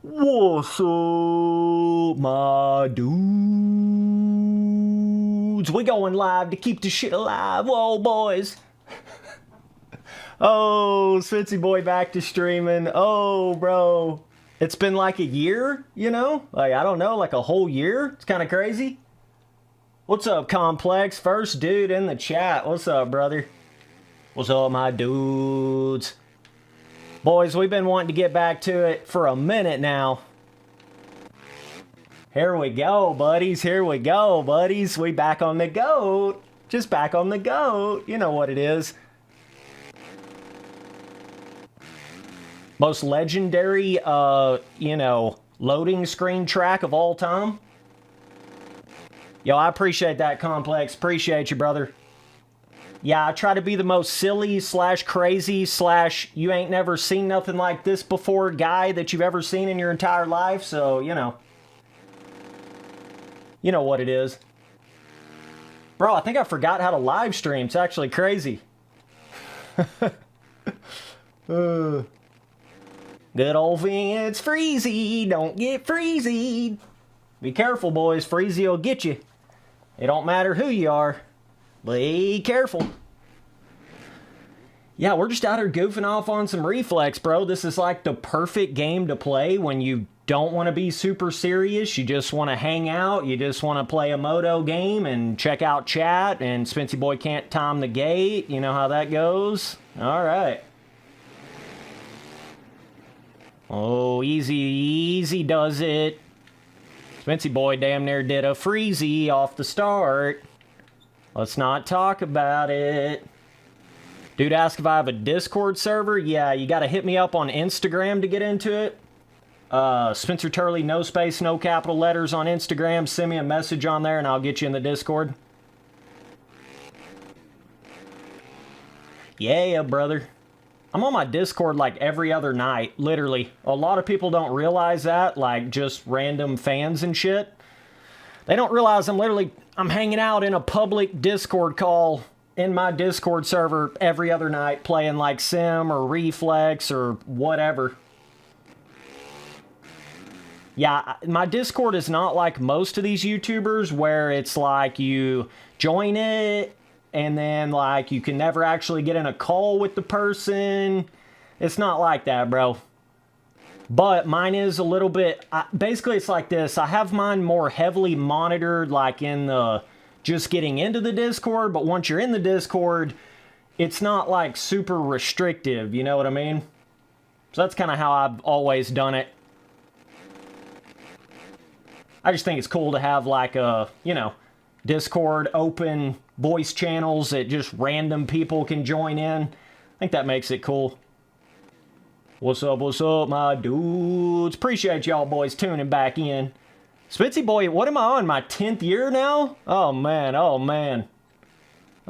What's up, my dudes? We going live to keep the shit alive. Whoa, boys. Oh, Spency boy back to streaming. Oh, bro. It's been like a year, you know? Like, I don't know, like a whole year. It's kind of crazy. What's up, Complex? First dude in the chat. What's up, brother? What's up, my dudes? Boys, we've been wanting to get back to it for a minute now. Here we go, buddies. Here we go, buddies. We back on the goat. Just back on the goat. You know what it is. Most legendary, loading screen track of all time. Yo, I appreciate that, Complex. Appreciate you, brother. Yeah, I try to be the most silly / crazy / you ain't never seen nothing like this before guy that you've ever seen in your entire life. So, you know what it is. Bro, I think I forgot how to live stream. It's actually crazy. Good old Vince Freezy. Don't get freezy. Be careful, boys. Freezy will get you. It don't matter who you are. Be careful. Yeah, we're just out here goofing off on some Reflex, bro. This is like the perfect game to play when you don't want to be super serious. You just want to hang out. You just want to play a moto game and check out chat. And Spency Boy can't time the gate. You know how that goes. All right. Oh, easy does it. Spency Boy damn near did a freezy off the start. Let's not talk about it. Dude, ask if I have a Discord server. Yeah, you gotta hit me up on Instagram to get into it. Spencer Turley, no space, no capital letters on Instagram. Send me a message on there and I'll get you in the Discord. Yeah, brother. I'm on my Discord like every other night, literally. A lot of people don't realize that, like just random fans and shit. They don't realize I'm hanging out in a public Discord call in my Discord server every other night playing like Sim or Reflex or whatever. Yeah, my Discord is not like most of these YouTubers where it's like you join it and then like you can never actually get in a call with the person. It's not like that, bro. But mine is a little bit, basically it's like this. I have mine more heavily monitored like in the just getting into the Discord. But once you're in the Discord, it's not like super restrictive. You know what I mean? So that's kind of how I've always done it. I just think it's cool to have like a, Discord open voice channels that just random people can join in. I think that makes it cool. What's up, my dudes? Appreciate y'all boys tuning back in. Spency boy, what am I on? My 10th year now? Oh man. I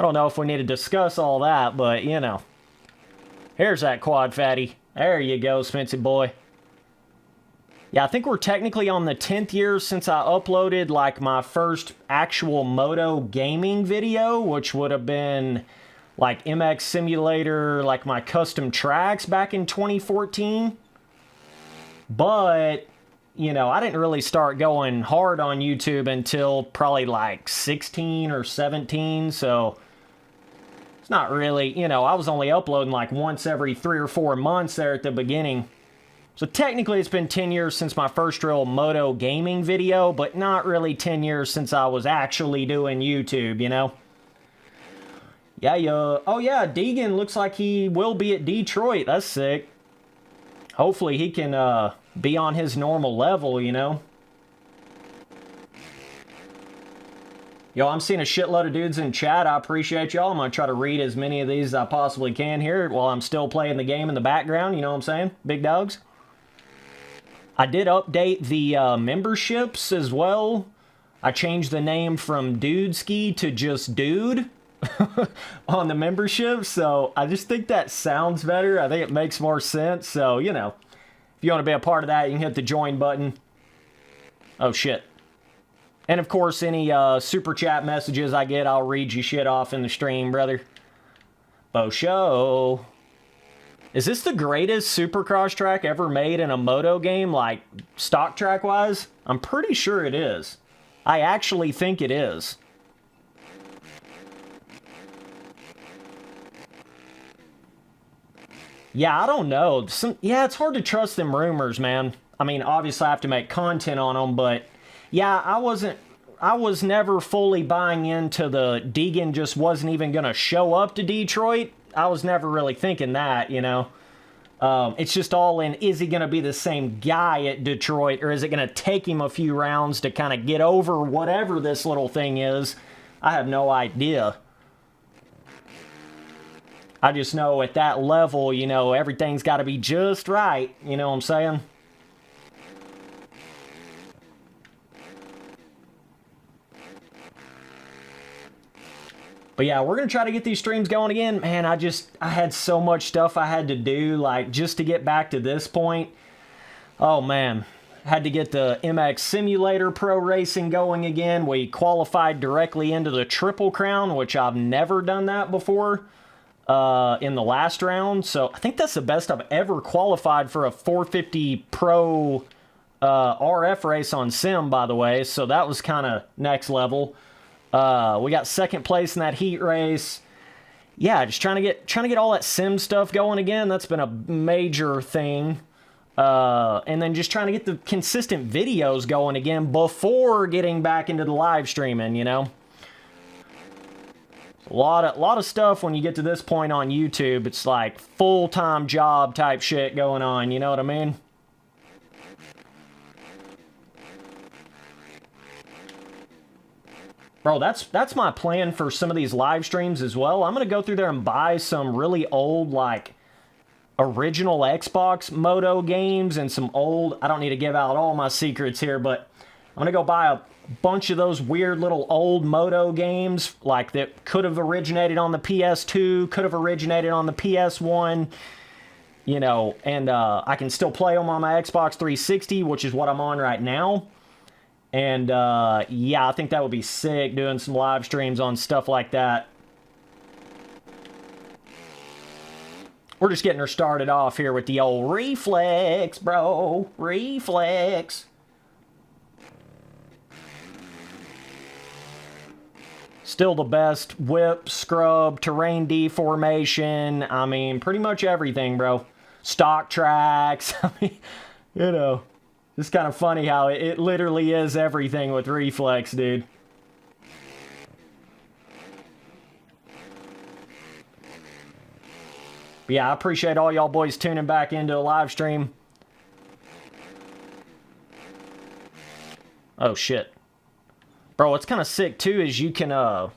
don't know if we need to discuss all that, but Here's that quad fatty. There you go, Spency boy. Yeah, I think we're technically on the 10th year since I uploaded like my first actual moto gaming video, which would have been like MX Simulator, like my custom tracks back in 2014. But, I didn't really start going hard on YouTube until probably like 16 or 17. So it's not really, I was only uploading like once every 3 or 4 months there at the beginning. So technically it's been 10 years since my first real moto gaming video, but not really 10 years since I was actually doing YouTube, Yeah, oh yeah, Deegan looks like he will be at Detroit. That's sick. Hopefully he can be on his normal level, Yo, I'm seeing a shitload of dudes in chat. I appreciate y'all. I'm going to try to read as many of these as I possibly can here while I'm still playing the game in the background. You know what I'm saying? Big dogs. I did update the memberships as well. I changed the name from Dudeski to just Dude. On the membership, so I just think that sounds better. I think it makes more sense. So, if you want to be a part of that, you can hit the join button. Oh, shit. And, of course, any super chat messages I get, I'll read you shit off in the stream, brother. Bo show. Is this the greatest Supercross track ever made in a moto game, like stock track wise? I'm pretty sure it is. I actually think it is. Yeah, I don't know. Yeah, it's hard to trust them rumors, man. I mean, obviously I have to make content on them, but yeah, I was never fully buying into the Deegan just wasn't even going to show up to Detroit. I was never really thinking that, you know. It's just all in, is he going to be the same guy at Detroit, or is it going to take him a few rounds to kind of get over whatever this little thing is? I have no idea. I just know at that level, you know, everything's got to be just right. You know what I'm saying? But yeah, we're going to try to get these streams going again. Man, I had so much stuff I had to do, like, just to get back to this point. Oh, man. Had to get the MX Simulator Pro Racing going again. We qualified directly into the Triple Crown, which I've never done that before in the last round. So I think that's the best I've ever qualified for a 450 Pro RF race on Sim, by the way. So that was kind of next level. We got second place in that heat race. Yeah, just trying to get all that sim stuff going again. That's been a major thing. And then just trying to get the consistent videos going again before getting back into the live streaming, you know. A lot of stuff when you get to this point on YouTube. It's like full-time job type shit going on, you know what I mean? Bro, that's my plan for some of these live streams as well. I'm going to go through there and buy some really old, like, original Xbox Moto games and some old... I don't need to give out all my secrets here, but I'm going to go buy a bunch of those weird little old Moto games, like, that could have originated on the PS2, could have originated on the PS1, you know, and I can still play them on my Xbox 360, which is what I'm on right now. And, yeah, I think that would be sick, doing some live streams on stuff like that. We're just getting her started off here with the old Reflex, bro. Reflex. Still the best whip, scrub, terrain deformation. I mean, pretty much everything, bro. Stock tracks. I mean, you know. It's kind of funny how it literally is everything with Reflex, dude. But yeah, I appreciate all y'all boys tuning back into a live stream. Oh, shit. Bro, what's kind of sick, too, is you can, Bro,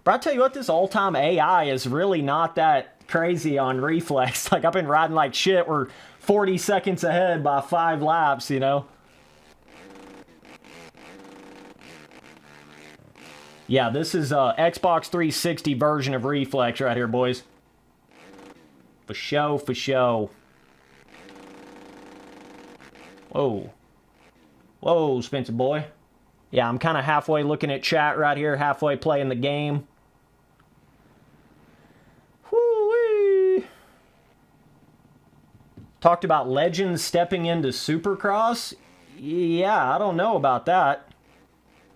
I tell you what, this all-time AI is really not that crazy on Reflex. Like, I've been riding like shit. We're 40 seconds ahead by 5 laps, you know? Yeah, this is a Xbox 360 version of Reflex right here, boys. For show, for show. Whoa. Whoa, Spencer boy. Yeah, I'm kind of halfway looking at chat right here, halfway playing the game. Woo-wee. Talked about legends stepping into Supercross. Yeah, I don't know about that.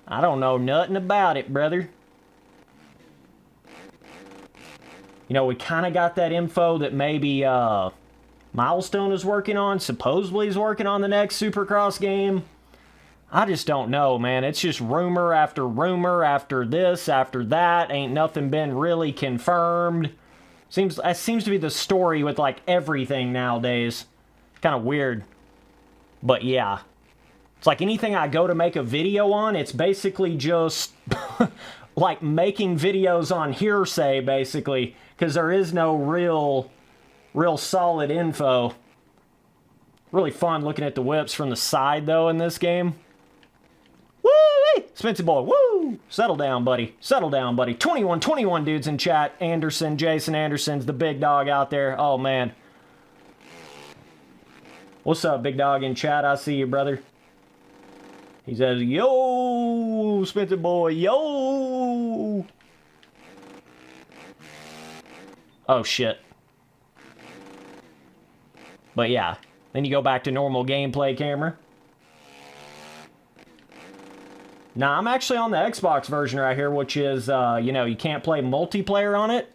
I don't know nothing about it, brother. You know, we kind of got that info that maybe Milestone is working on. Supposedly he's working on the next Supercross game. I just don't know, man. It's just rumor after this, after that. Ain't nothing been really confirmed. That seems to be the story with, like, everything nowadays. Kind of weird. But, yeah. It's like anything I go to make a video on, it's basically just, like, making videos on hearsay, basically. Because there is no real solid info. Really fun looking at the whips from the side, though, in this game. Woo! Spencer boy, woo! Settle down, buddy. Settle down, buddy. 21 dudes in chat. Anderson, Jason Anderson's the big dog out there. Oh, man. What's up, big dog in chat? I see you, brother. He says, yo, Spencer boy, yo! Oh, shit. But yeah, then you go back to normal gameplay camera. Now, I'm actually on the Xbox version right here, which is, you know, you can't play multiplayer on it.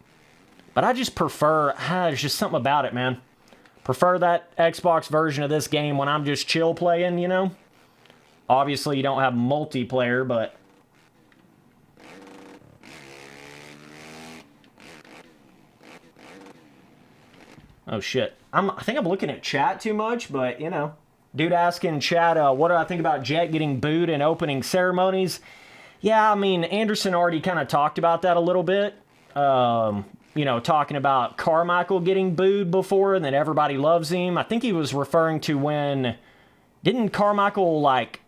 But I just prefer, there's just something about it, man. Prefer that Xbox version of this game when I'm just chill playing, you know? Obviously, you don't have multiplayer, but... Oh, shit. I think I'm looking at chat too much, but, you know. Dude asking chat, what do I think about Jet getting booed in opening ceremonies? Yeah, I mean, Anderson already kind of talked about that a little bit. You know, talking about Carmichael getting booed before and then everybody loves him. I think he was referring to when... Didn't Carmichael, like...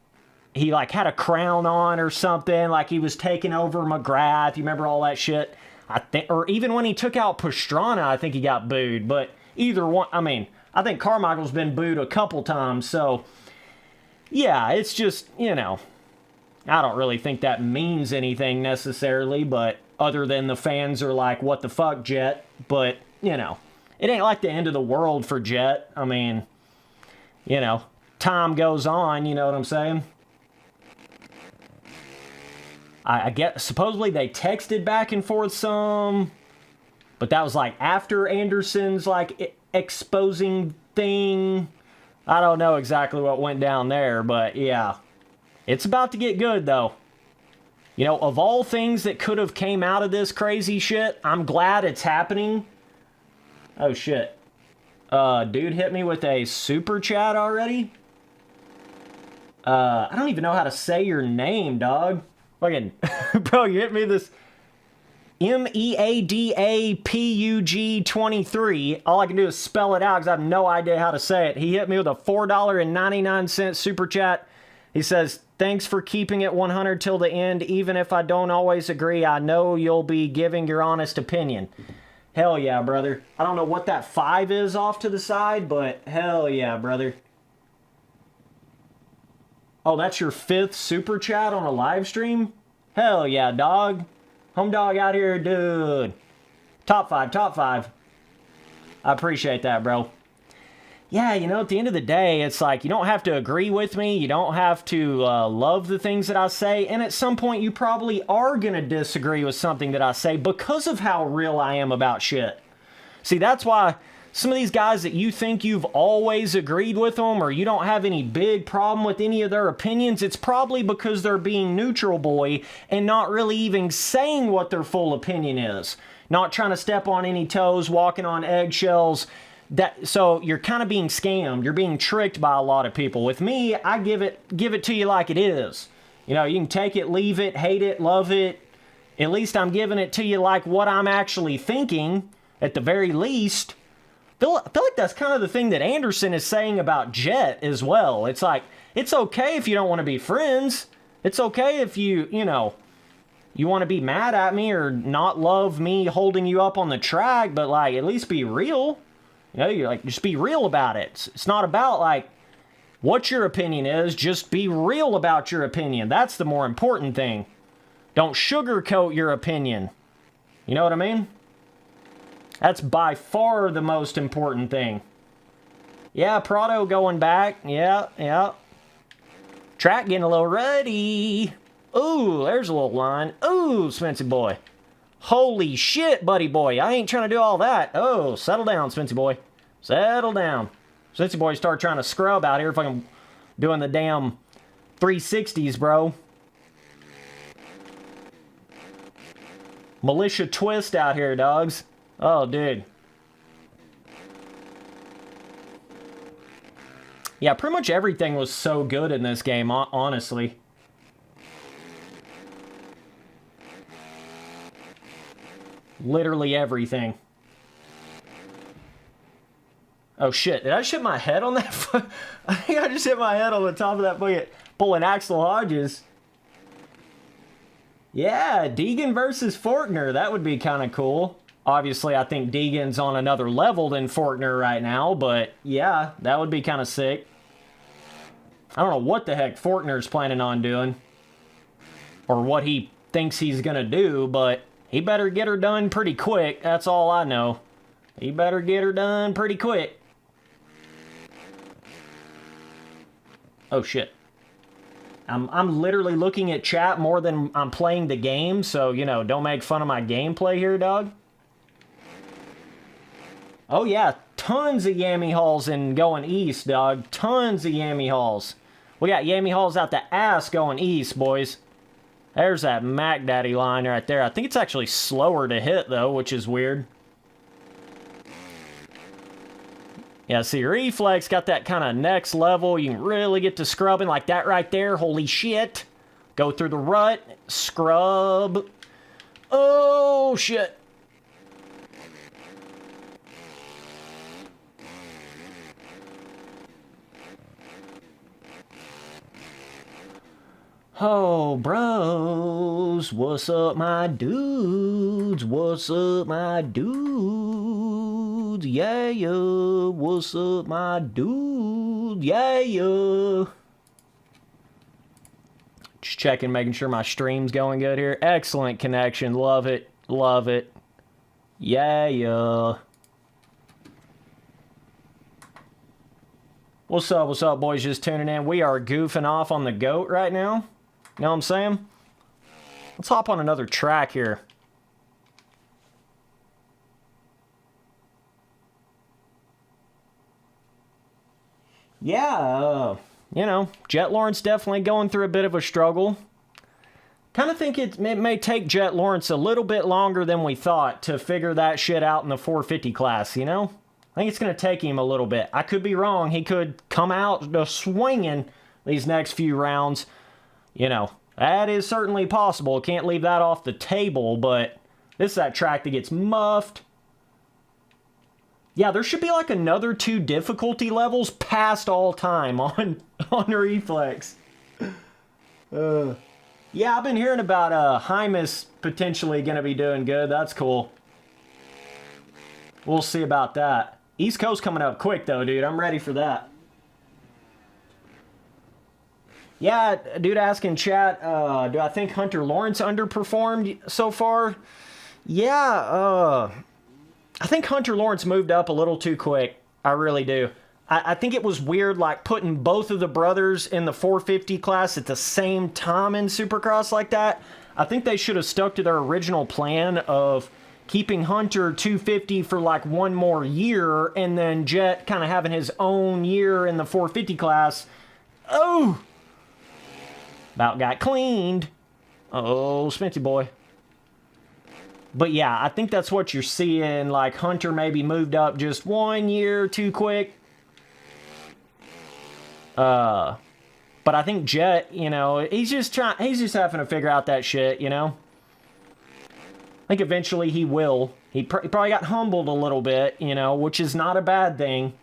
He, like, had a crown on or something. Like, he was taking over McGrath. You remember all that shit? I think... Or even when he took out Pastrana, I think he got booed. But either one... I mean, I think Carmichael's been booed a couple times. So, yeah, it's just, you know... I don't really think that means anything necessarily, but... Other than the fans are like, what the fuck, Jet? But, you know, it ain't like the end of the world for Jet. I mean, you know, time goes on, you know what I'm saying? I get, supposedly they texted back and forth some, but that was like after Anderson's like exposing thing. I don't know exactly what went down there, but yeah. It's about to get good though. You know, of all things that could have came out of this crazy shit, I'm glad it's happening. Oh, shit. Dude hit me with a super chat already? I don't even know how to say your name, dog. Fucking, bro, you hit me this MEADAPUG23. All I can do is spell it out because I have no idea how to say it. He hit me with a $4.99 super chat. He says, thanks for keeping it 100 till the end. Even if I don't always agree, I know you'll be giving your honest opinion. Hell yeah, brother. I don't know what that 5 is off to the side, but hell yeah, brother. Oh, that's your 5th super chat on a live stream? Hell yeah, dog. Home dog out here, dude. Top 5, top 5. I appreciate that, bro. Yeah, you know, at the end of the day, it's like, you don't have to agree with me. You don't have to love the things that I say. And at some point, you probably are going to disagree with something that I say because of how real I am about shit. See, that's why some of these guys that you think you've always agreed with them or you don't have any big problem with any of their opinions, it's probably because they're being neutral boy and not really even saying what their full opinion is. Not trying to step on any toes, walking on eggshells. So you're kind of being scammed. You're being tricked by a lot of people. With me, I give it to you like it is. You know, you can take it, leave it, hate it, love it. At least I'm giving it to you like what I'm actually thinking, at the very least. I feel like that's kind of the thing that Anderson is saying about Jet as well. It's like, it's okay if you don't want to be friends. It's okay if you know, you want to be mad at me or not love me holding you up on the track, but like, at least be real. You know, you like, just be real about it. It's not about, like, what your opinion is. Just be real about your opinion. That's the more important thing. Don't sugarcoat your opinion. You know what I mean? That's by far the most important thing. Yeah, Prado going back. Yeah. Track getting a little ruddy. Ooh, there's a little line. Ooh, Spency boy. Holy shit, buddy boy. I ain't trying to do all that. Oh, settle down, Spency boy. Settle down. Spency boy start trying to scrub out here fucking doing the damn 360s, bro. Militia twist out here, dogs. Oh, dude. Yeah, pretty much everything was so good in this game, honestly. Literally everything. Oh shit, did I just hit my head on that? I think I just hit my head on the top of that bucket pulling Axel Hodges. Yeah, Deegan versus Fortner. That would be kind of cool. Obviously, I think Deegan's on another level than Fortner right now, but yeah, that would be kind of sick. I don't know what the heck Fortner's planning on doing. Or what he thinks he's going to do, but he better get her done pretty quick. That's all I know. He better get her done pretty quick. Oh, shit. I'm literally looking at chat more than I'm playing the game, so, you know, don't make fun of my gameplay here, dog. Oh, yeah, tons of Yami hauls in going east, dog. Tons of Yami hauls. We got Yami hauls out the ass going east, boys. There's that Mac Daddy line right there. I think it's actually slower to hit, though, which is weird. Yeah, see, Reflex got that kind of next level. You can really get to scrubbing like that right there. Holy shit. Go through the rut. Scrub. Oh, shit. Oh, bros, what's up, my dudes? What's up, my dudes? Yeah, what's up, my dude? Yeah. Just checking, making sure my stream's going good here. Excellent connection. Love it. Love it. Yeah. What's up, boys? Just tuning in. We are goofing off on the goat right now. You know what I'm saying? Let's hop on another track here. Yeah, you know, Jet Lawrence definitely going through a bit of a struggle. Kind of think it may take Jet Lawrence a little bit longer than we thought to figure that shit out in the 450 class, you know? I think it's going to take him a little bit. I could be wrong. He could come out swinging these next few rounds. You know, that is certainly possible. Can't leave that off the table, but this is that track that gets muffed. Yeah, there should be like another 2 difficulty levels past all time on Reflex. Yeah, I've been hearing about Hymus potentially going to be doing good. That's cool. We'll see about that. East Coast coming up quick, though, dude. I'm ready for that. Yeah, dude asking chat, do I think Hunter Lawrence underperformed so far? Yeah, I think Hunter Lawrence moved up a little too quick. I really do. I think it was weird, like, putting both of the brothers in the 450 class at the same time in Supercross like that. I think they should have stuck to their original plan of keeping Hunter 250 for, like, 1 more year, and then Jet kind of having his own year in the 450 class. Oh! About got cleaned. Oh, Spency boy. But yeah, I think that's what you're seeing. Like, Hunter maybe moved up just 1 year too quick. But I think Jet, you know, he's just having to figure out that shit, you know? I think eventually he will. He probably got humbled a little bit, you know, which is not a bad thing.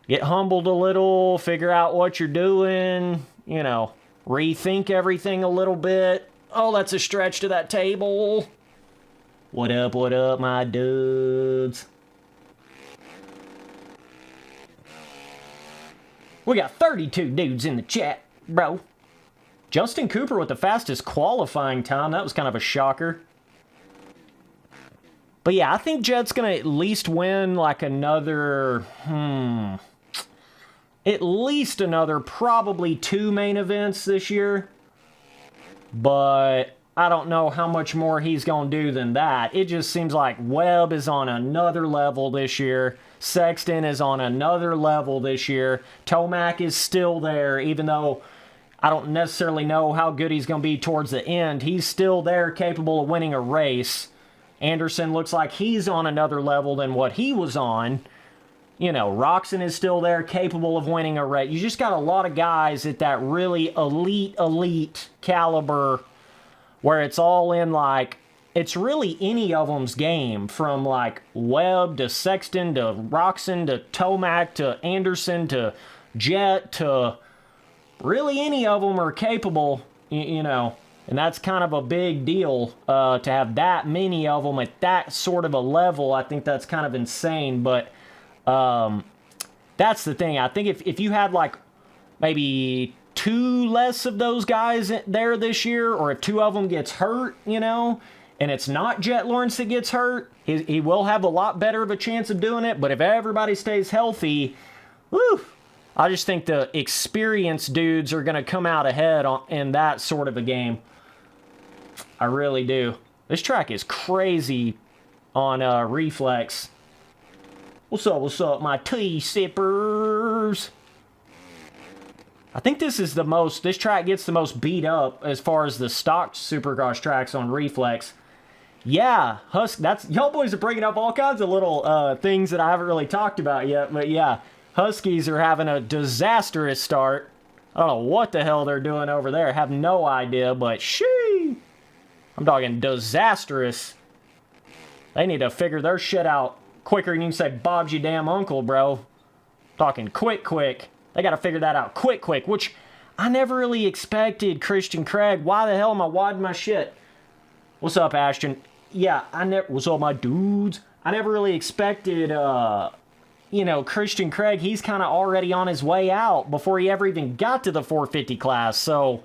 Get humbled a little, figure out what you're doing, you know, rethink everything a little bit. Oh, that's a stretch to that table. What up, my dudes? We got 32 dudes in the chat, bro. Justin Cooper with the fastest qualifying time. That was kind of a shocker. But yeah, I think Jet's going to at least win like another, at least another probably 2 main events this year. But I don't know how much more he's going to do than that. It just seems like Webb is on another level this year. Sexton is on another level this year. Tomac is still there, even though I don't necessarily know how good he's going to be towards the end. He's still there, capable of winning a race. Anderson looks like he's on another level than what he was on. You know, Roxon is still there, capable of winning a race. You just got a lot of guys at that really elite caliber where it's all in, like, it's really any of them's game, from like Webb to Sexton to Roxon to Tomac to Anderson to Jet to really any of them are capable, you know, and that's kind of a big deal to have that many of them at that sort of a level. I think that's kind of insane, but that's the thing. I think if you had like maybe 2 less of those guys there this year, or if 2 of them gets hurt, you know, and it's not Jet Lawrence that gets hurt, he will have a lot better of a chance of doing it. But if everybody stays healthy, woo, I just think the experienced dudes are going to come out ahead in that sort of a game. I really do. This track is crazy on Reflex. What's up, my tea sippers? I think this track gets the most beat up as far as the stock Supercross tracks on Reflex. Yeah, y'all boys are bringing up all kinds of little things that I haven't really talked about yet, but yeah, Huskies are having a disastrous start. I don't know what the hell they're doing over there. I have no idea, but shee! I'm talking disastrous. They need to figure their shit out quicker than you can say Bob's your damn uncle, bro. Talking quick. They got to figure that out quick, which I never really expected. Christian Craig, why the hell am I widening my shit? What's up, Ashton? Yeah, what's up, my dudes? I never really expected, Christian Craig, he's kind of already on his way out before he ever even got to the 450 class, so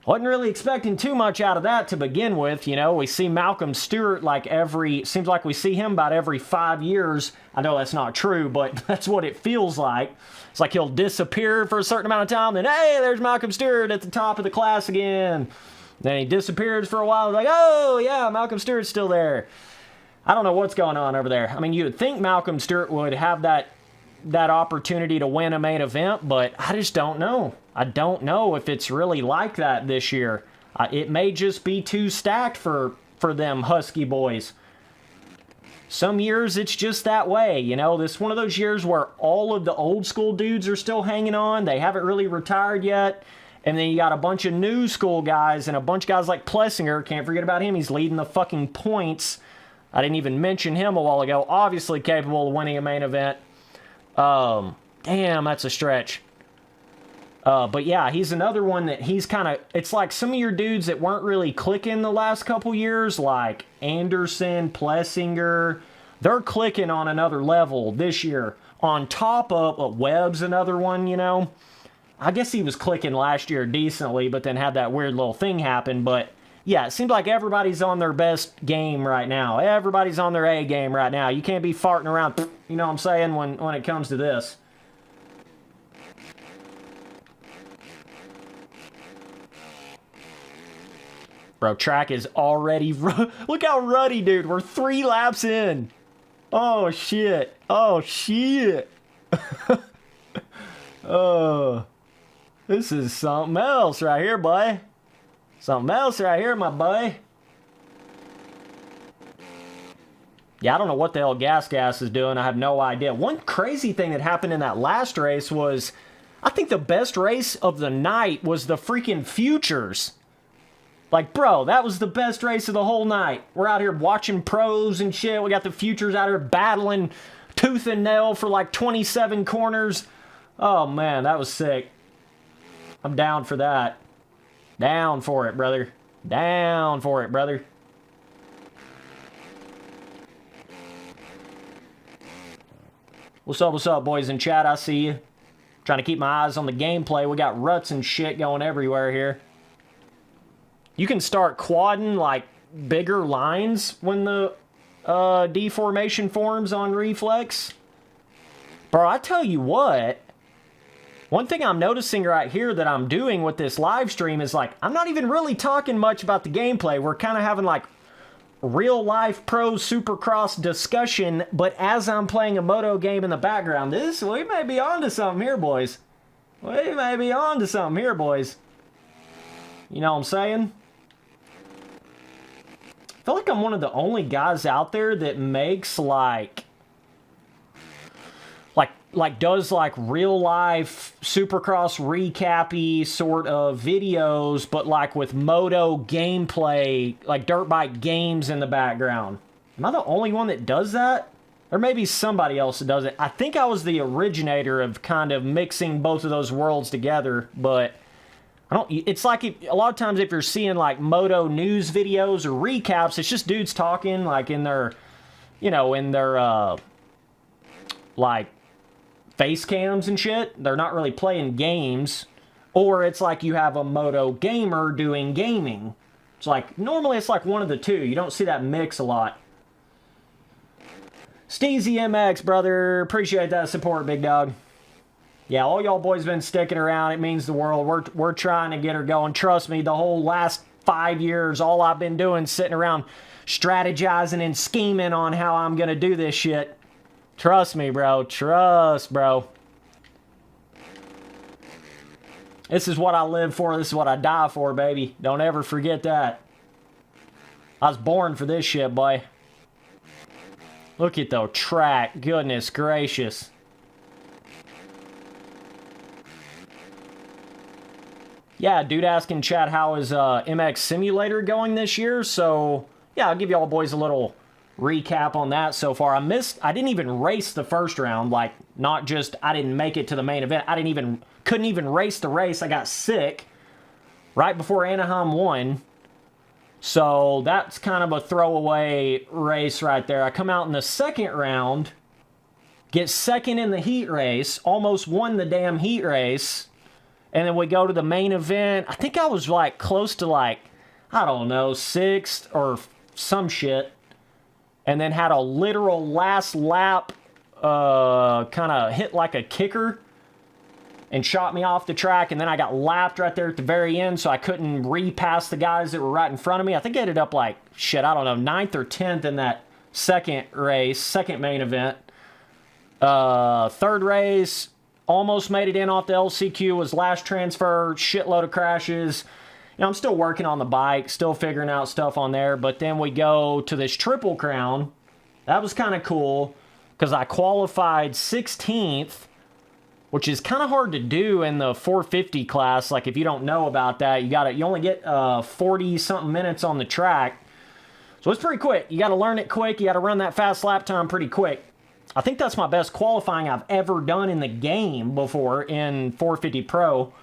wasn't really expecting too much out of that to begin with. We see Malcolm Stewart seems like we see him about every 5 years. I know that's not true, but that's what it feels like. It's like he'll disappear for a certain amount of time, then hey, there's Malcolm Stewart at the top of the class again. Then he disappears for a while. Like, oh, yeah, Malcolm Stewart's still there. I don't know what's going on over there. I mean, you would think Malcolm Stewart would have that opportunity to win a main event, but I just don't know. I don't know if it's really like that this year. It may just be too stacked for them Husky boys. Some years it's just that way, This is one of those years where all of the old school dudes are still hanging on. They haven't really retired yet. And then you got a bunch of new school guys and a bunch of guys like Plessinger. Can't forget about him. He's leading the fucking points. I didn't even mention him a while ago. Obviously capable of winning a main event. Damn, that's a stretch. But yeah, he's another one that he's kind of... It's like some of your dudes that weren't really clicking the last couple years, like Anderson, Plessinger. They're clicking on another level this year. On top of... Webb's another one, I guess he was clicking last year decently, but then had that weird little thing happen. But yeah, it seems like everybody's on their best game right now. Everybody's on their A game right now. You can't be farting around, you know what I'm saying, when it comes to this. Bro, track is already... Look how ruddy, dude. We're 3 laps in. Oh, shit. Oh, shit. This is something else right here, boy. Something else right here, my boy. Yeah, I don't know what the hell Gas is doing. I have no idea. One crazy thing that happened in that last race was, I think the best race of the night was the freaking Futures. Like, bro, that was the best race of the whole night. We're out here watching pros and shit. We got the Futures out here battling tooth and nail for like 27 corners. Oh, man, that was sick. I'm down for that. Down for it, brother. Down for it, brother. What's up, boys in chat? I see you. Trying to keep my eyes on the gameplay. We got ruts and shit going everywhere here. You can start quadding, like, bigger lines when the deformation forms on Reflex. Bro, I tell you what. One thing I'm noticing right here that I'm doing with this live stream is, like, I'm not even really talking much about the gameplay. We're kind of having, like, real-life pro Supercross discussion, but as I'm playing a moto game in the background, we may be onto something here, boys. We may be onto something here, boys. You know what I'm saying? I feel like I'm one of the only guys out there that makes, does real life Supercross recap-y sort of videos, but like with moto gameplay, like dirt bike games in the background. Am I the only one that does that? Or maybe somebody else that does it. I think I was the originator of kind of mixing both of those worlds together, but I don't. It's like a lot of times if you're seeing like moto news videos or recaps, it's just dudes talking like in their, like face cams and shit. They're not really playing games. Or it's like you have a moto gamer doing gaming. It's like, normally it's like one of the two. You don't see that mix a lot. Steezy MX, brother. Appreciate that support, big dog. Yeah, all y'all boys been sticking around. It means the world. We're trying to get her going. Trust me, the whole last 5 years, all I've been doing is sitting around strategizing and scheming on how I'm going to do this shit. Trust me, bro. Trust, bro. This is what I live for. This is what I die for, baby. Don't ever forget that. I was born for this shit, boy. Look at the track. Goodness gracious. Yeah, dude asking chat how is MX Simulator going this year. So, yeah, I'll give y'all boys a little recap on that so far. I didn't even race the first round. Like, not just I didn't make it to the main event. Couldn't even race the race. I got sick right before Anaheim won. So that's kind of a throwaway race right there. I come out in the second round, get second in the heat race, almost won the damn heat race, and then we go to the main event. I think I was like close to like, I don't know, sixth or some shit, and then had a literal last lap kind of hit like a kicker and shot me off the track, and then I got lapped right there at the very end, so I couldn't repass the guys that were right in front of me. I think I ended up like, shit, I don't know, 9th or 10th in that second race, second main event. Third race, almost made it in off the LCQ, was last transfer, shitload of crashes. You know, I'm still working on the bike, still figuring out stuff on there, but then we go to this Triple Crown. That was kind of cool, because I qualified 16th, which is kind of hard to do in the 450 class. Like, if you don't know about that, you only get 40-something minutes on the track. So it's pretty quick. You got to learn it quick. You got to run that fast lap time pretty quick. I think that's my best qualifying I've ever done in the game before in 450 Pro.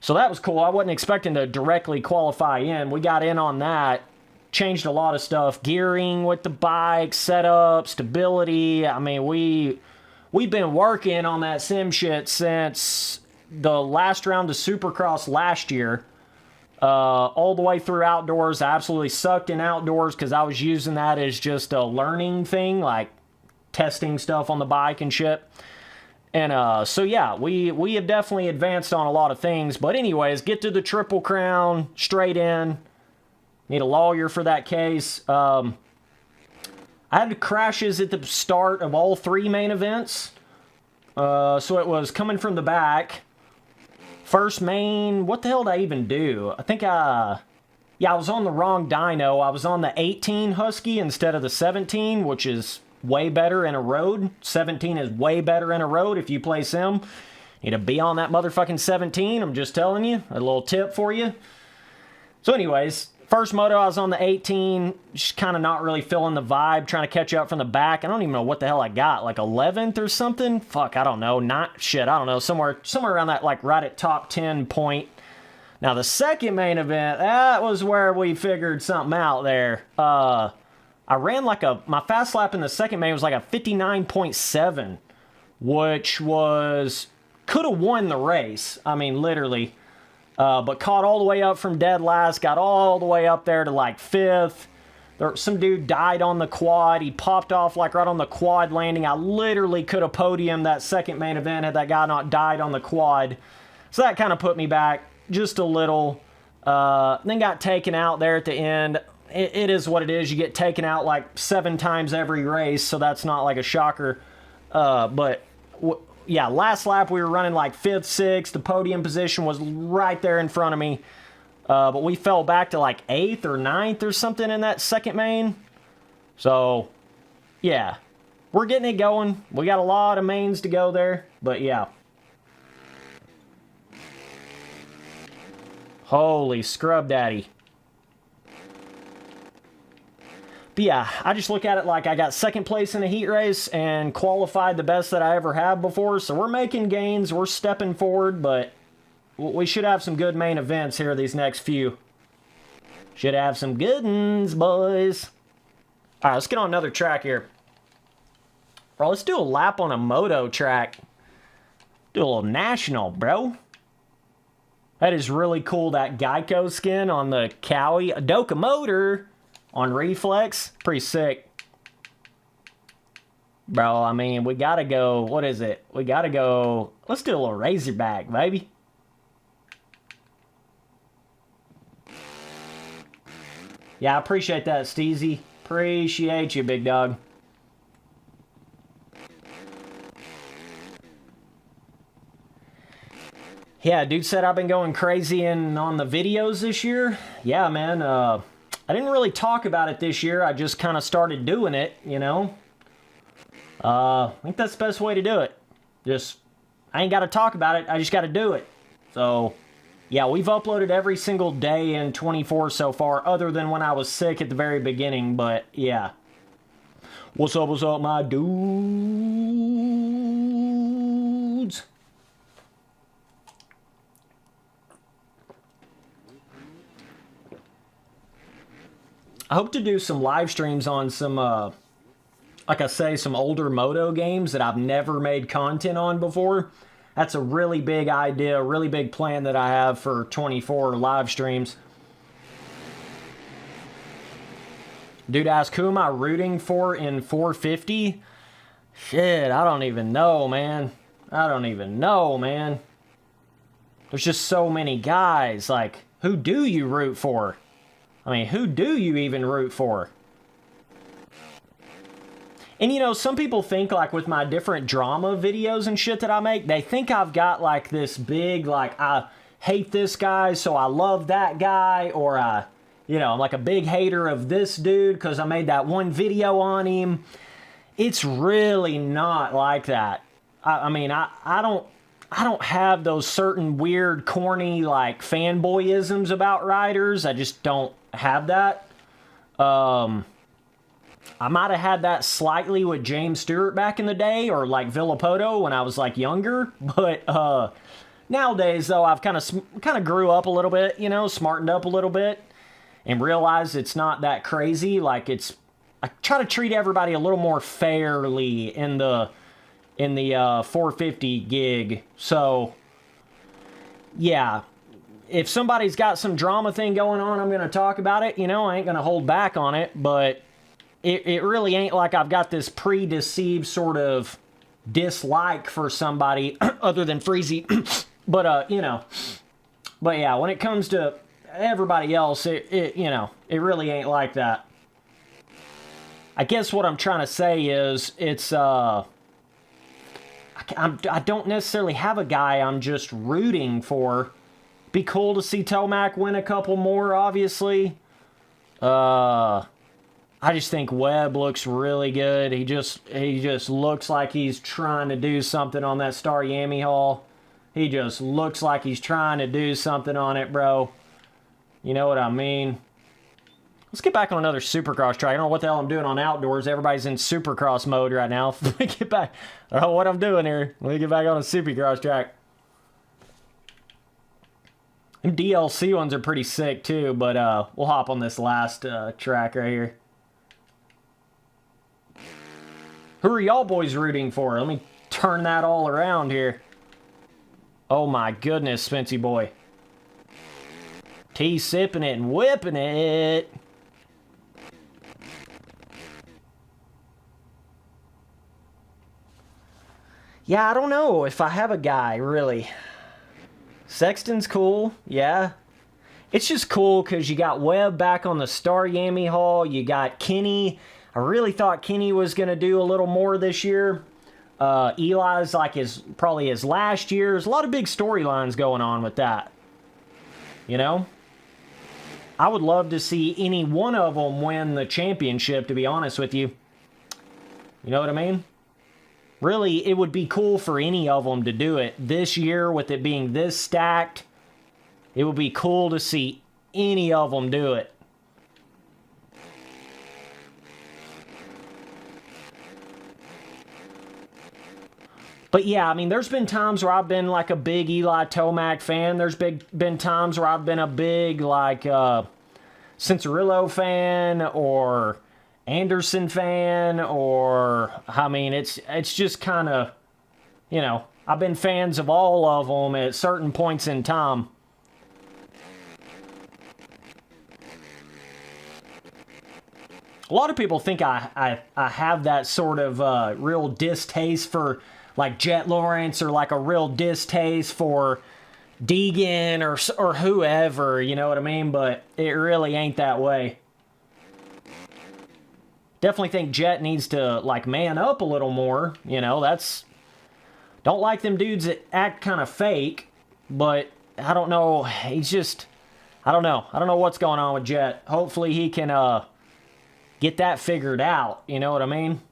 So that was cool. I wasn't expecting to directly qualify in. We got in on that. Changed a lot of stuff. Gearing with the bike, setup, stability. I mean, We've been working on that sim shit since the last round of Supercross last year. All the way through outdoors. I absolutely sucked in outdoors because I was using that as just a learning thing, like testing stuff on the bike and shit. And so yeah, we have definitely advanced on a lot of things. But anyways, get to the Triple Crown, straight in. Need a lawyer for that case. I had crashes at the start of all 3 main events. So it was coming from the back. First main, what the hell did I even do? I think I was on the wrong dyno. I was on the 18 Husky instead of the 17, which is way better in a road. 17 is way better in a road if you play sim. You need to be on that motherfucking 17, I'm just telling you. A little tip for you. So anyways, first moto, I was on the 18, just kind of not really feeling the vibe, trying to catch up from the back. I don't even know what the hell I got, like 11th or something? Fuck, I don't know. I don't know. Somewhere around that, like right at top 10 point. Now, the second main event, that was where we figured something out there. I ran like my fast lap in the second main was like a 59.7, which could have won the race. I mean, literally. But caught all the way up from dead last, got all the way up there to like 5th. Some dude died on the quad. He popped off like right on the quad landing. I literally could have podiumed that second main event had that guy not died on the quad. So that kind of put me back just a little. Then got taken out there at the end. It is what it is. You get taken out like 7 times every race, so that's not like a shocker. Yeah, last lap we were running like 5th, 6th. The podium position was right there in front of me. But we fell back to like 8th or 9th or something in that second main. So, yeah. We're getting it going. We got a lot of mains to go there. But yeah. Holy scrub daddy. But yeah, I just look at it like I got second place in a heat race and qualified the best that I ever have before. So we're making gains, we're stepping forward, but we should have some good main events here these next few. Should have some good ones, boys. All right, let's get on another track here. Bro, let's do a lap on a moto track. Do a little national, bro. That is really cool, that Geico skin on the Cowie. Adoka motor on Reflex. Pretty sick. Bro, I mean, we gotta go, what is it? We gotta go, let's do a little Razorback, baby. Yeah, I appreciate that, Steezy. Appreciate you, big dog. Yeah, dude said I've been going crazy on the videos this year. Yeah, man, I didn't really talk about it this year. I just kind of started doing it, you know. I think that's the best way to do it. I ain't got to talk about it. I just got to do it. So, yeah, we've uploaded every single day in 24 so far, other than when I was sick at the very beginning, but yeah. What's up, my dudes? I hope to do some live streams on some, like I say, some older moto games that I've never made content on before. That's a really big idea, a really big plan that I have for 24 live streams. Dude asked, who am I rooting for in 450? Shit, I don't even know, man. There's just so many guys. Like, who do you root for? I mean, who do you even root for? And, you know, some people think, like, with my different drama videos and shit that I make, they think I've got, like, this big, like, I hate this guy, so I love that guy, or, you know, I'm, like, a big hater of this dude because I made that one video on him. It's really not like that. I mean, I don't have those certain weird, corny, like, fanboyisms about riders. I just don't have that. I might have had that slightly with James Stewart back in the day, or like Villapoto when I was like younger, but nowadays though I've kind of grew up a little bit, you know, smartened up a little bit, and realized it's not that crazy. Like I try to treat everybody a little more fairly in the 450 gig. So yeah, if somebody's got some drama thing going on, I'm going to talk about it. You know, I ain't going to hold back on it, but it really ain't like I've got this pre-deceived sort of dislike for somebody other than Freezy. But, you know, but yeah, when it comes to everybody else, it you know, it really ain't like that. I guess what I'm trying to say is it's, I don't necessarily have a guy I'm just rooting for. Be cool to see Tomac win a couple more, obviously. I just think Webb looks really good. He just looks like he's trying to do something on that Star Yami Hall. He just looks like he's trying to do something on it, bro. You know what I mean? Let's get back on another Supercross track. I don't know what the hell I'm doing on outdoors. Everybody's in Supercross mode right now. Let me get back. I don't know what I'm doing here. Let me get back on a Supercross track. Them DLC ones are pretty sick too, but we'll hop on this last track right here. Who are y'all boys rooting for? Let me turn that all around here. Oh my goodness, Spency boy. T sipping it and whipping it. Yeah, I don't know if I have a guy, really. Sexton's cool, yeah. It's just cool because you got Webb back on the Star Yami Hall. You got Kenny. I really thought Kenny was going to do a little more this year. Eli's like probably his last year. There's a lot of big storylines going on with that. You know? I would love to see any one of them win the championship, to be honest with you. You know what I mean? Really, it would be cool for any of them to do it. This year, with it being this stacked, it would be cool to see any of them do it. But yeah, I mean, there's been times where I've been like a big Eli Tomac fan. There's been times where I've been a big like Cincerillo fan or Anderson fan, or I mean, it's just kind of, you know, I've been fans of all of them at certain points in time. A lot of people think I have that sort of real distaste for like Jet Lawrence, or like a real distaste for Deegan or whoever, you know what I mean? But it really ain't that way. Definitely think Jet needs to like man up a little more, you know. Don't like them dudes that act kind of fake, but I don't know, he's just, I don't know what's going on with Jet. Hopefully he can get that figured out, you know what I mean?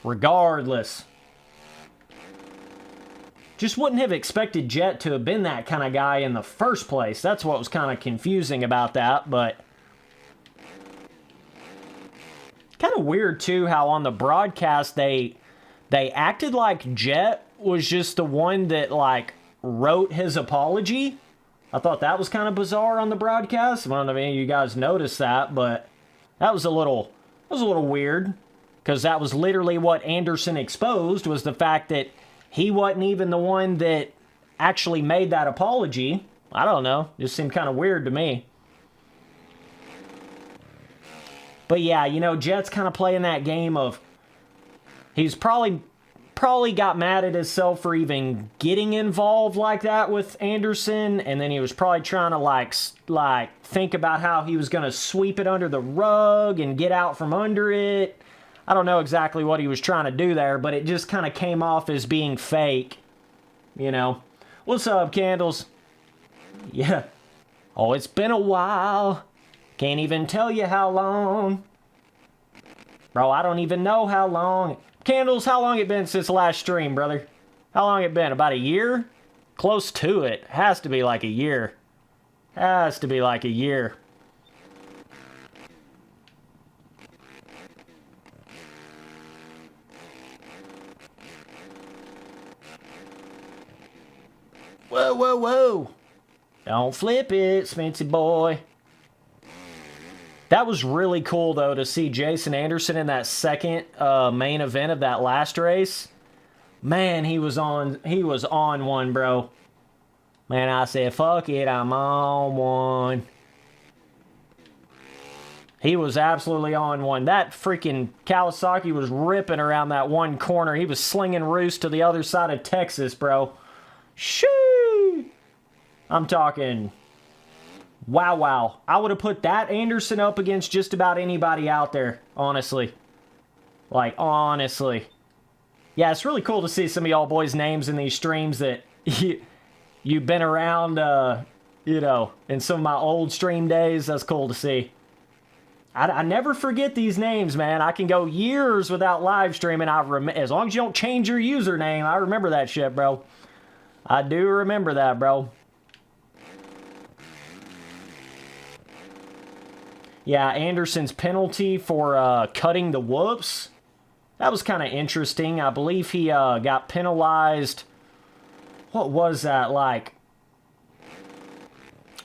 Regardless, just wouldn't have expected Jet to have been that kind of guy in the first place. That's what was kind of confusing about that, but kind of weird too how on the broadcast they acted like Jet was just the one that like wrote his apology. I thought that was kind of bizarre on the broadcast. I don't know if any of you guys noticed that, but that was a little weird, because that was literally what Anderson exposed, was the fact that he wasn't even the one that actually made that apology. I don't know, just seemed kind of weird to me. But yeah, you know, Jet's kind of playing that game of, he's probably got mad at himself for even getting involved like that with Anderson, and then he was probably trying to like think about how he was going to sweep it under the rug and get out from under it. I don't know exactly what he was trying to do there, but it just kind of came off as being fake, you know. What's up, Candles? Yeah. Oh, it's been a while. Can't even tell you how long. Bro, I don't even know how long. Candles, how long it been since the last stream, brother? How long it been? About a year? Close to it. Has to be like a year. Has to be like a year. Whoa, whoa, whoa. Don't flip it, Spency boy. That was really cool, though, to see Jason Anderson in that second main event of that last race. Man, he was on one, bro. Man, I said, fuck it, I'm on one. He was absolutely on one. That freaking Kawasaki was ripping around that one corner. He was slinging roost to the other side of Texas, bro. Shoo! I'm talking... Wow. I would have put that Anderson up against just about anybody out there, honestly. Like, honestly. Yeah, it's really cool to see some of y'all boys' names in these streams that you've been around, you know, in some of my old stream days. That's cool to see. I never forget these names, man. I can go years without live streaming. As long as you don't change your username, I remember that shit, bro. I do remember that, bro. Yeah, Anderson's penalty for cutting the whoops. That was kind of interesting. I believe he got penalized. What was that, like?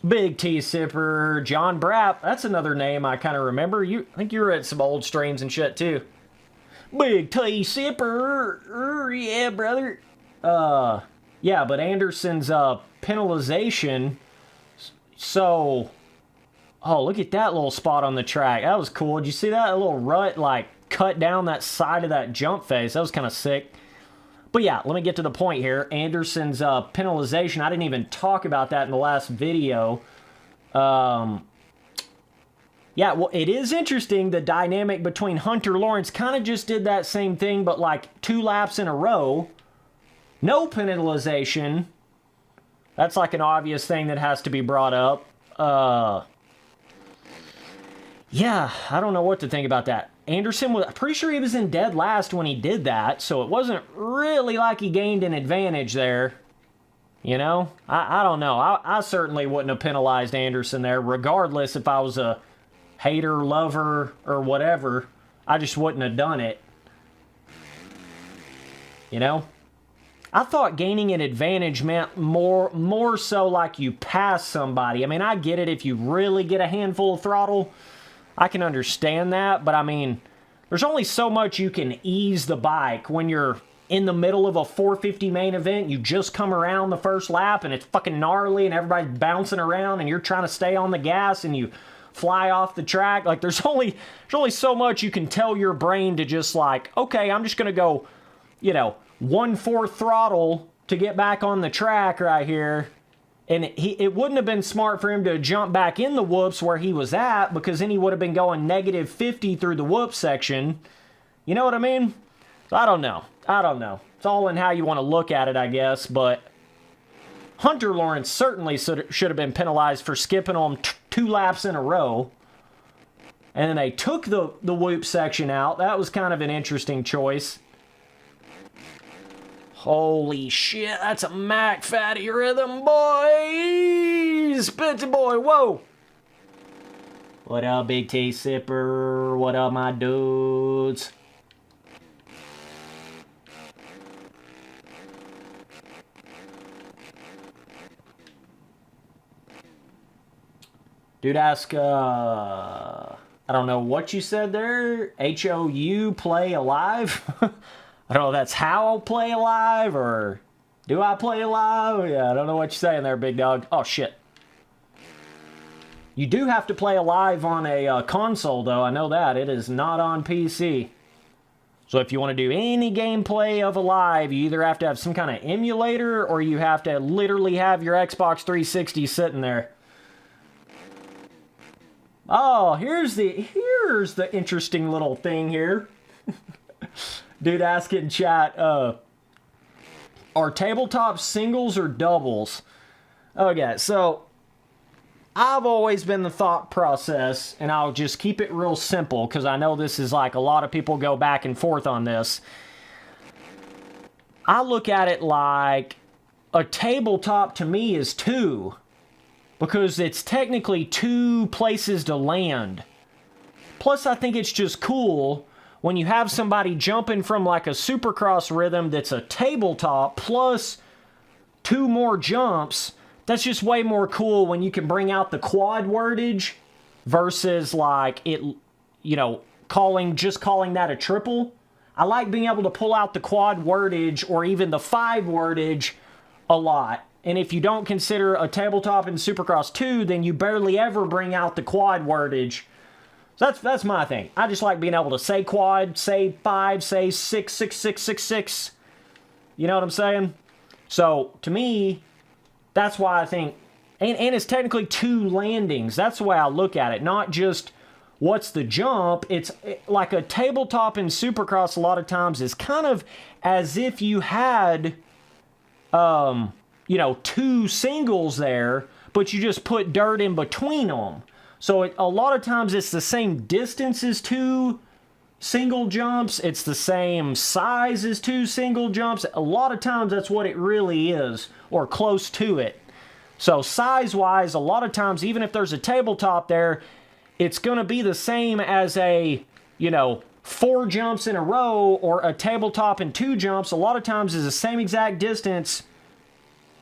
Big T Sipper, John Brapp. That's another name I kind of remember. I think you were at some old streams and shit, too. Big T Sipper. Yeah, brother. Yeah, but Anderson's penalization. So... Oh, look at that little spot on the track. That was cool. Did you see that? A little rut, like, cut down that side of that jump face. That was kind of sick. But yeah, let me get to the point here. Anderson's penalization. I didn't even talk about that in the last video. Yeah, well, it is interesting. The dynamic between Hunter Lawrence kind of just did that same thing, but like 2 laps in a row. No penalization. That's like an obvious thing that has to be brought up. Yeah, I don't know what to think about that. Anderson was, I'm pretty sure he was in dead last when he did that, so it wasn't really like he gained an advantage there. You know? I don't know. I certainly wouldn't have penalized Anderson there, regardless if I was a hater, lover, or whatever. I just wouldn't have done it. You know? I thought gaining an advantage meant more so like you pass somebody. I mean, I get it if you really get a handful of throttle. I can understand that, but I mean, there's only so much you can ease the bike when you're in the middle of a 450 main event. You just come around the first lap and it's fucking gnarly and everybody's bouncing around and you're trying to stay on the gas and you fly off the track. Like, there's only so much you can tell your brain to just like, okay, I'm just going to go, 1/4 throttle to get back on the track right here. And it wouldn't have been smart for him to jump back in the whoops where he was at, because then he would have been going -50 through the whoop section. You know what I mean? So I don't know. It's all in how you want to look at it, I guess. But Hunter Lawrence certainly should have been penalized for skipping on 2 laps in a row. And then they took the whoop section out. That was kind of an interesting choice. Holy shit, that's a Mac Fatty Rhythm, boys! Spencer boy, whoa! What up, Big T Sipper? What up, my dudes? Dude, ask, I don't know what you said there. HOU play alive? I don't know if that's how I'll play alive, or do I play alive? Yeah, I don't know what you're saying there, big dog. Oh, shit. You do have to play alive on a console, though. I know that. It is not on PC. So if you want to do any gameplay of Alive, you either have to have some kind of emulator, or you have to literally have your Xbox 360 sitting there. Oh, here's the interesting little thing here. Dude, ask it in chat, are tabletop singles or doubles? Okay, so I've always been the thought process, and I'll just keep it real simple, because I know this is like a lot of people go back and forth on this. I look at it like a tabletop to me is 2, because it's technically 2 places to land. Plus, I think it's just cool when you have somebody jumping from like a Supercross rhythm that's a tabletop plus 2 more jumps. That's just way more cool when you can bring out the quad wordage versus like it, calling that a triple. I like being able to pull out the quad wordage or even the 5 wordage a lot. And if you don't consider a tabletop in Supercross 2, then you barely ever bring out the quad wordage. So that's my thing. I just like being able to say quad, say 5, say 6, 6, 6, 6, 6. You know what I'm saying? So, to me, that's why I think... And it's technically 2 landings. That's the way I look at it. Not just what's the jump. It's like a tabletop in Supercross a lot of times is kind of as if you had, 2 singles there, but you just put dirt in between them. So a lot of times it's the same distance as 2 single jumps. It's the same size as 2 single jumps. A lot of times that's what it really is, or close to it. So size-wise, a lot of times, even if there's a tabletop there, it's going to be the same as a, 4 jumps in a row, or a tabletop and 2 jumps. A lot of times is the same exact distance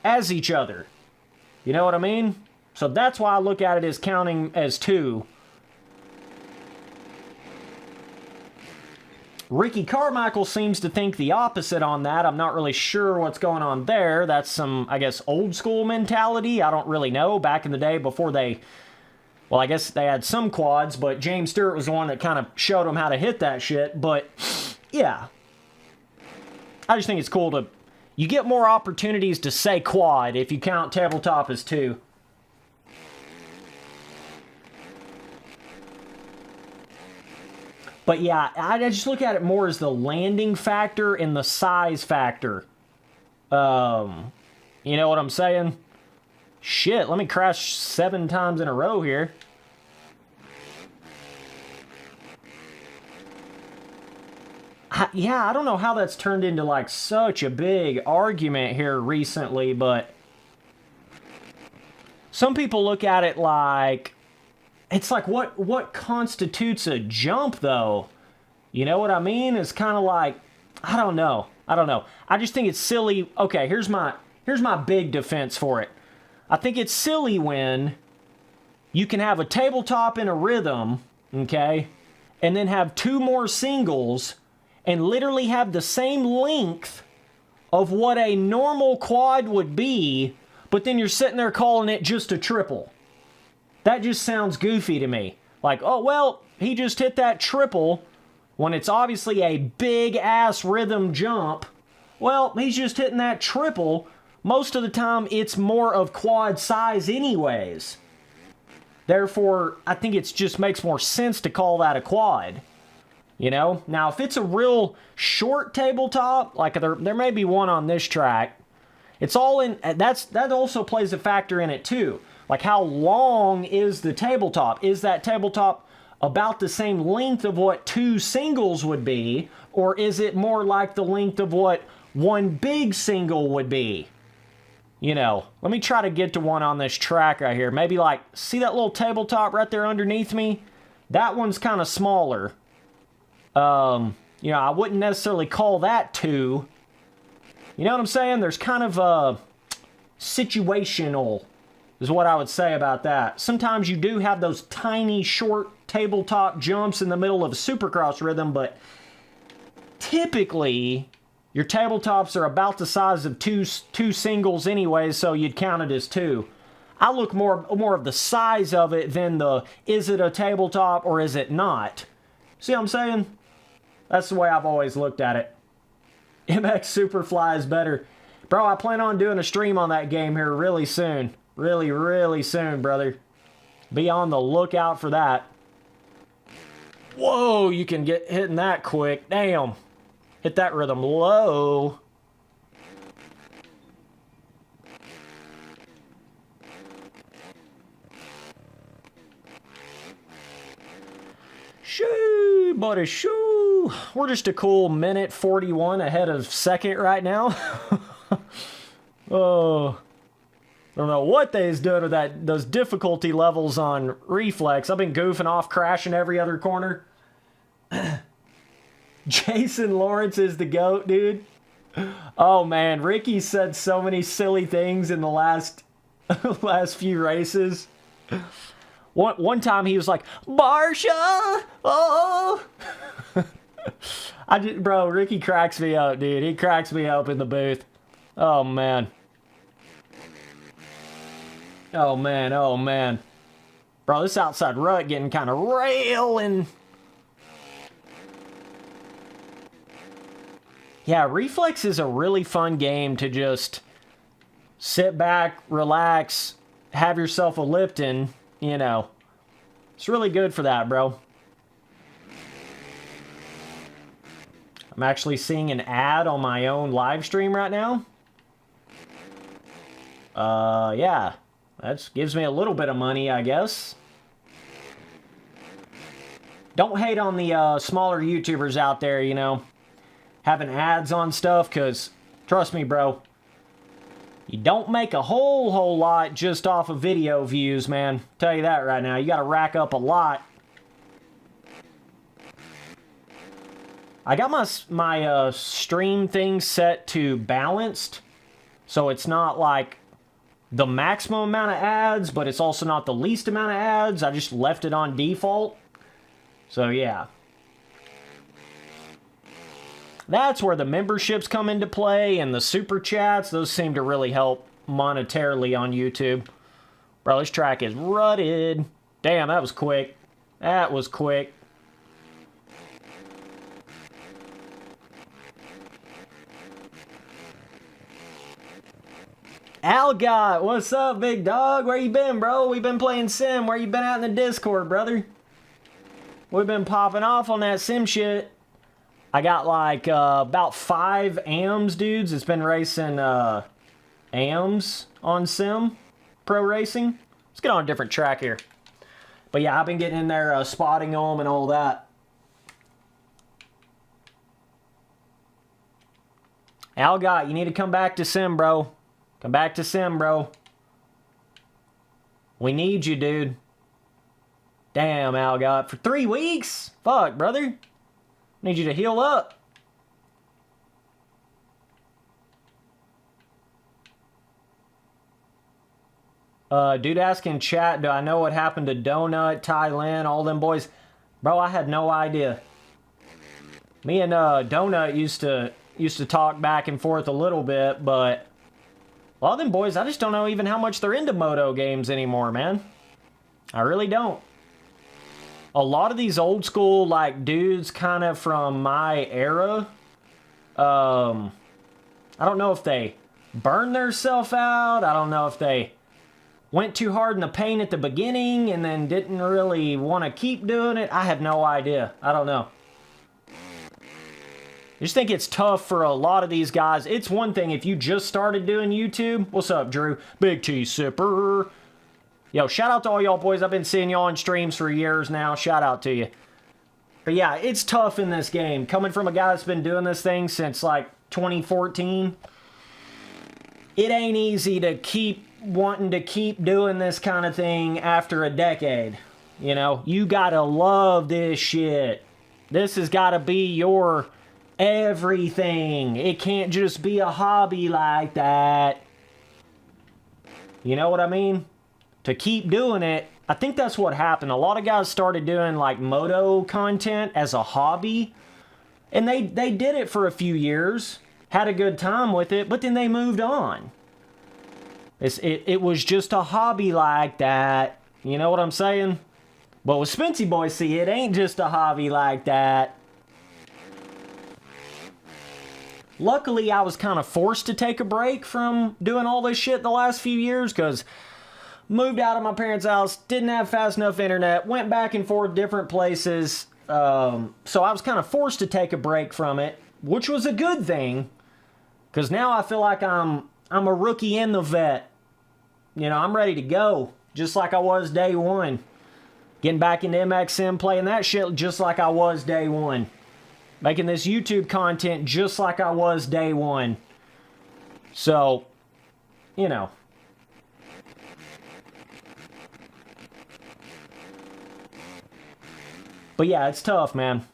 as each other. You know what I mean? So that's why I look at it as counting as 2. Ricky Carmichael seems to think the opposite on that. I'm not really sure what's going on there. That's some, I guess, old school mentality. I don't really know. Back in the day before they... Well, I guess they had some quads, but James Stewart was the one that kind of showed them how to hit that shit. But, yeah. I just think it's cool to... You get more opportunities to say quad if you count tabletop as 2. But yeah, I just look at it more as the landing factor and the size factor. You know what I'm saying? Shit, let me crash 7 times in a row here. Yeah, I don't know how that's turned into like such a big argument here recently, but some people look at it like... It's like, what constitutes a jump, though? You know what I mean? It's kind of like, I don't know. I just think it's silly. Okay, here's my big defense for it. I think it's silly when you can have a tabletop in a rhythm, okay, and then have 2 more singles and literally have the same length of what a normal quad would be, but then you're sitting there calling it just a triple. That just sounds goofy to me. Like, oh, well, he just hit that triple when it's obviously a big-ass rhythm jump. Well, he's just hitting that triple. Most of the time, it's more of quad size anyways. Therefore, I think it just makes more sense to call that a quad. You know? Now, if it's a real short tabletop, like there may be one on this track, it's all in... That also plays a factor in it, too. Like, how long is the tabletop? Is that tabletop about the same length of what 2 singles would be? Or is it more like the length of what one big single would be? You know, let me try to get to one on this track right here. Maybe like, see that little tabletop right there underneath me? That one's kind of smaller. You know, I wouldn't necessarily call that 2. You know what I'm saying? There's kind of a situational, is what I would say about that. Sometimes you do have those tiny, short tabletop jumps in the middle of a Supercross rhythm, but typically your tabletops are about the size of two singles anyway, so you'd count it as 2. I look more of the size of it than the, is it a tabletop or is it not? See what I'm saying? That's the way I've always looked at it. MX Superfly is better. Bro, I plan on doing a stream on that game here really soon. Really, really soon, brother. Be on the lookout for that. Whoa, you can get hitting that quick. Damn. Hit that rhythm low. Shoo, buddy, shoo. We're just a cool minute 41 ahead of second right now. Oh. I don't know what they's doing with those difficulty levels on Reflex. I've been goofing off, crashing every other corner. Jason Lawrence is the GOAT, dude. Oh, man. Ricky said so many silly things in the last few races. One time he was like, Barsha! Oh! Bro, Ricky cracks me up, dude. He cracks me up in the booth. Oh, man. Oh, man. Oh, man. Bro, this outside rut getting kind of railing. Yeah, Reflex is a really fun game to just sit back, relax, have yourself a Lipton, you know. It's really good for that, bro. I'm actually seeing an ad on my own live stream right now. Yeah. That gives me a little bit of money, I guess. Don't hate on the smaller YouTubers out there, you know, having ads on stuff, because, trust me, bro, you don't make a whole lot just off of video views, man. Tell you that right now. You got to rack up a lot. I got my stream thing set to balanced, so it's not like the maximum amount of ads, but it's also not the least amount of ads. I just left it on default. So, yeah. That's where the memberships come into play, and the super chats. Those seem to really help monetarily on YouTube. Bro, this track is rutted. Damn, that was quick. That was quick. Algot, what's up, big dog? Where you been, bro? We been playing Sim. Where you been out in the Discord, brother? We've been popping off on that Sim shit. I got like about 5 AMs, dudes. It's been racing AMs on Sim Pro Racing. Let's get on a different track here. But yeah, I've been getting in there spotting them and all that. Algot, you need to come back to Sim, bro. Come back to Sim, bro. We need you, dude. Damn, Algot. For 3 weeks? Fuck, brother. Need you to heal up. Dude asking chat, do I know what happened to Donut, Thailand, all them boys? Bro, I had no idea. Me and Donut used to talk back and forth a little bit, but a lot of them boys, I just don't know even how much they're into moto games anymore, man. I really don't. A lot of these old school, like, dudes kind of from my era, I don't know if they burned themselves out. I don't know if they went too hard in the paint at the beginning and then didn't really want to keep doing it. I have no idea. I don't know. I just think it's tough for a lot of these guys. It's one thing if you just started doing YouTube. What's up, Drew? Big T Sipper. Yo, shout out to all y'all boys. I've been seeing y'all on streams for years now. Shout out to you. But yeah, it's tough in this game. Coming from a guy that's been doing this thing since like 2014. It ain't easy to keep wanting to keep doing this kind of thing after a decade. You know, you gotta love this shit. This has gotta be your everything. It can't just be a hobby like that. You know what I mean? To keep doing it, I think that's what happened. A lot of guys started doing like moto content as a hobby, and they did it for a few years, had a good time with it, but then they moved on. It was just a hobby like that. You know what I'm saying? But with Spency Boy, see, it ain't just a hobby like that. Luckily, I was kind of forced to take a break from doing all this shit the last few years, because moved out of my parents' house, didn't have fast enough internet, went back and forth different places. So I was kind of forced to take a break from it, which was a good thing, because now I feel like I'm a rookie in the vet. You know, I'm ready to go, just like I was day one. Getting back into MXM, playing that shit just like I was day one. Making this YouTube content just like I was day one. So, you know. But yeah, it's tough, man.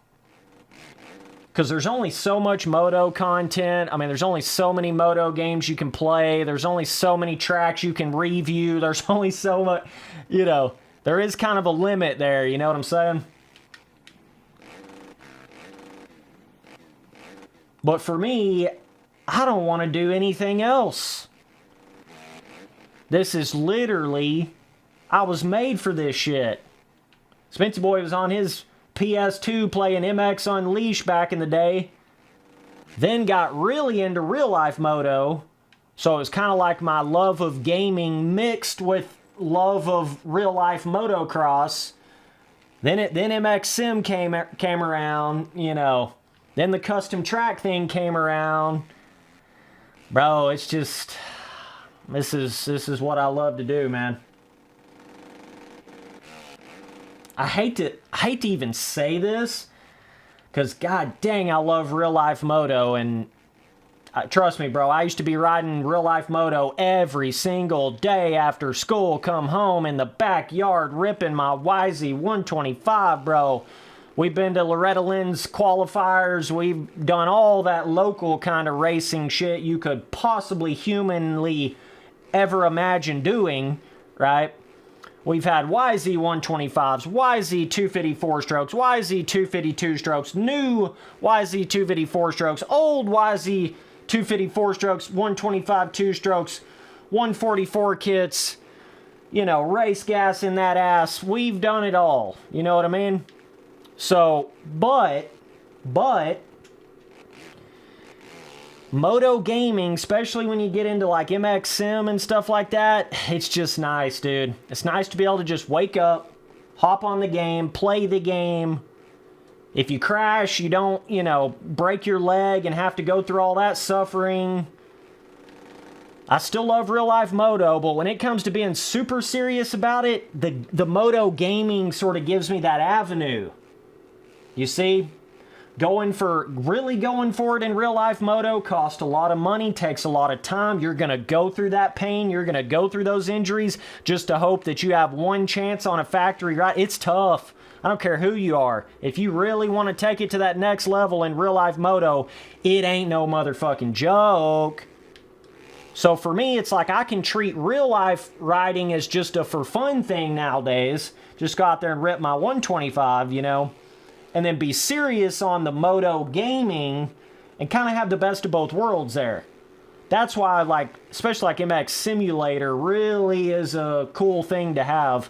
Because there's only so much moto content. I mean, there's only so many moto games you can play. There's only so many tracks you can review. There's only so much, you know, there is kind of a limit there. You know what I'm saying? But for me, I don't want to do anything else. This is literally, I was made for this shit. Spencer Boy was on his PS2 playing MX Unleashed back in the day. Then got really into real life moto. So it was kind of like my love of gaming mixed with love of real life motocross. Then MX Sim came around, you know. Then the custom track thing came around. Bro, it's just, this is what I love to do, man. I hate to even say this, because god dang, I love real life moto, and trust me, bro, I used to be riding real life moto every single day after school, come home in the backyard ripping my YZ 125, bro. We've been to Loretta Lynn's qualifiers. We've done all that local kind of racing shit you could possibly humanly ever imagine doing, right? We've had YZ 125s, YZ 254 strokes, YZ 252 strokes, new YZ 254 strokes, old YZ 254 strokes, 125 2 strokes, 144 kits, you know, race gas in that ass. We've done it all. You know what I mean? So, but, moto gaming, especially when you get into like MX Sim and stuff like that, it's just nice, dude. It's nice to be able to just wake up, hop on the game, play the game. If you crash, you don't, you know, break your leg and have to go through all that suffering. I still love real life moto, but when it comes to being super serious about it, the moto gaming sort of gives me that avenue. You see? Really going for it in real life moto costs a lot of money, takes a lot of time. You're going to go through that pain. You're going to go through those injuries just to hope that you have one chance on a factory ride. It's tough. I don't care who you are. If you really want to take it to that next level in real life moto, it ain't no motherfucking joke. So for me, it's like I can treat real life riding as just a for fun thing nowadays. Just go out there and rip my 125, you know. And then be serious on the moto gaming and kind of have the best of both worlds there. That's why I like, especially like MX Simulator really is a cool thing to have.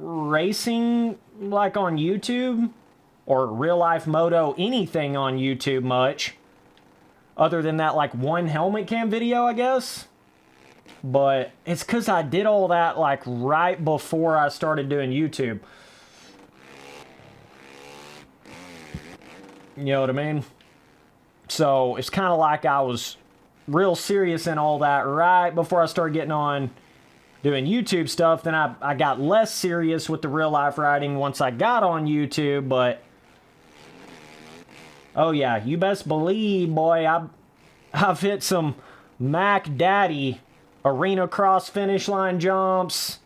racing like on YouTube or real life moto anything on YouTube much, other than that like one helmet cam video, I guess. But it's because I did all that like right before I started doing YouTube. You know what I mean? So it's kind of like I was real serious in all that right before I started getting on doing YouTube stuff. Then I got less serious with the real life riding once I got on YouTube. But oh yeah, you best believe, boy, I've hit some Mac Daddy arena cross finish line jumps.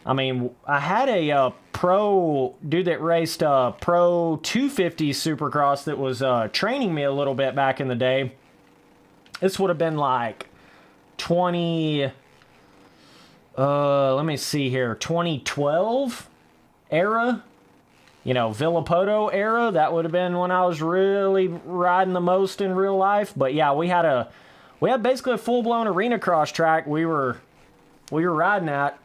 I mean, I had a pro dude that raced pro 250 Supercross that was training me a little bit back in the day. This would have been like 20, let me see here, 2012 era, you know, Villapoto era. That would have been when I was really riding the most in real life. But yeah, we had basically a full-blown arena cross track we were riding at.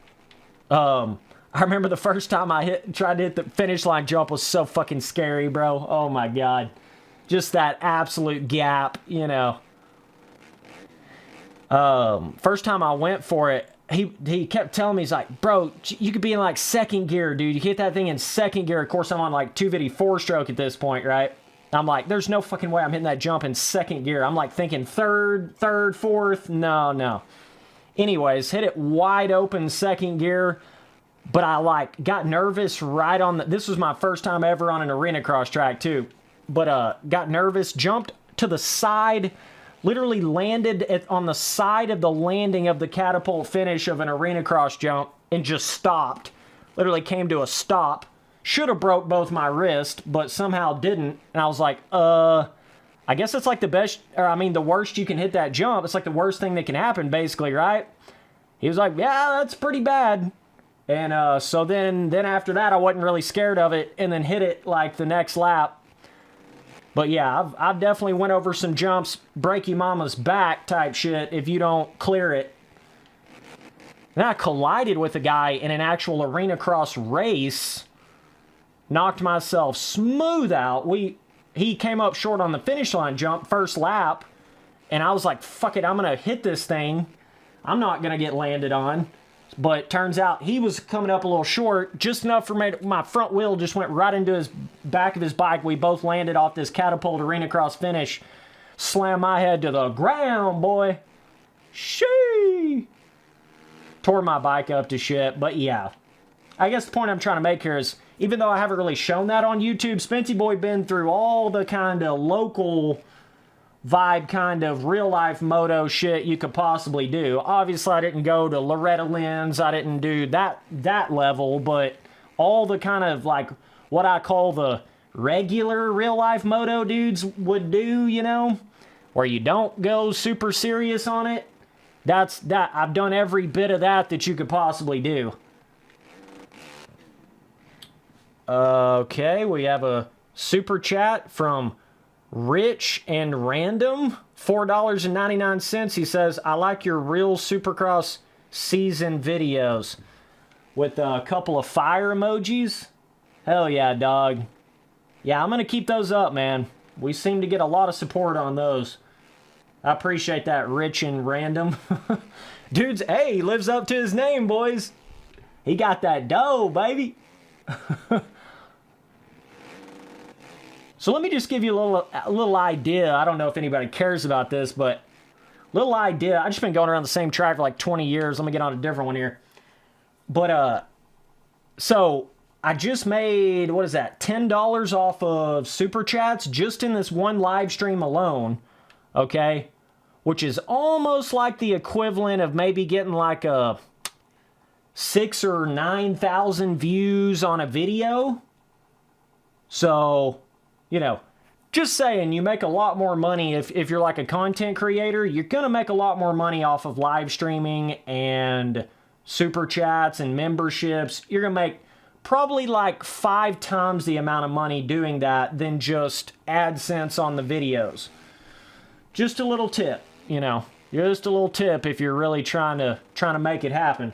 I remember the first time I tried to hit the finish line jump was so fucking scary, bro. Oh my god. Just that absolute gap, you know. First time I went for it, he kept telling me, he's like, bro, you could be in like second gear, dude. You hit that thing in second gear. Of course, I'm on like 250 4-stroke at this point, right? I'm like, there's no fucking way I'm hitting that jump in second gear. I'm like thinking third, fourth. No. Anyways, hit it wide open second gear. But I like got nervous right on this was my first time ever on an arena cross track too. But got nervous, jumped to the side, literally landed on the side of the landing of the catapult finish of an arena cross jump and just stopped. Literally came to a stop. Should have broke both my wrists, but somehow didn't. And I was like, I guess it's like the best, or I mean the worst you can hit that jump. It's like the worst thing that can happen, basically, right? He was like, yeah, that's pretty bad. And so then after that, I wasn't really scared of it, and then hit it like the next lap. But yeah, I've definitely went over some jumps, break your mama's back type shit if you don't clear it. Then I collided with a guy in an actual arena cross race, knocked myself smooth out. He came up short on the finish line jump first lap, and I was like, fuck it, I'm gonna hit this thing. I'm not gonna get landed on. But turns out he was coming up a little short, just enough for my front wheel just went right into his back of his bike. We both landed off this catapult arena cross finish. Slammed my head to the ground, boy. Shee! Tore my bike up to shit, but yeah. I guess the point I'm trying to make here is, even though I haven't really shown that on YouTube, Spency Boy been through all the kind of local vibe kind of real life moto shit you could possibly do. Obviously, I didn't go to Loretta Lynn's. I didn't do that level, but all the kind of like what I call the regular real life moto dudes would do, you know, where you don't go super serious on it. I've done every bit of that you could possibly do. Okay, we have a super chat from Rich and Random, $4.99. He says, I like your real Supercross season videos with a couple of fire emojis. Hell yeah, dog. Yeah, I'm going to keep those up, man. We seem to get a lot of support on those. I appreciate that, Rich and Random. Dude's, hey, he lives up to his name, boys. He got that dough, baby. So let me just give you a little idea. I don't know if anybody cares about this, but little idea. I've just been going around the same track for like 20 years. Let me get on a different one here. But, so I just made, what is that, $10 off of Super Chats just in this one live stream alone, okay? Which is almost like the equivalent of maybe getting like a 6,000 or 9,000 views on a video. So, you know, just saying, you make a lot more money if you're like a content creator. You're going to make a lot more money off of live streaming and super chats and memberships. You're going to make probably like 5 times the amount of money doing that than just AdSense on the videos. Just a little tip, you know. Just a little tip if you're really trying to make it happen.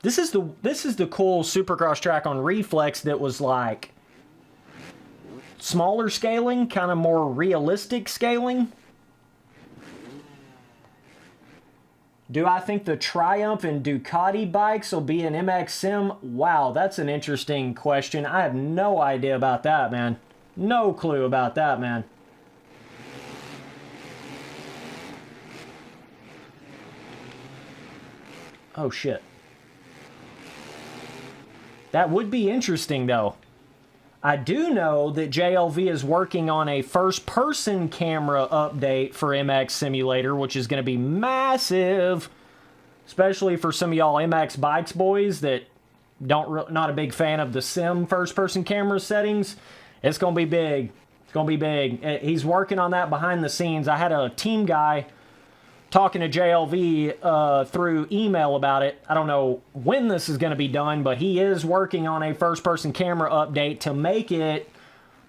This is the cool Supercross track on Reflex that was like smaller scaling, kind of more realistic scaling. Do I think the Triumph and Ducati bikes will be an MX Sim? Wow, that's an interesting question. I have no idea about that, man. No clue about that, man. Oh, shit. That would be interesting, though. I do know that JLV is working on a first-person camera update for MX Simulator, which is going to be massive, especially for some of y'all MX Bikes boys that not a big fan of the Sim first-person camera settings. It's going to be big. It's going to be big. He's working on that behind the scenes. I had a team guy talking to JLV through email about it. I don't know when this is going to be done, but he is working on a first-person camera update to make it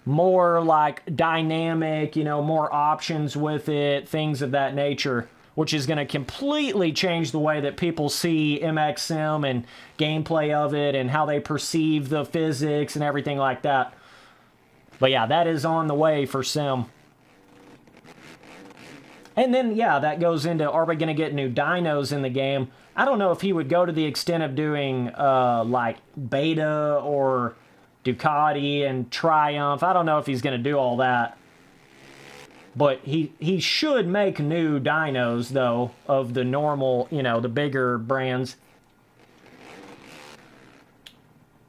more like dynamic, you know, more options with it, things of that nature, which is going to completely change the way that people see MX Sim and gameplay of it and how they perceive the physics and everything like that. But yeah, that is on the way for Sim. And then, yeah, that goes into, are we going to get new dynos in the game? I don't know if he would go to the extent of doing, like, Beta or Ducati and Triumph. I don't know if he's going to do all that. But he should make new dynos, though, of the normal, you know, the bigger brands.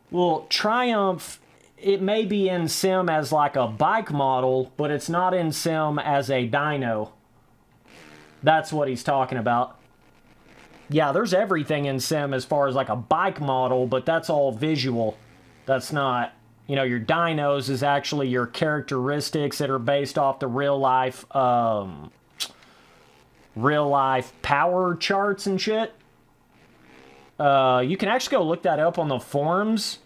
Well, Triumph, it may be in Sim as, like, a bike model, but it's not in Sim as a dyno. That's what he's talking about. Yeah, there's everything in Sim as far as like a bike model, but that's all visual. That's not, you know, your dynos is actually your characteristics that are based off the real life power charts and shit. You can actually go look that up on the forums.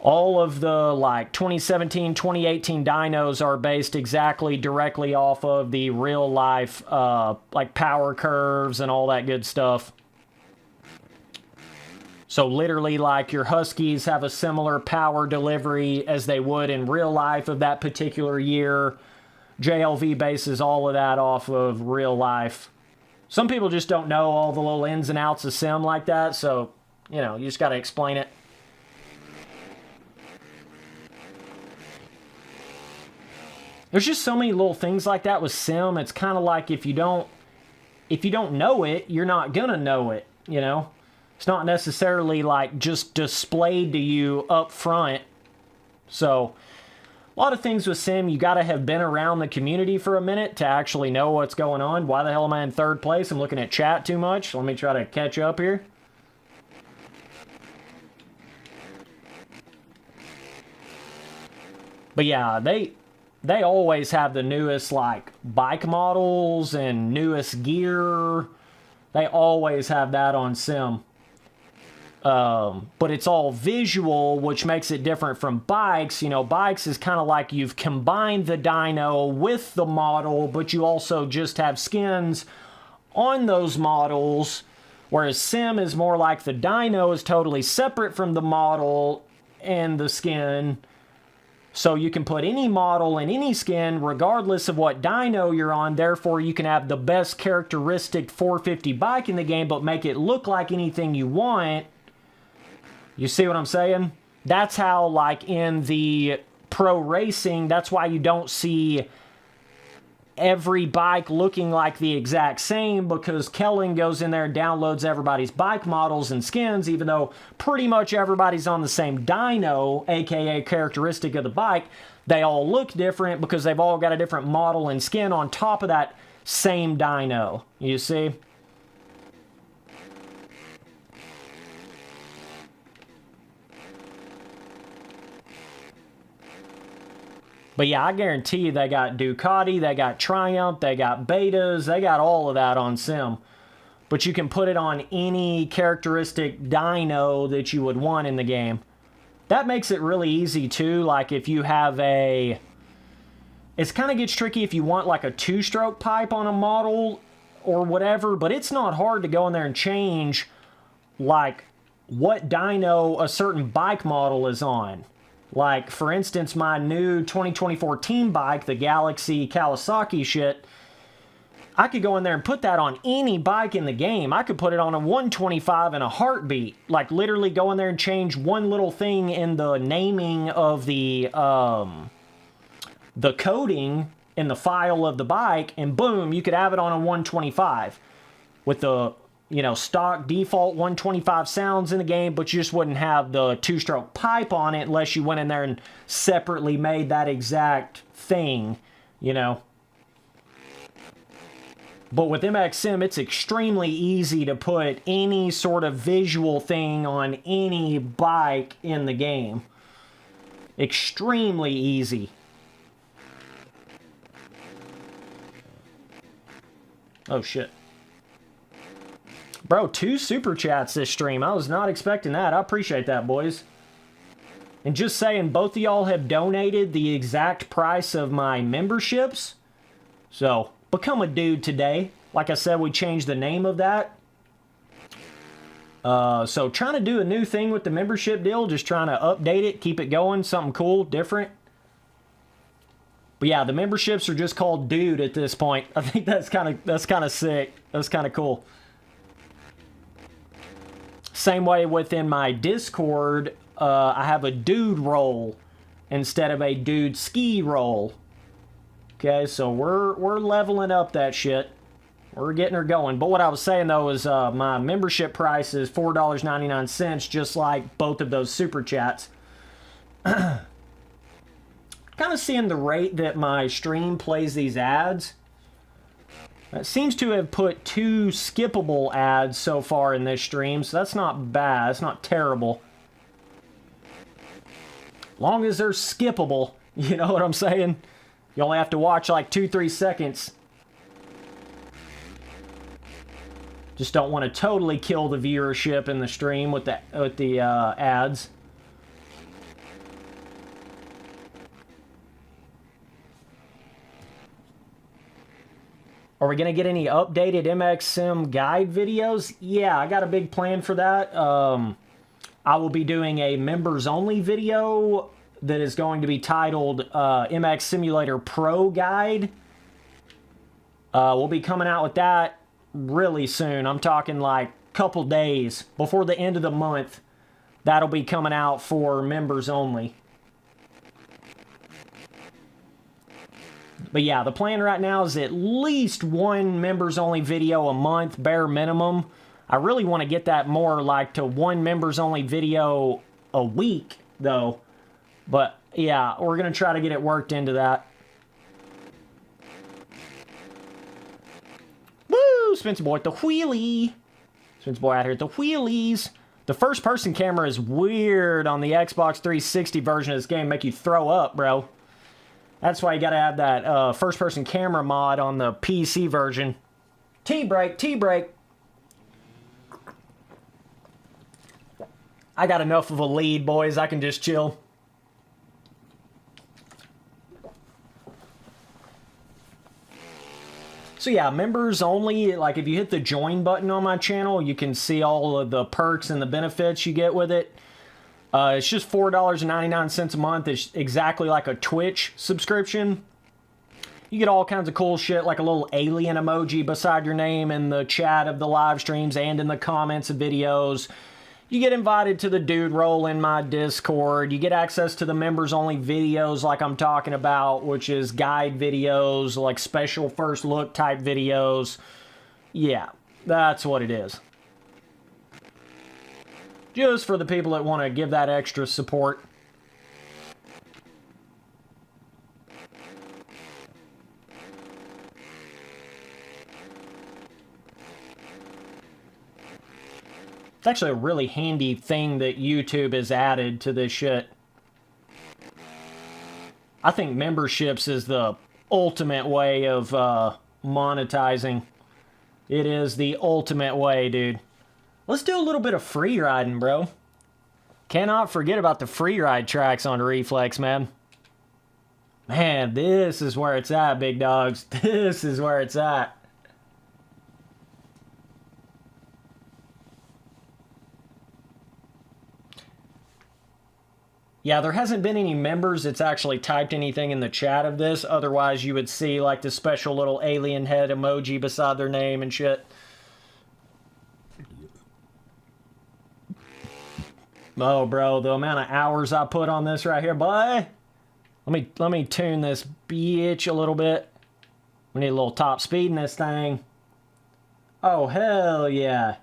All of the, like, 2017, 2018 dynos are based exactly directly off of the real-life, like, power curves and all that good stuff. So, literally, like, your Huskies have a similar power delivery as they would in real life of that particular year. JLV bases all of that off of real life. Some people just don't know all the little ins and outs of Sim like that, so, you know, you just gotta explain it. There's just so many little things like that with Sim. It's kind of like if you don't know it, you're not gonna know it, you know? It's not necessarily like just displayed to you up front. So, a lot of things with Sim, you gotta have been around the community for a minute to actually know what's going on. Why the hell am I in third place? I'm looking at chat too much. Let me try to catch up here. But yeah, they always have the newest, like, bike models and newest gear. They always have that on Sim. But it's all visual, which makes it different from bikes. You know, bikes is kind of like you've combined the dyno with the model, but you also just have skins on those models. Whereas Sim is more like the dyno is totally separate from the model and the skin. So you can put any model in any skin regardless of what dyno you're on. Therefore, you can have the best characteristic 450 bike in the game, but make it look like anything you want. You see what I'm saying? That's how, like, in the pro racing, that's why you don't see every bike looking like the exact same, because Kellen goes in there and downloads everybody's bike models and skins, even though pretty much everybody's on the same dyno, aka characteristic of the bike. They all look different because they've all got a different model and skin on top of that same dyno. You see? But yeah, I guarantee you they got Ducati, they got Triumph, they got Betas, they got all of that on Sim. But you can put it on any characteristic dyno that you would want in the game. That makes it really easy too, like if you have a... It kind of gets tricky if you want like a two-stroke pipe on a model or whatever, but it's not hard to go in there and change like what dyno a certain bike model is on. Like, for instance, my new 2024 team bike, the Galaxy Kawasaki shit, I could go in there and put that on any bike in the game. I could put it on a 125 in a heartbeat. Like, literally go in there and change one little thing in the naming of the coding in the file of the bike, and boom, you could have it on a 125 with the, you know, stock default 125 sounds in the game, but you just wouldn't have the two-stroke pipe on it unless you went in there and separately made that exact thing, you know. But with MXM, it's extremely easy to put any sort of visual thing on any bike in the game. Extremely easy. Oh, shit. Bro, 2 super chats this stream. I was not expecting that. I appreciate that, boys. And just saying, both of y'all have donated the exact price of my memberships. So, become a dude today. Like I said, we changed the name of that. So, trying to do a new thing with the membership deal. Just trying to update it, keep it going. Something cool, different. But yeah, the memberships are just called Dude at this point. I think that's kind of sick. That's kind of cool. Same way within my Discord, I have a Dude role instead of a Dude ski role. Okay, so we're leveling up that shit. We're getting her going. But what I was saying though is my membership price is $4.99, just like both of those super chats. Kind of seeing the rate that my stream plays these ads. It seems to have put 2 skippable ads so far in this stream, so that's not bad. It's not terrible. Long as they're skippable, you know what I'm saying? You only have to watch like 2-3 seconds. Just don't want to totally kill the viewership in the stream with the ads. Are we going to get any updated MXM guide videos? Yeah, I got a big plan for that. I will be doing a members-only video that is going to be titled MX Simulator Pro Guide. We'll be coming out with that really soon. I'm talking like a couple days before the end of the month. That'll be coming out for members only. But yeah, the plan right now is at least 1 members-only video a month, bare minimum. I really want to get that more like to 1 members-only video a week, though. But yeah, we're going to try to get it worked into that. Woo! Spencer Boy at the wheelie. Spencer Boy out here at the wheelies. The first-person camera is weird on the Xbox 360 version of this game. Make you throw up, bro. That's why you gotta have that first-person camera mod on the PC version. Tea-break, tea-break. I got enough of a lead, boys. I can just chill. So yeah, members only, like if you hit the join button on my channel, you can see all of the perks and the benefits you get with it. It's just $4.99 a month. It's exactly like a Twitch subscription. You get all kinds of cool shit, like a little alien emoji beside your name in the chat of the live streams and in the comments of videos. You get invited to the dude roll in my Discord. You get access to the members-only videos like I'm talking about, which is guide videos, like special first look type videos. Yeah, that's what it is. Just for the people that want to give that extra support. It's actually a really handy thing that YouTube has added to this shit. I think memberships is the ultimate way of monetizing. It is the ultimate way, dude. Let's do a little bit of free riding, bro. Cannot forget about the free ride tracks on Reflex, man. Man, this is where it's at, big dogs. This is where it's at. Yeah, there hasn't been any members that's actually typed anything in the chat of this. Otherwise, you would see like the special little alien head emoji beside their name and shit. Oh, bro, the amount of hours I put on this right here, boy. Let me tune this bitch a little bit. We need a little top speed in this thing. Oh, hell yeah.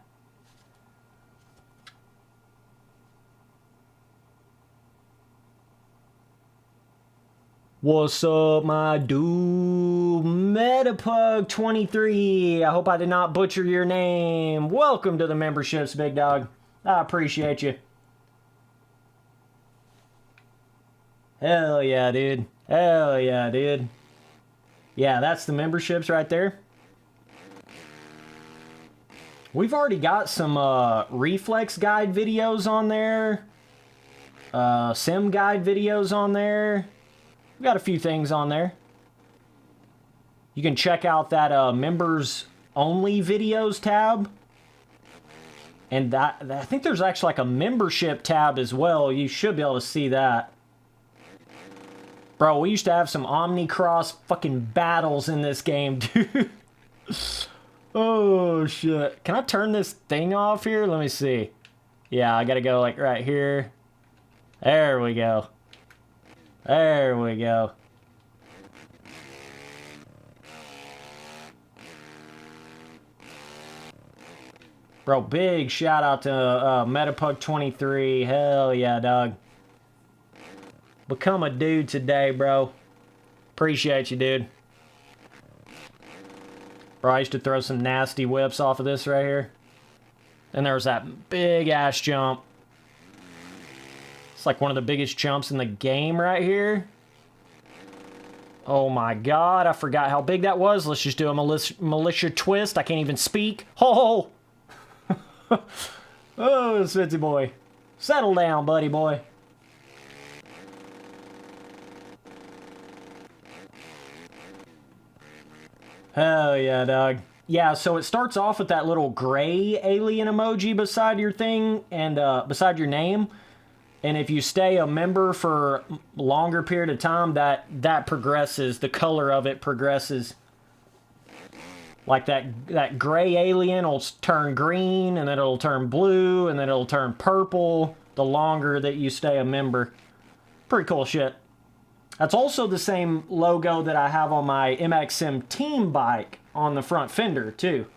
What's up, my dude? Metapug23. I hope I did not butcher your name. Welcome to the memberships, big dog. I appreciate you. Hell yeah, dude. Hell yeah, dude. Yeah, that's the memberships right there. We've already got some Reflex guide videos on there. Sim guide videos on there. We've got a few things on there. You can check out that members only videos tab. And I think there's actually like a membership tab as well. You should be able to see that. Bro, we used to have some Omnicross fucking battles in this game, dude. Oh, shit. Can I turn this thing off here? Let me see. Yeah, I gotta go like right here. There we go. There we go. Bro, big shout out to Metapug23. Hell yeah, dog. Become a dude today, bro. Appreciate you, dude. Bro, I used to throw some nasty whips off of this right here. And there was that big ass jump. It's like one of the biggest jumps in the game right here. Oh my god, I forgot how big that was. Let's just do a militia twist. I can't even speak. Ho ho! Oh, Switzy boy. Settle down, buddy boy. Hell yeah, dog. Yeah, so it starts off with that little gray alien emoji beside your thing and beside your name. And if you stay a member for a longer period of time, that progresses. The color of it progresses. Like that gray alien will turn green, and then it'll turn blue, and then it'll turn purple the longer that you stay a member. Pretty cool shit. That's also the same logo that I have on my MXM team bike on the front fender, too.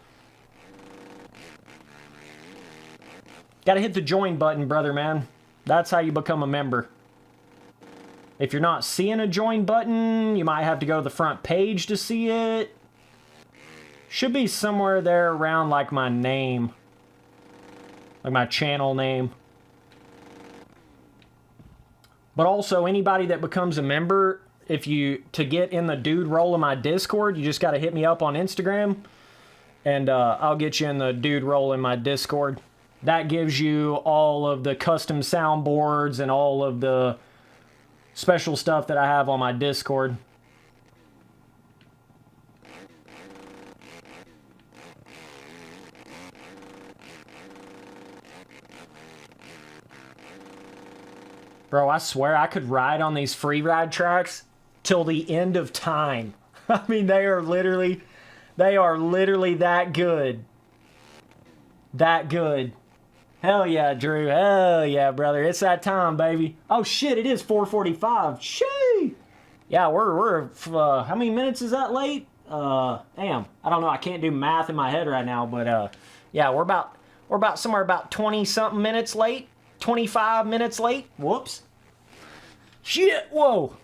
Gotta hit the join button, brother, man. That's how you become a member. If you're not seeing a join button, you might have to go to the front page to see it. Should be somewhere there around, like, my name. Like my channel name. But also, anybody that becomes a member, to get in the dude role in my Discord, you just got to hit me up on Instagram, and I'll get you in the dude role in my Discord. That gives you all of the custom soundboards and all of the special stuff that I have on my Discord. Bro, I swear I could ride on these free ride tracks till the end of time. I mean, they are literally that good. That good. Hell yeah, Drew. Hell yeah, brother. It's that time, baby. Oh shit, it is 4:45. Shee. Yeah, we're how many minutes is that late? Damn. I don't know. I can't do math in my head right now, but yeah, we're about somewhere about 20 something minutes late. 25 minutes late. Whoops. Shit. Whoa.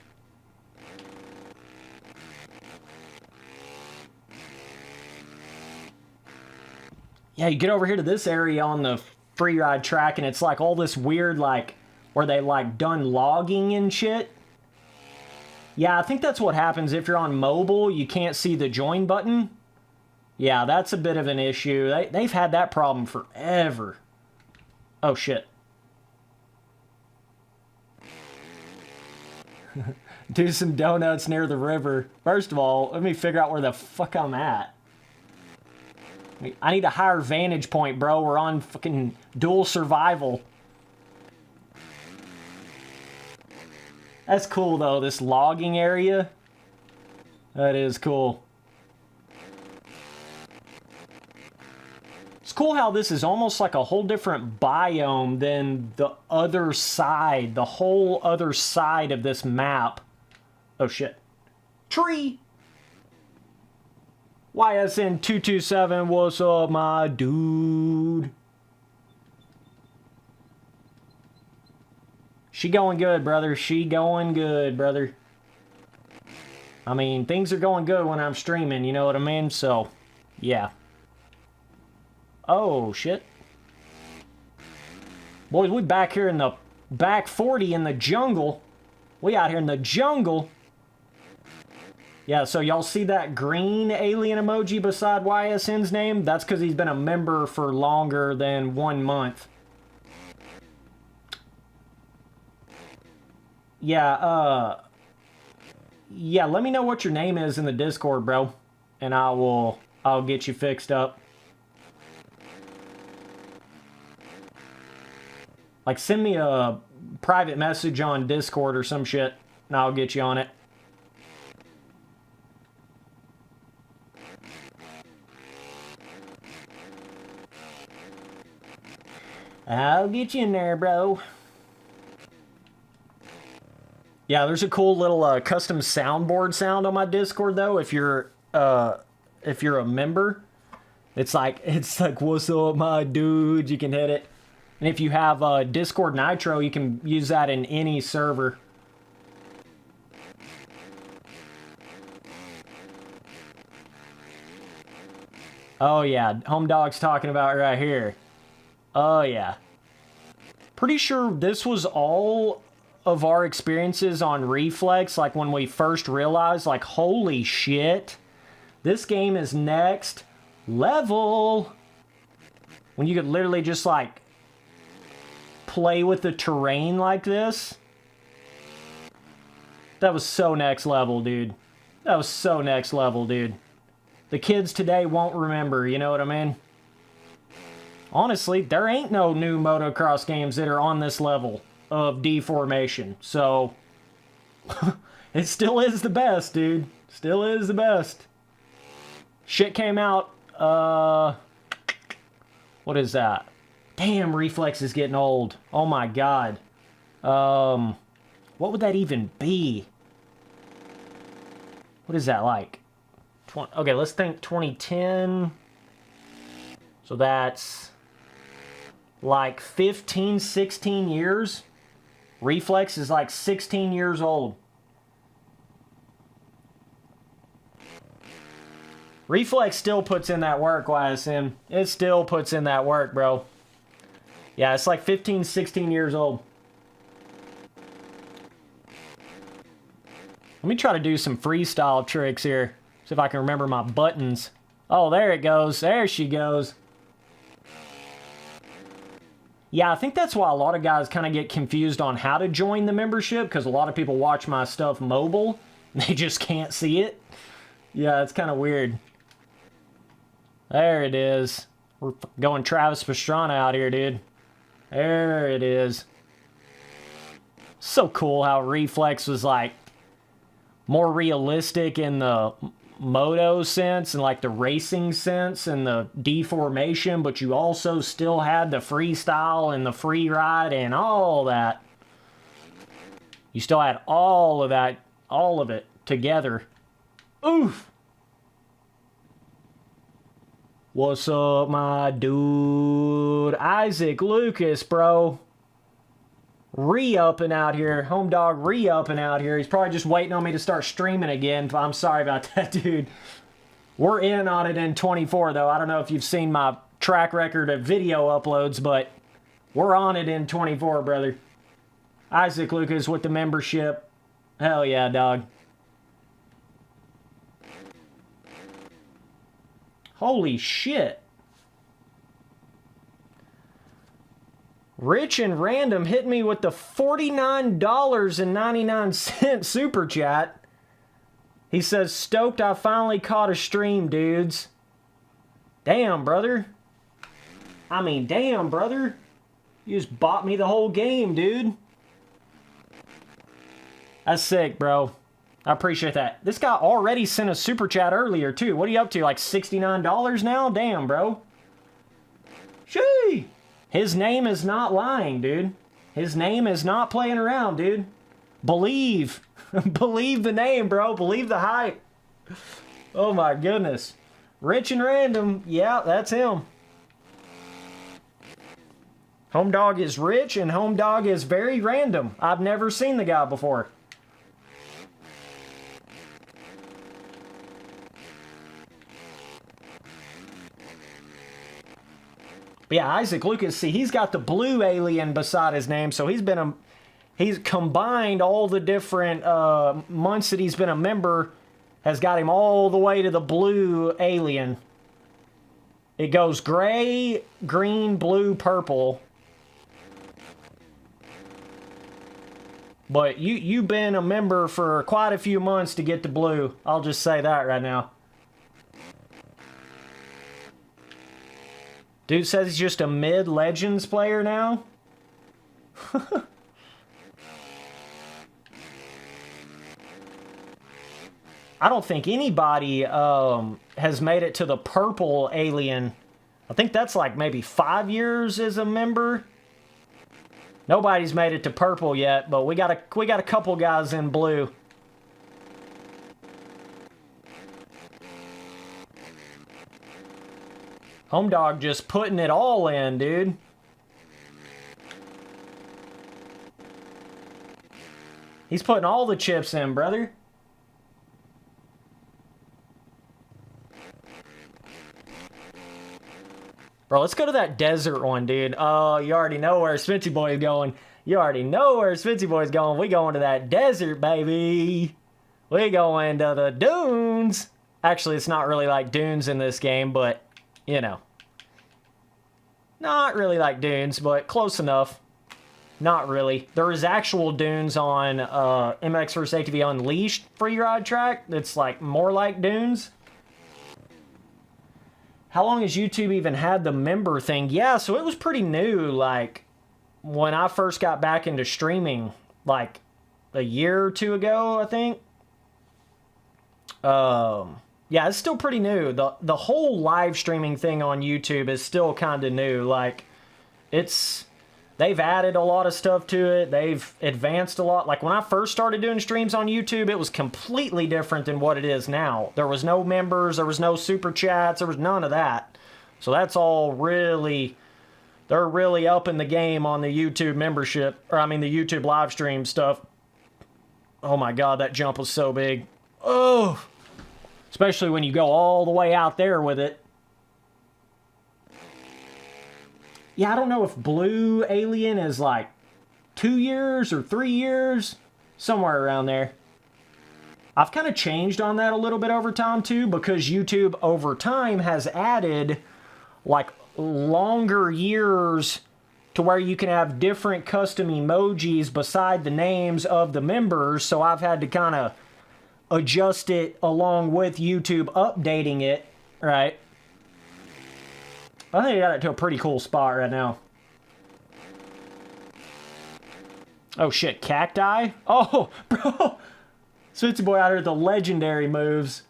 Yeah, you get over here to this area on the free ride track, and it's like all this weird, like, where they like done logging and shit. Yeah, I think that's what happens if you're on mobile. You can't see the join button. Yeah, that's a bit of an issue. They've had that problem forever. Oh, shit. Do some donuts near the river. First of all, let me figure out where the fuck I'm at. I need a higher vantage point, bro. We're on fucking dual survival. That's cool, though, this logging area. That is cool. It's cool how this is almost like a whole different biome than the other side, the whole other side of this map. Oh, shit. Tree! YSN227, what's up, my dude? She going good, brother. She going good, brother. I mean, things are going good when I'm streaming, you know what I mean? So, yeah. Oh, shit. Boys, we back here in the back 40 in the jungle. We out here in the jungle. Yeah, so y'all see that green alien emoji beside YSN's name? That's because he's been a member for longer than 1 month. Yeah, yeah, let me know what your name is in the Discord, bro. And I'll get you fixed up. Like, send me a private message on Discord or some shit, and I'll get you on it. I'll get you in there, bro. Yeah, there's a cool little custom soundboard sound on my Discord, though. If you're a member, it's like what's up, my dude? You can hit it. And if you have Discord Nitro, you can use that in any server. Oh yeah, Home Dog's talking about right here. Oh yeah. Pretty sure this was all of our experiences on Reflex, like when we first realized, like, holy shit, this game is next level. When you could literally just, like, play with the terrain like this. That was so next level, dude. That was so next level, dude. The kids today won't remember, you know what I mean? Honestly, there ain't no new motocross games that are on this level of Deformation, so it still is the best, dude. Still is the best. Shit came out, what is that? Damn, Reflex is getting old. Oh my god. What would that even be? What is that, like? Okay, let's think 2010. So that's like 15, 16 years. Reflex is like 16 years old. Reflex still puts in that work, YSM. It still puts in that work, bro. Yeah, it's like 15, 16 years old. Let me try to do some freestyle tricks here. See if I can remember my buttons. Oh, there it goes. There she goes. Yeah, I think that's why a lot of guys kind of get confused on how to join the membership, because a lot of people watch my stuff mobile. And they just can't see it. Yeah, it's kind of weird. There it is. We're going Travis Pastrana out here, dude. There it is. So cool how Reflex was like more realistic in the moto sense and like the racing sense and the deformation, but you also still had the freestyle and the free ride and all that. You still had all of that, all of it together. Oof. What's up, my dude? Isaac Lucas, bro. Re-upping out here. Home Dog re-upping out here. He's probably just waiting on me to start streaming again. I'm sorry about that, dude. We're in on it in 24, though. I don't know if you've seen my track record of video uploads, but we're on it in 24, brother. Isaac Lucas with the membership. Hell yeah, dog. Holy shit. Rich and Random hit me with the $49.99 super chat. He says, stoked I finally caught a stream, dudes. Damn, brother. I mean, damn, brother. You just bought me the whole game, dude. That's sick, bro. I appreciate that. This guy already sent a super chat earlier, too. What are you up to? Like $69 now? Damn, bro. Shee! His name is not lying, dude. His name is not playing around, dude. Believe. Believe the name, bro. Believe the hype. Oh, my goodness. Rich and Random. Yeah, that's him. Home Dog is rich and Home Dog is very random. I've never seen the guy before. But yeah, Isaac Lucas, see, he's got the blue alien beside his name, so he's combined all the different months that he's been a member, has got him all the way to the blue alien. It goes gray, green, blue, purple. But you've been a member for quite a few months to get the blue. I'll just say that right now. Dude says he's just a mid-Legends player now? I don't think anybody has made it to the purple alien. I think that's like maybe 5 years as a member. Nobody's made it to purple yet, but we got a couple guys in blue. Home Dog just putting it all in, dude. He's putting all the chips in, brother. Bro, let's go to that desert one, dude. Oh, you already know where Spency Boy is going. You already know where Spency Boy is going. We going to that desert, baby. We going to the dunes. Actually, it's not really like dunes in this game, but, you know. Not really like dunes, but close enough. Not really. There is actual dunes on MX vs. ATV Unleashed free ride track that's like more like dunes. How long has YouTube even had the member thing? Yeah, so it was pretty new. Like, when I first got back into streaming, like a year or two ago, I think. Yeah, it's still pretty new. The whole live streaming thing on YouTube is still kind of new. Like, they've added a lot of stuff to it. They've advanced a lot. Like, when I first started doing streams on YouTube, it was completely different than what it is now. There was no members. There was no super chats. There was none of that. So that's all really... They're really upping the game on the YouTube membership. Or, I mean, the YouTube live stream stuff. Oh, my God. That jump was so big. Oh! Especially when you go all the way out there with it. Yeah, I don't know if Blue Alien is like 2 years or 3 years. Somewhere around there. I've kind of changed on that a little bit over time too, because YouTube over time has added like longer years to where you can have different custom emojis beside the names of the members. So I've had to kind of adjust it along with YouTube updating it, right? I think I got it to a pretty cool spot right now. Oh shit, cacti? Oh, bro! Spency Boy out here with the legendary moves.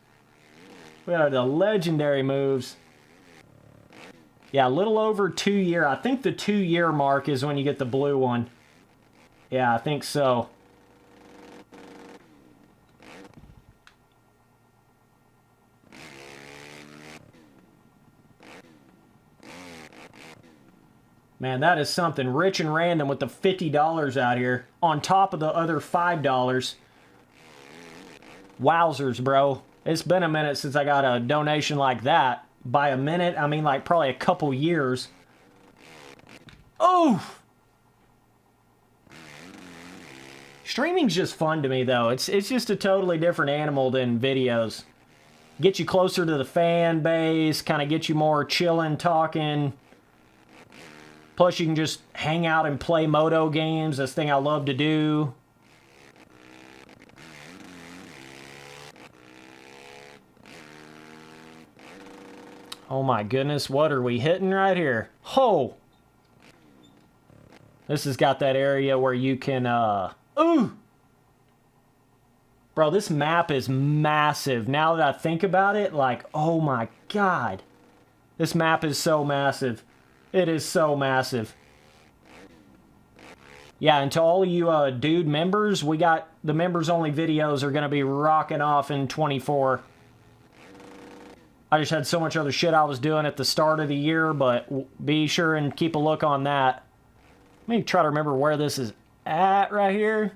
We got the legendary moves. Yeah, a little over 2 year. I think the 2 year mark is when you get the blue one. Yeah, I think so. Man, that is something. Rich and Random with the $50 out here. On top of the other $5. Wowzers, bro. It's been a minute since I got a donation like that. By a minute, I mean like probably a couple years. Oh! Streaming's just fun to me, though. It's just a totally different animal than videos. Get you closer to the fan base. Kind of get you more chilling, talking. Plus, you can just hang out and play moto games. That's the thing I love to do. Oh my goodness, what are we hitting right here? Ho! This has got that area where you can, ooh! Bro, this map is massive. Now that I think about it, like, oh my god. This map is so massive. It is so massive. Yeah, and to all you dude members, we got the members only videos are going to be rocking off in 24. I just had so much other shit I was doing at the start of the year, but be sure and keep a look on that. Let me try to remember where this is at right here.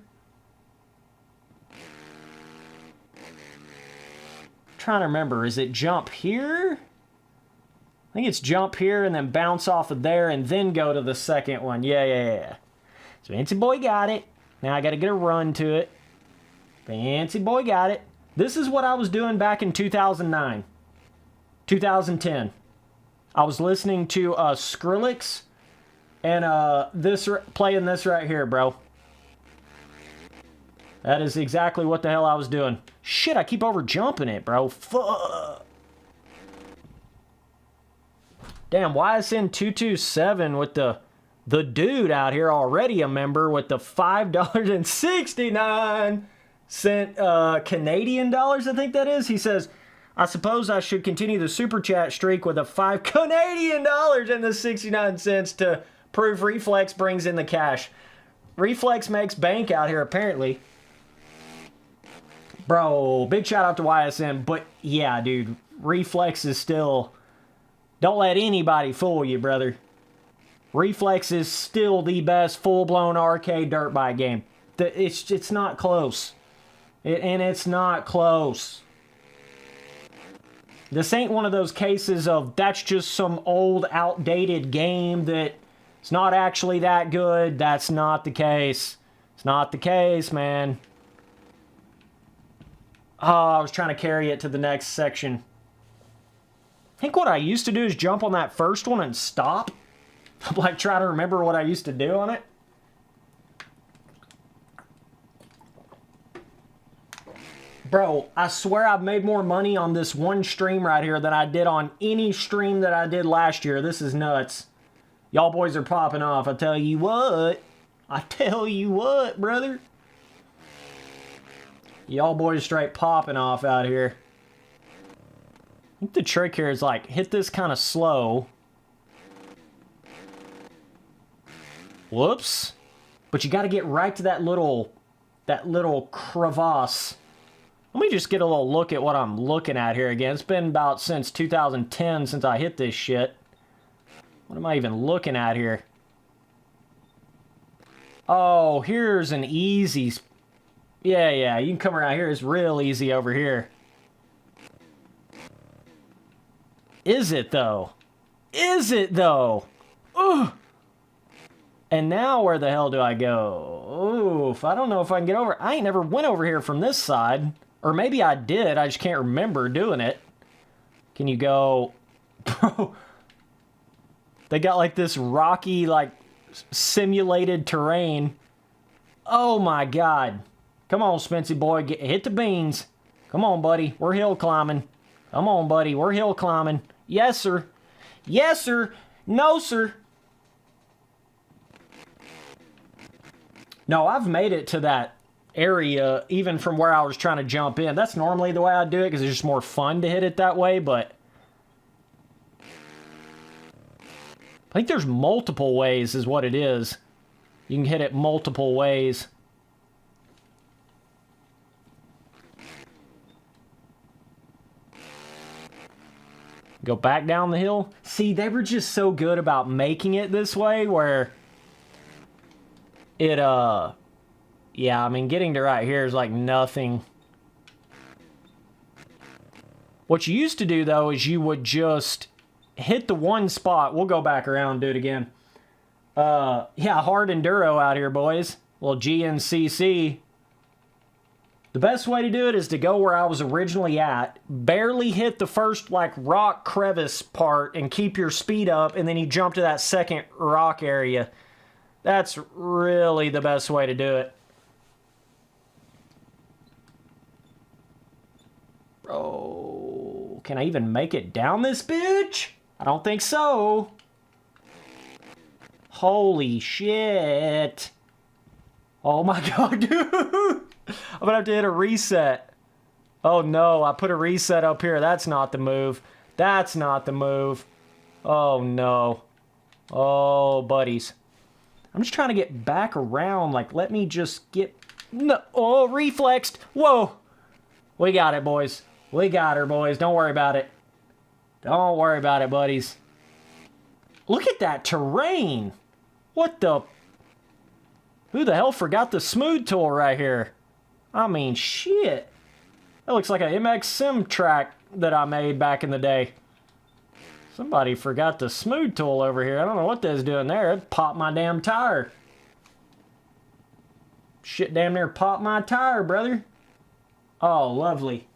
Trying to remember, is it jump here? I think it's jump here and then bounce off of there and then go to the second one. Yeah. So Fancy Boy got it. Now I got to get a run to it. Fancy Boy got it. This is what I was doing back in 2009. 2010. I was listening to Skrillex and playing this right here, bro. That is exactly what the hell I was doing. Shit, I keep over jumping it, bro. Fuck. Damn, YSN 227 with the dude out here already a member with the $5.69 Canadian dollars, I think that is. He says, I suppose I should continue the super chat streak with a $5 Canadian and the 69 cents to prove Reflex brings in the cash. Reflex makes bank out here, apparently. Bro, big shout out to YSM. But yeah, dude, Reflex is still... Don't let anybody fool you, brother. Reflex is still the best full-blown arcade dirt bike game. It's not close. And it's not close. This ain't one of those cases of that's just some old, outdated game that it's not actually that good. That's not the case. It's not the case, man. Oh, I was trying to carry it to the next section. I think what I used to do is jump on that first one and stop. I'm like trying to remember what I used to do on it. Bro, I swear I've made more money on this one stream right here than I did on any stream that I did last year. This is nuts. Y'all boys are popping off. I tell you what. I tell you what, brother. Y'all boys straight popping off out here. I think the trick here is like, hit this kind of slow. Whoops. But you got to get right to that little crevasse. Let me just get a little look at what I'm looking at here again. It's been about since 2010 since I hit this shit. What am I even looking at here? Oh, here's an easy... Yeah, you can come around here. It's real easy over here. Is it, though? Is it, though? Ugh! And now where the hell do I go? Oof, I don't know if I can get over. I ain't never went over here from this side. Or maybe I did. I just can't remember doing it. Can you go... Bro. They got like this rocky, like, simulated terrain. Oh my god. Come on, Spency boy. Hit the beans. Come on, buddy. We're hill climbing. Come on, buddy. We're hill climbing. Yes, sir. Yes, sir. No, sir. No, I've made it to that area even from where I was trying to jump in. That's normally the way I do it because it's just more fun to hit it that way, but I think there's multiple ways is what it is. You can hit it multiple ways. Go back down the hill. See, they were just so good about making it this way where it, yeah, I mean, getting to right here is like nothing. What you used to do, though, is you would just hit the one spot. We'll go back around and do it again. Yeah, hard enduro out here, boys. Well, GNCC. The best way to do it is to go where I was originally at, barely hit the first, like, rock crevice part and keep your speed up, and then you jump to that second rock area. That's really the best way to do it. Oh, can I even make it down this bitch? I don't think so. Holy shit. Oh my god, dude. I'm gonna have to hit a reset. Oh no, I put a reset up here. That's not the move. That's not the move. Oh no. Oh, buddies. I'm just trying to get back around. Like, let me just get... No. Oh, reflexed. Whoa. We got it, boys. We got her, boys. Don't worry about it. Don't worry about it, buddies. Look at that terrain. What the... Who the hell forgot the smooth tool right here? I mean, shit. That looks like an MX Sim track that I made back in the day. Somebody forgot the smooth tool over here. I don't know what that's doing there. It popped my damn tire. Shit damn near popped my tire, brother. Oh, lovely.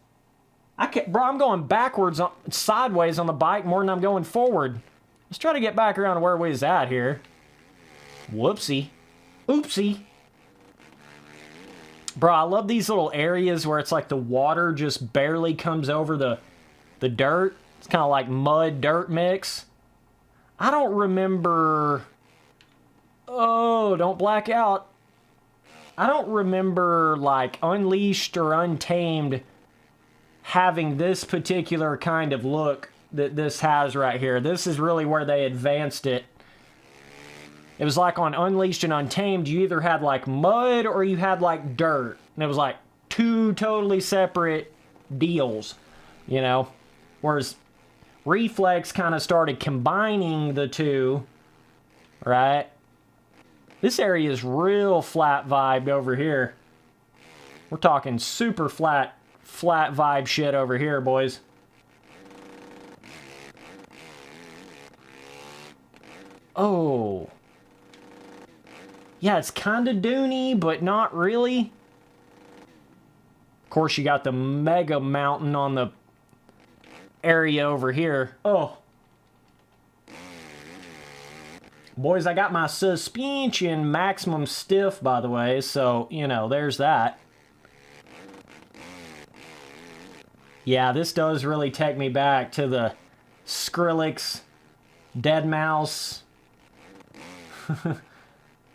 Bro, I'm going backwards, sideways on the bike more than I'm going forward. Let's try to get back around to where we was at here. Whoopsie. Oopsie. Bro, I love these little areas where it's like the water just barely comes over the dirt. It's kind of like mud-dirt mix. I don't remember... Oh, don't black out. I don't remember, like, Unleashed or Untamed having this particular kind of look that this has right here. This is really where they advanced it. It was like on Unleashed and Untamed, you either had, like, mud or you had, like, dirt. And it was, like, two totally separate deals, you know? Whereas Reflex kind of started combining the two, right? This area is real flat vibed over here. We're talking super flat vibe shit over here, boys. Oh. Yeah, it's kind of duny, but not really. Of course, you got the mega mountain on the area over here. Oh. Boys, I got my suspension maximum stiff, by the way, so, you know, there's that. Yeah, this does really take me back to the Skrillex, Deadmau5.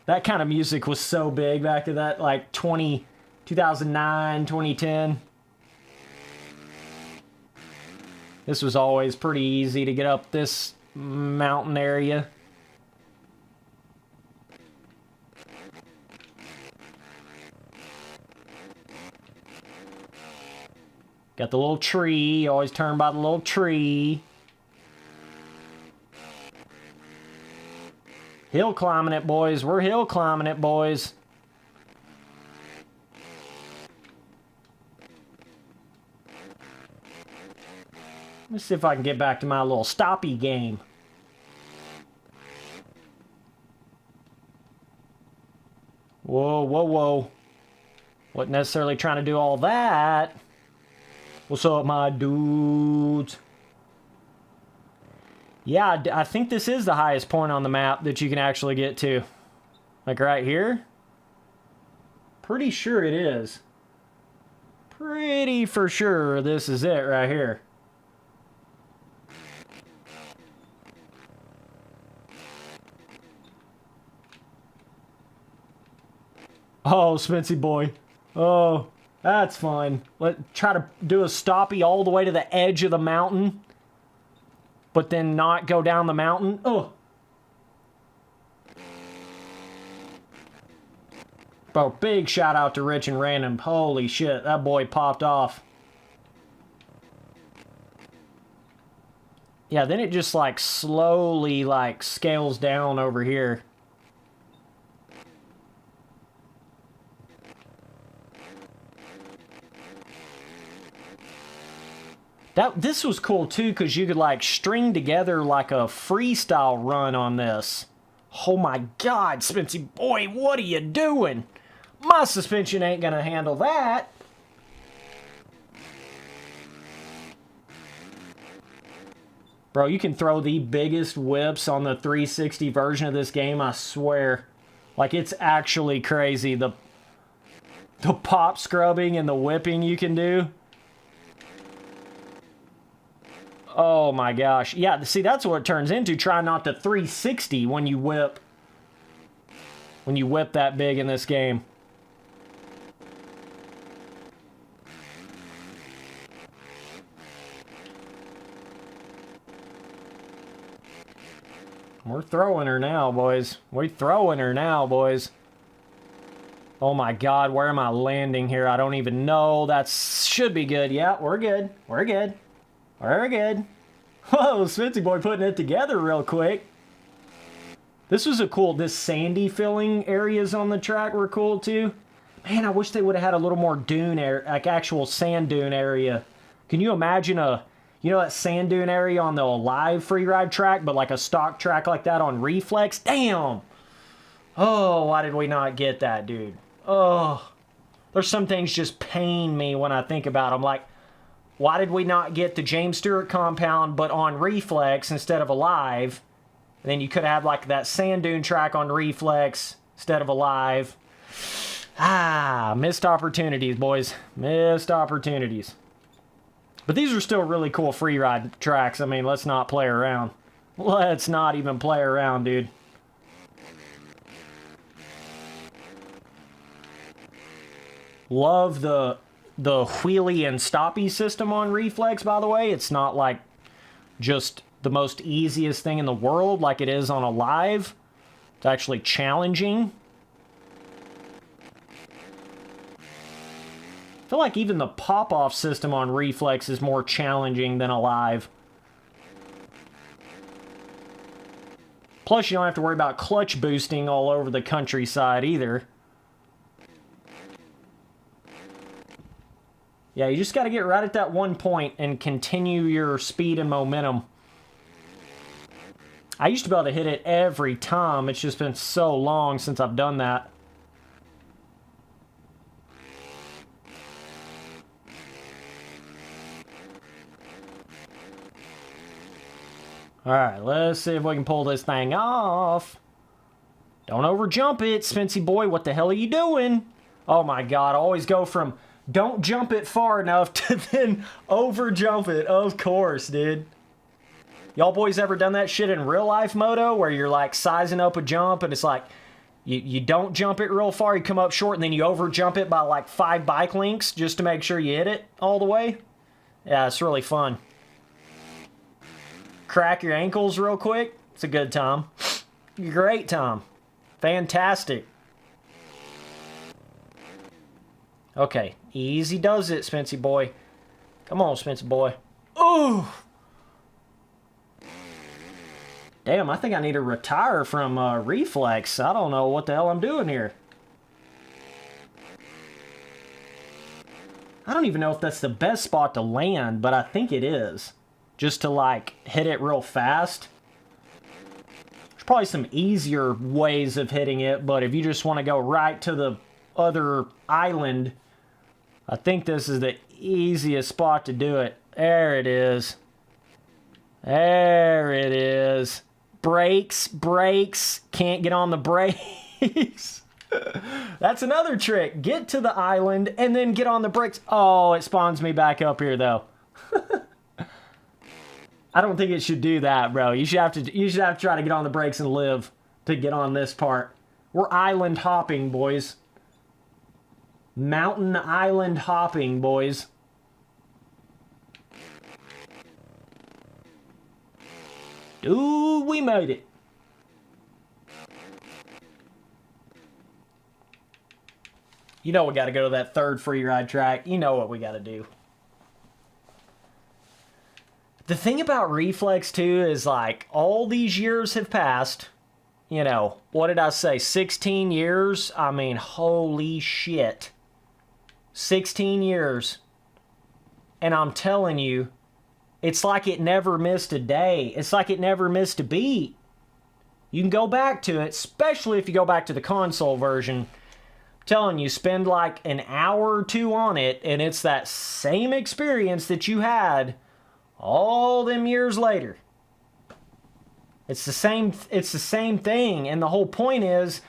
That kind of music was so big back to that, like, 2009, 2010. This was always pretty easy to get up this mountain area. Got the little tree. Always turn by the little tree. Hill climbing it, boys. We're hill climbing it, boys. Let's see if I can get back to my little stoppy game. Whoa, whoa, whoa. Wasn't necessarily trying to do all that. What's up, my dudes? Yeah, I think this is the highest point on the map that you can actually get to. Like right here? Pretty sure it is. Pretty for sure this is it right here. Oh, Spency boy. Oh, that's fun. Let's try to do a stoppie all the way to the edge of the mountain, but then not go down the mountain. Oh. Bro, big shout out to Rich and Random. Holy shit, that boy popped off. Yeah, then it just like slowly like scales down over here. This was cool too, because you could like string together like a freestyle run on this. Oh my god, Spency boy, what are you doing? My suspension ain't gonna handle that. Bro, you can throw the biggest whips on the 360 version of this game, I swear. Like, it's actually crazy. The pop scrubbing and the whipping you can do. Oh my gosh. Yeah, see, that's what it turns into. Try not to 360 when you whip. When you whip that big in this game. We're throwing her now, boys. We're throwing her now, boys. Oh my God, where am I landing here? I don't even know. That should be good. Yeah, we're good. We're good. We're good. Whoa, Smitzy boy putting it together real quick. This was a cool, this sandy filling areas on the track were cool too. Man, I wish they would have had a little more dune area, like actual sand dune area. Can you imagine you know that sand dune area on the live free ride track, but like a stock track like that on Reflex? Damn! Oh, why did we not get that, dude? Oh, there's some things just pain me when I think about them. Like, why did we not get the James Stewart compound, but on Reflex instead of a live? And then you could have like that sand dune track on Reflex instead of a live. Ah, missed opportunities, boys. Missed opportunities. But these are still really cool free ride tracks. I mean, let's not play around. Let's not even play around, dude. Love the wheelie and stoppy system on Reflex, by the way. It's not like just the most easiest thing in the world like it is on a live. It's actually challenging. I feel like even the pop-off system on Reflex is more challenging than a live. Plus, you don't have to worry about clutch boosting all over the countryside either. Yeah, you just got to get right at that one point and continue your speed and momentum. I used to be able to hit it every time. It's just been so long since I've done that. Alright, let's see if we can pull this thing off. Don't overjump it, Spency boy. What the hell are you doing? Oh my God, I always go from don't jump it far enough to then overjump it. Of course, dude. Y'all boys ever done that shit in real life moto where you're like sizing up a jump and it's like you don't jump it real far, you come up short and then you overjump it by like 5 bike lengths just to make sure you hit it all the way? Yeah, it's really fun. Crack your ankles real quick. It's a good time. Great time. Fantastic. Okay, easy does it, Spency boy. Come on, Spency boy. Ooh! Damn, I think I need to retire from Reflex. I don't know what the hell I'm doing here. I don't even know if that's the best spot to land, but I think it is. Just to, like, hit it real fast. There's probably some easier ways of hitting it, but if you just want to go right to the other island, I think this is the easiest spot to do it. There it is. There it is. Brakes, brakes. Can't get on the brakes. That's another trick. Get to the island and then get on the brakes. Oh, it spawns me back up here, though. I don't think it should do that, bro. You should have to try to get on the brakes and live to get on this part. We're island hopping, boys. Mountain island hopping, boys. Ooh, we made it. You know we got to go to that third free ride track. You know what we got to do. The thing about Reflex, too, is like all these years have passed. You know, what did I say? 16 years? I mean, holy shit. 16 years. And I'm telling you, it's like it never missed a day. It's like it never missed a beat. You can go back to it, especially if you go back to the console version. I'm telling you, spend like an hour or two on it, and it's that same experience that you had all them years later. It's the same thing, and the whole point is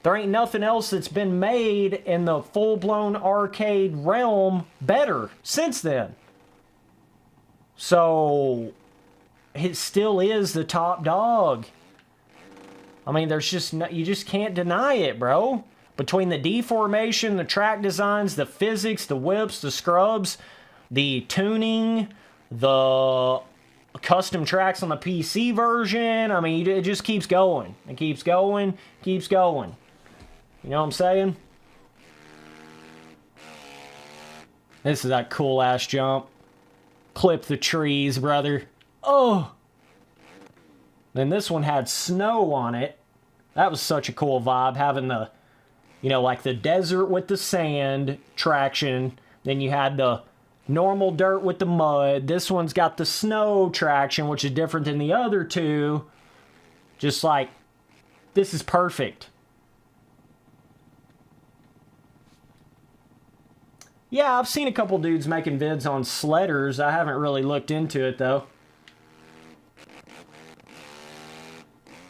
there ain't nothing else that's been made in the full-blown arcade realm better since then. So it still is the top dog. I mean, there's just no, you just can't deny it, bro. Between the deformation, the track designs, the physics, the whips, the scrubs, the tuning, the custom tracks on the PC version. I mean, it just keeps going. It keeps going, keeps going. You know what I'm saying? This is that cool ass jump. Clip the trees, brother. Oh! Then this one had snow on it. That was such a cool vibe, having the, you know, like the desert with the sand traction. Then you had the normal dirt with the mud. This one's got the snow traction, which is different than the other two. Just like, this is perfect. Yeah, I've seen a couple dudes making vids on sledders. I haven't really looked into it, though.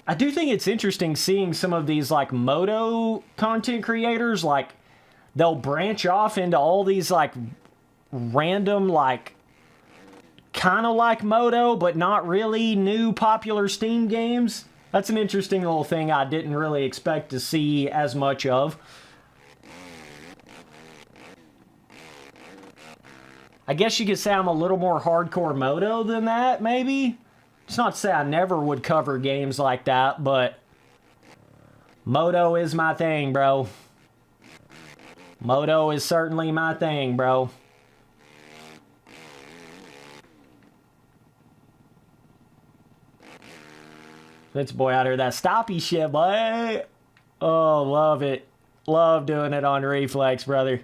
I do think it's interesting seeing some of these, like, moto content creators. Like, they'll branch off into all these, like, random, like, kind of like moto, but not really new popular Steam games. That's an interesting little thing I didn't really expect to see as much of. I guess you could say I'm a little more hardcore moto than that, maybe? It's not to say I never would cover games like that, but moto is my thing, bro. Moto is certainly my thing, bro. This boy out here, that stoppy shit, boy. Oh, love it. Love doing it on Reflex, brother.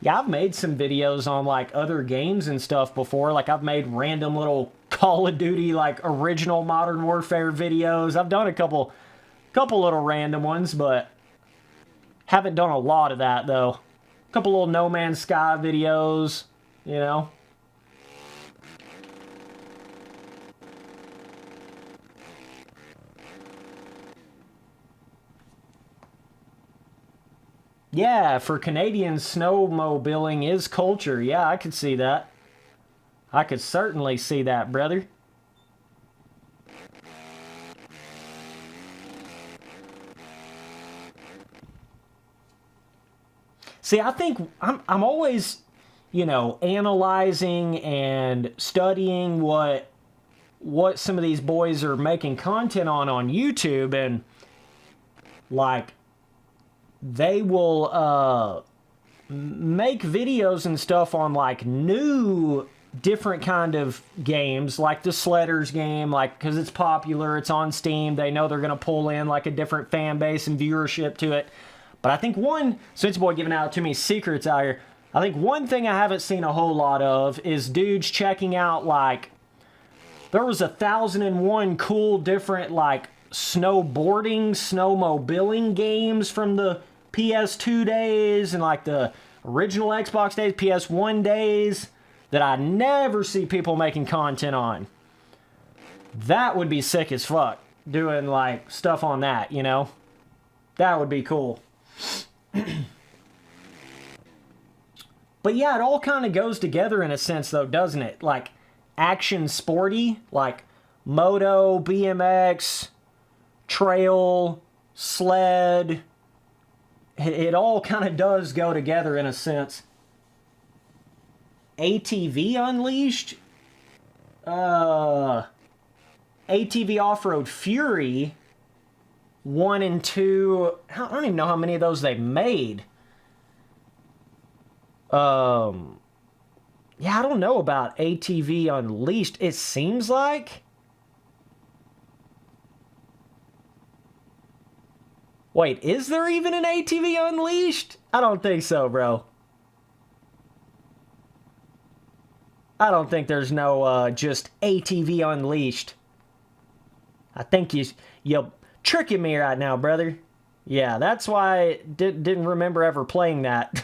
Yeah, I've made some videos on, like, other games and stuff before. Like, I've made random little Call of Duty, like, original Modern Warfare videos. I've done a couple little random ones, but haven't done a lot of that, though. A couple little No Man's Sky videos, you know. Yeah, for Canadians, snowmobiling is culture. Yeah, I could see that. I could certainly see that, brother. See, I think I'm always, you know, analyzing and studying what some of these boys are making content on YouTube, and like they will make videos and stuff on like new different kind of games, like the Sledders game, like because it's popular, it's on Steam, they know they're gonna pull in like a different fan base and viewership to it. But I think since boy giving out too many secrets out here, I think one thing I haven't seen a whole lot of is dudes checking out, like, there was 1,001 cool different like snowboarding, snowmobiling games from the PS2 days and like the original Xbox days, PS1 days, that I never see people making content on. That would be sick as fuck, doing like stuff on that, you know? That would be cool. But yeah, it all kind of goes together in a sense though, doesn't it? Like action sporty, like moto, BMX, trail, sled. It all kind of does go together in a sense. ATV Unleashed? ATV Off-Road Fury 1 and 2. I don't even know how many of those they made. Yeah, I don't know about ATV Unleashed. It seems like... Wait, is there even an ATV Unleashed? I don't think so, bro. I don't think there's no just ATV Unleashed. I think you're tricking me right now, brother. Yeah, that's why I didn't remember ever playing that.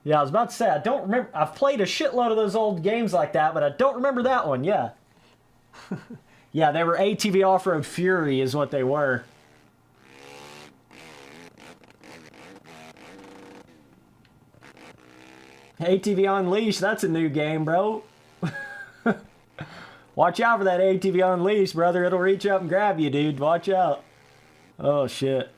Yeah, I was about to say, I don't remember. I've played a shitload of those old games like that, but I don't remember that one, yeah. Yeah, they were ATV Off-Road Fury is what they were. ATV Unleashed, that's a new game, bro. Watch out for that ATV Unleashed, brother. It'll reach up and grab you, dude. Watch out. Oh, shit.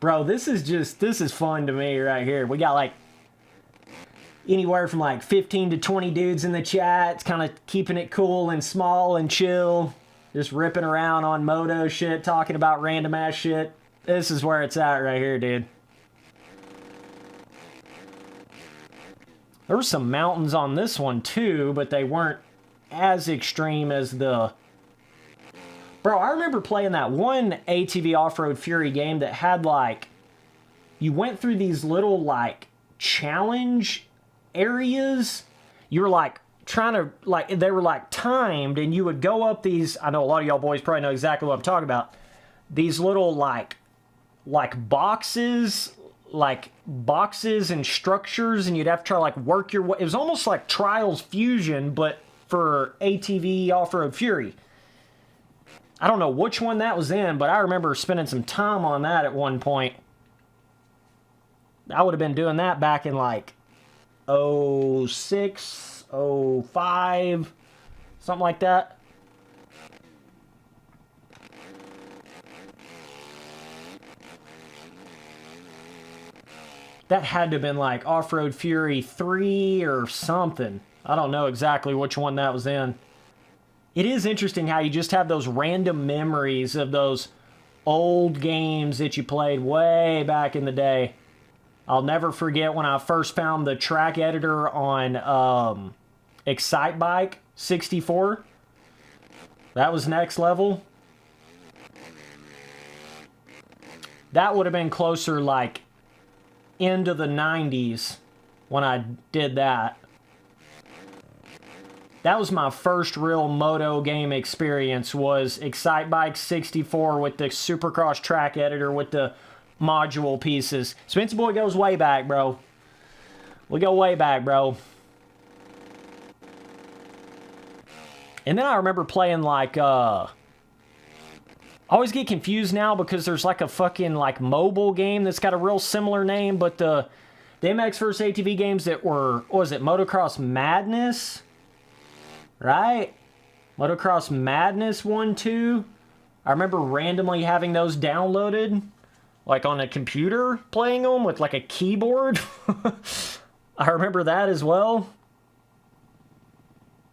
Bro, this is fun to me right here. We got like anywhere from like 15 to 20 dudes in the chat. It's kind of keeping it cool and small and chill. Just ripping around on moto shit, talking about random ass shit. This is where it's at right here, dude. There were some mountains on this one too, but they weren't as extreme as the... Bro, I remember playing that one ATV Off-Road Fury game that had like... You went through these little like challenge areas. You were like trying to, like, they were like timed, and you would go up these... I know a lot of y'all boys probably know exactly what I'm talking about. These little like boxes... like boxes and structures, and you'd have to try to like work your way. It was almost like Trials Fusion, but for ATV Off-Road Fury. I don't know which one that was in, but I remember spending some time on that at one point. I would have been doing that back in like 06, 05, something like that. That had to have been like Off-Road Fury 3 or something. I don't know exactly which one that was in. It is interesting how you just have those random memories of those old games that you played way back in the day. I'll never forget when I first found the track editor on Excitebike 64. That was next level. That would have been closer like into the 90s when I did that. That was my first real moto game experience, was Excitebike 64 with the Supercross track editor with the module pieces. Spencer Boy goes way back, bro. We go way back, bro. And then I remember playing like I always get confused now because there's like a fucking like mobile game that's got a real similar name, but the MX vs. ATV games that were, what was it, Motocross Madness? Right? Motocross Madness 1, 2. I remember randomly having those downloaded, like on a computer, playing them with like a keyboard. I remember that as well.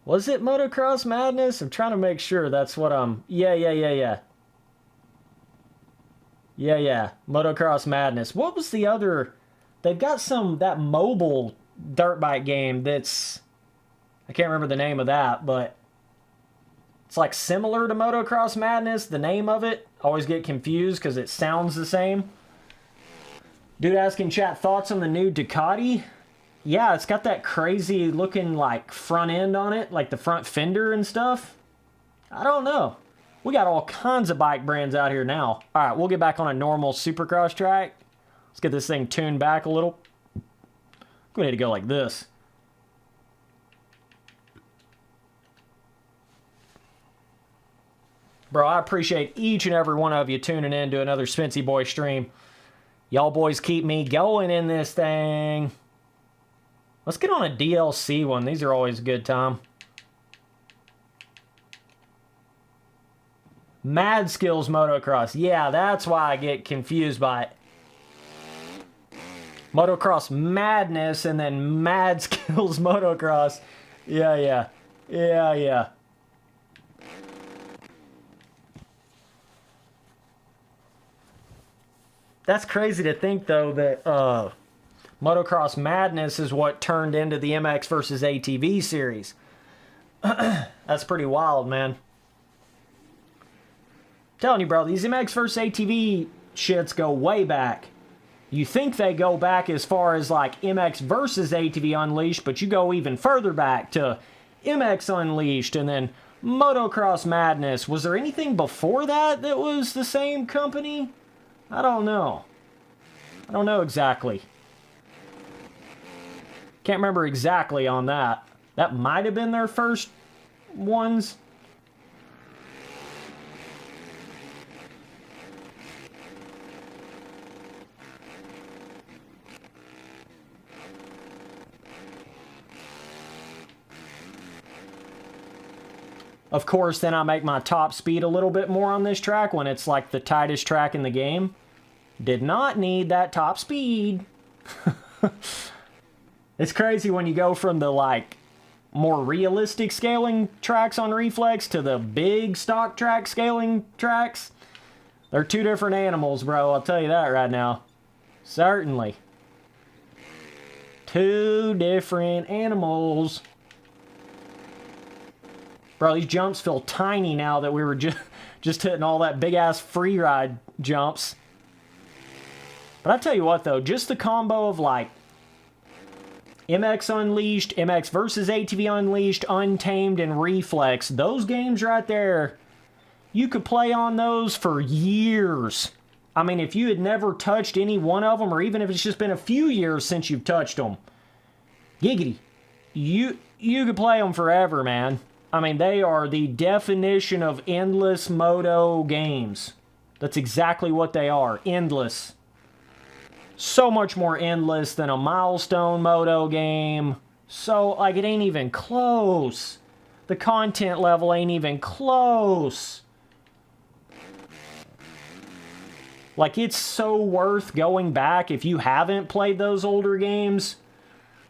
Was it Motocross Madness? I'm trying to make sure that's what I'm... Yeah. Yeah. Motocross Madness. What was the other... They've got that mobile dirt bike game that's... I can't remember the name of that, but... It's like similar to Motocross Madness, the name of it. I always get confused because it sounds the same. Dude asking chat, thoughts on the new Ducati? Yeah, it's got that crazy looking like front end on it, like the front fender and stuff. I don't know. We got all kinds of bike brands out here now. All right, we'll get back on a normal Supercross track. Let's get this thing tuned back a little. We need to go like this. Bro, I appreciate each and every one of you tuning in to another Spency Boy stream. Y'all boys keep me going in this thing. Let's get on a DLC one. These are always a good time. Mad Skills Motocross. Yeah, that's why I get confused by it. Motocross Madness and then Mad Skills Motocross. Yeah. That's crazy to think, though, that Motocross Madness is what turned into the MX vs. ATV series. That's pretty wild, man. Telling you, bro, these MX vs. ATV shits go way back. You think they go back as far as like MX vs. ATV Unleashed, but you go even further back to MX Unleashed and then Motocross Madness. Was there anything before that that was the same company? I don't know. I don't know exactly. Can't remember exactly on that. That might have been their first ones. Of course, then I make my top speed a little bit more on this track when it's like the tightest track in the game. Did not need that top speed. It's crazy when you go from the, like, more realistic scaling tracks on Reflex to the big stock track scaling tracks. They're two different animals, bro. I'll tell you that right now. Certainly. Two different animals. Bro, these jumps feel tiny now that we were just hitting all that big-ass free ride jumps. But I tell you what, though, just the combo of, like, MX Unleashed, MX versus ATV Unleashed, Untamed, and Reflex, those games right there, you could play on those for years. I mean, if you had never touched any one of them, or even if it's just been a few years since you've touched them, giggity, you could play them forever, man. I mean, they are the definition of endless moto games. That's exactly what they are, endless. So much more endless than a milestone moto game. So, like, it ain't even close. The content level ain't even close. Like, it's so worth going back if you haven't played those older games.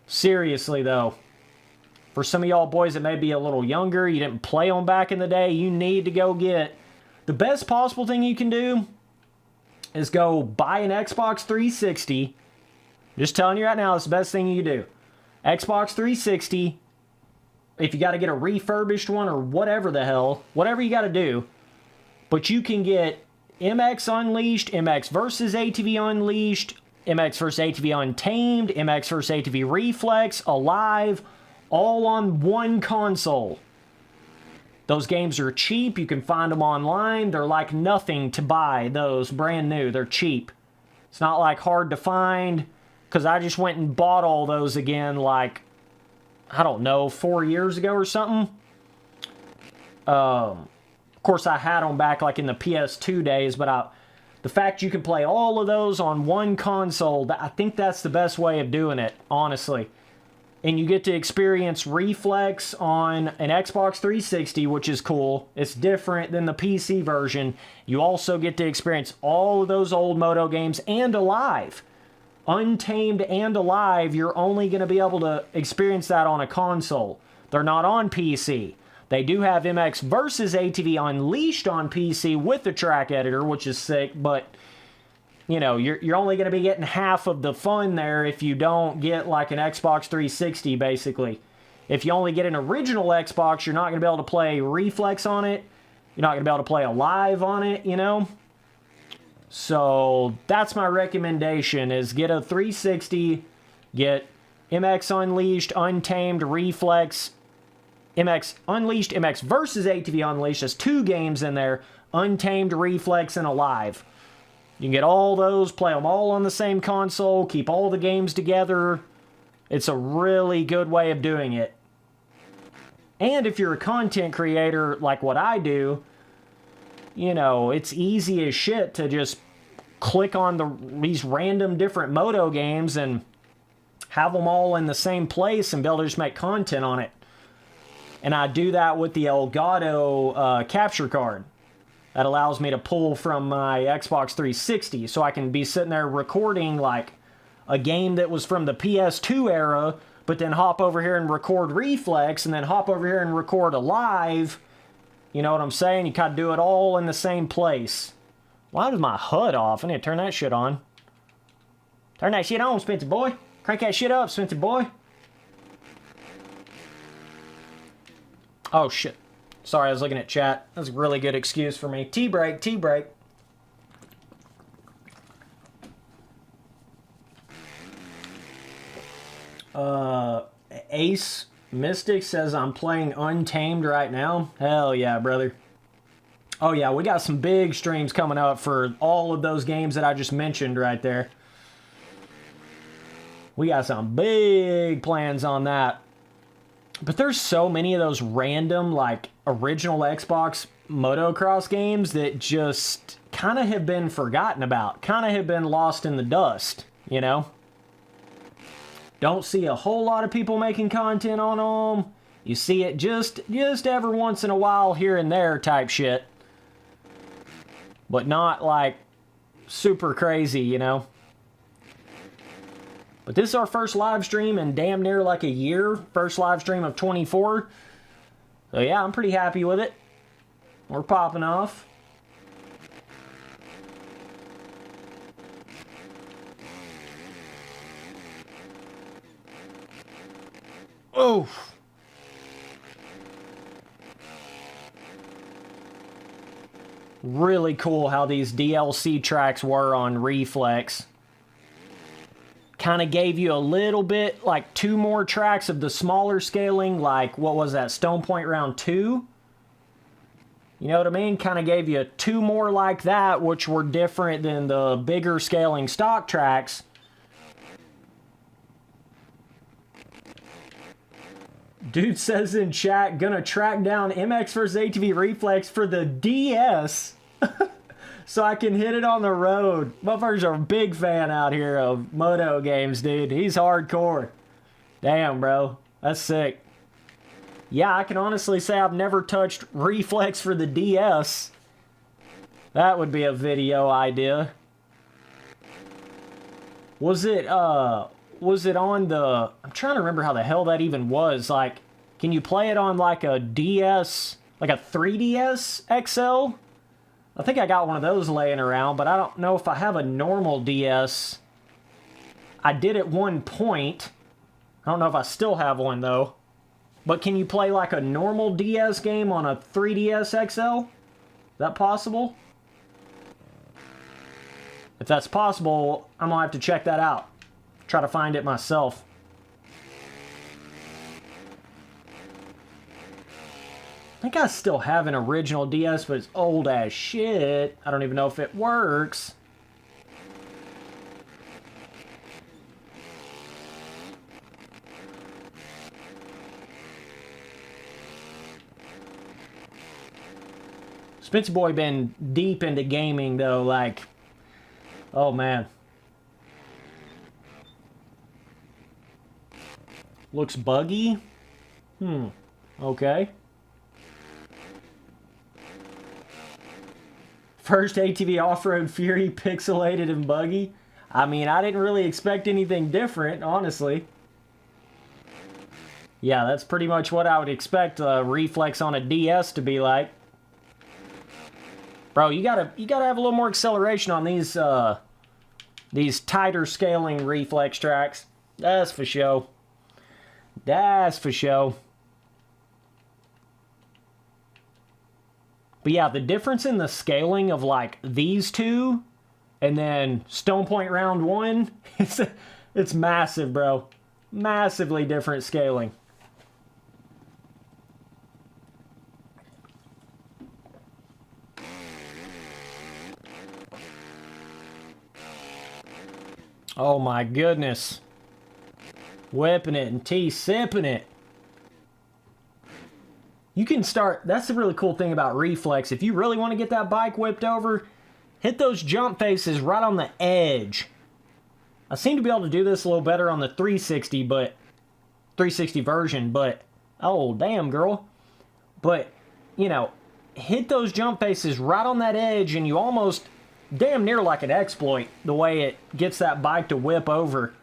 Seriously, though. For some of y'all boys that may be a little younger, you didn't play them back in the day, you need to go get... The best possible thing you can do is go buy an Xbox 360. Just telling you right now, it's the best thing you can do. Xbox 360. If you got to get a refurbished one or whatever the hell, whatever you got to do. But you can get MX Unleashed, MX vs. ATV Unleashed, MX vs. ATV Untamed, MX vs. ATV Reflex, Alive, all on one console. Those games are cheap. You can find them online. They're like nothing to buy those brand new. They're cheap. It's not like hard to find, because I just went and bought all those again like, I don't know, 4 years ago or something. Of course, I had them back like in the PS2 days, but the fact you can play all of those on one console, I think that's the best way of doing it, honestly. And you get to experience Reflex on an Xbox 360, which is cool. It's different than the PC version. You also get to experience all of those old moto games and Alive. Untamed and Alive, you're only going to be able to experience that on a console. They're not on PC. They do have MX vs. ATV Unleashed on PC with the track editor, which is sick, but... You know, you're only going to be getting half of the fun there if you don't get like an Xbox 360, basically. If you only get an original Xbox, you're not going to be able to play Reflex on it. You're not going to be able to play Alive on it, you know? So, that's my recommendation, is get a 360, get MX Unleashed, Untamed, Reflex, MX Unleashed, MX vs. ATV Unleashed. There's 2 games in there, Untamed, Reflex, and Alive. You can get all those, play them all on the same console, keep all the games together. It's a really good way of doing it. And if you're a content creator like what I do, you know, it's easy as shit to just click on these random different moto games and have them all in the same place and be able to just make content on it. And I do that with the Elgato capture card. That allows me to pull from my Xbox 360, so I can be sitting there recording like a game that was from the PS2 era, but then hop over here and record Reflex, and then hop over here and record Alive. You know what I'm saying? You kind of do it all in the same place. Why is my HUD off? I need to turn that shit on. Turn that shit on, Spencer boy. Crank that shit up, Spencer boy. Oh shit. Sorry, I was looking at chat. That's a really good excuse for me. Tea break, tea break. Ace Mystic says I'm playing Untamed right now. Hell yeah, brother. Oh yeah, we got some big streams coming up for all of those games that I just mentioned right there. We got some big plans on that. But there's so many of those random, like, original Xbox motocross games that just kind of have been forgotten about. Kind of have been lost in the dust, you know? Don't see a whole lot of people making content on them. You see it just every once in a while here and there type shit. But not, like, super crazy, you know. But this is our first live stream in damn near like a year. First live stream of 24. So yeah, I'm pretty happy with it. We're popping off. Oh. Really cool how these DLC tracks were on Reflex. Kind of gave you a little bit, like 2 more tracks of the smaller scaling, like, what was that, Stone Point Round 2? You know what I mean? Kind of gave you 2 more like that, which were different than the bigger scaling stock tracks. Dude says in chat, gonna track down MX vs ATV Reflex for the DS so I can hit it on the road. Motherfuckers are a big fan out here of moto games, dude. He's hardcore. Damn, bro. That's sick. Yeah, I can honestly say I've never touched Reflex for the DS. That would be a video idea. Was it on the... I'm trying to remember how the hell that even was. Like, can you play it on like a DS, like a 3DS XL? I think I got one of those laying around, but I don't know if I have a normal DS. I did at one point. I don't know if I still have one though. But can you play like a normal DS game on a 3DS XL? Is that possible? If that's possible, I'm gonna have to check that out. Try to find it myself. I think I still have an original DS, but it's old as shit. I don't even know if it works. Spencer Boy been deep into gaming though, like, oh man. Looks buggy? Okay. First ATV Off-Road Fury, pixelated and buggy. I mean, I didn't really expect anything different, honestly. Yeah, that's pretty much what I would expect a Reflex on a DS to be like. Bro, you gotta have a little more acceleration on these tighter scaling Reflex tracks. That's for sure. That's for sure. But yeah, the difference in the scaling of like these two and then Stone Point Round 1, it's massive, bro. Massively different scaling. Oh my goodness. Whipping it and sipping it. You can start, that's the really cool thing about Reflex. If you really want to get that bike whipped over, hit those jump faces right on the edge. I seem to be able to do this a little better on the 360 version, but, oh, damn, girl. But, you know, hit those jump faces right on that edge, and you almost, damn near like an exploit, the way it gets that bike to whip over.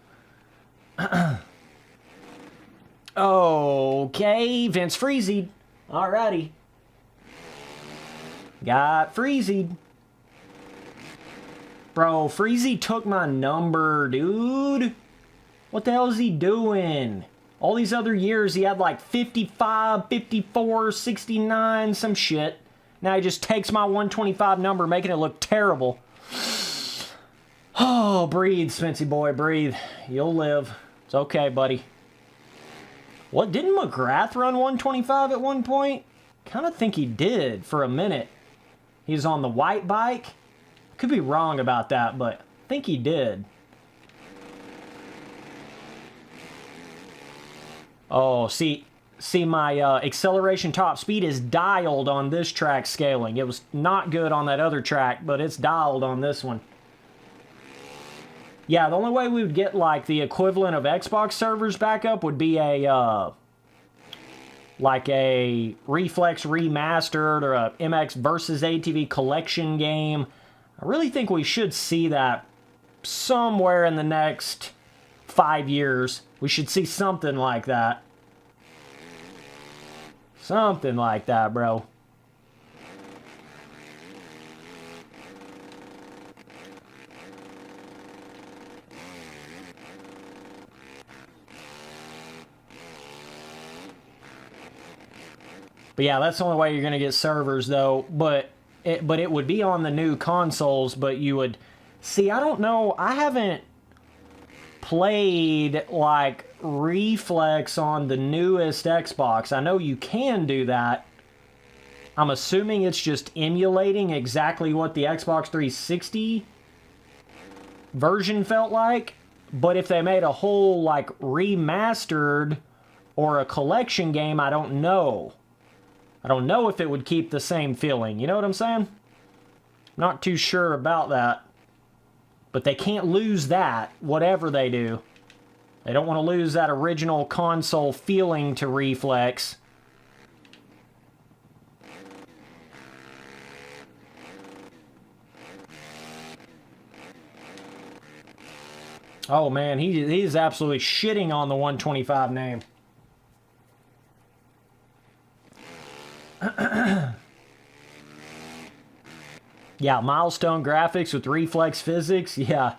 Okay, Vince Freezy. Alrighty. Got Freezy. Bro, Freezy took my number, dude. What the hell is he doing? All these other years, he had like 55, 54, 69, some shit. Now he just takes my 125 number, making it look terrible. Oh, breathe, Spency boy, breathe. You'll live. It's okay, buddy. What, didn't McGrath run 125 at one point? Kind of think he did for a minute. He was on the white bike. Could be wrong about that, but I think he did. Oh, see my acceleration top speed is dialed on this track scaling. It was not good on that other track, but it's dialed on this one. Yeah, the only way we would get like the equivalent of Xbox servers back up would be a like a Reflex remastered or a MX versus ATV collection game I really think we should see that somewhere in the next 5 years. We should see something like that. Something like that, bro. But yeah, that's the only way you're going to get servers, though. But it would be on the new consoles, but you would... See, I don't know. I haven't played, like, Reflex on the newest Xbox. I know you can do that. I'm assuming it's just emulating exactly what the Xbox 360 version felt like. But if they made a whole, like, remastered or a collection game, I don't know. I don't know if it would keep the same feeling. You know what I'm saying? Not too sure about that. But they can't lose that, whatever they do. They don't want to lose that original console feeling to Reflex. Oh man, he's absolutely shitting on the 125 name. Yeah, milestone graphics with reflex physics. Yeah.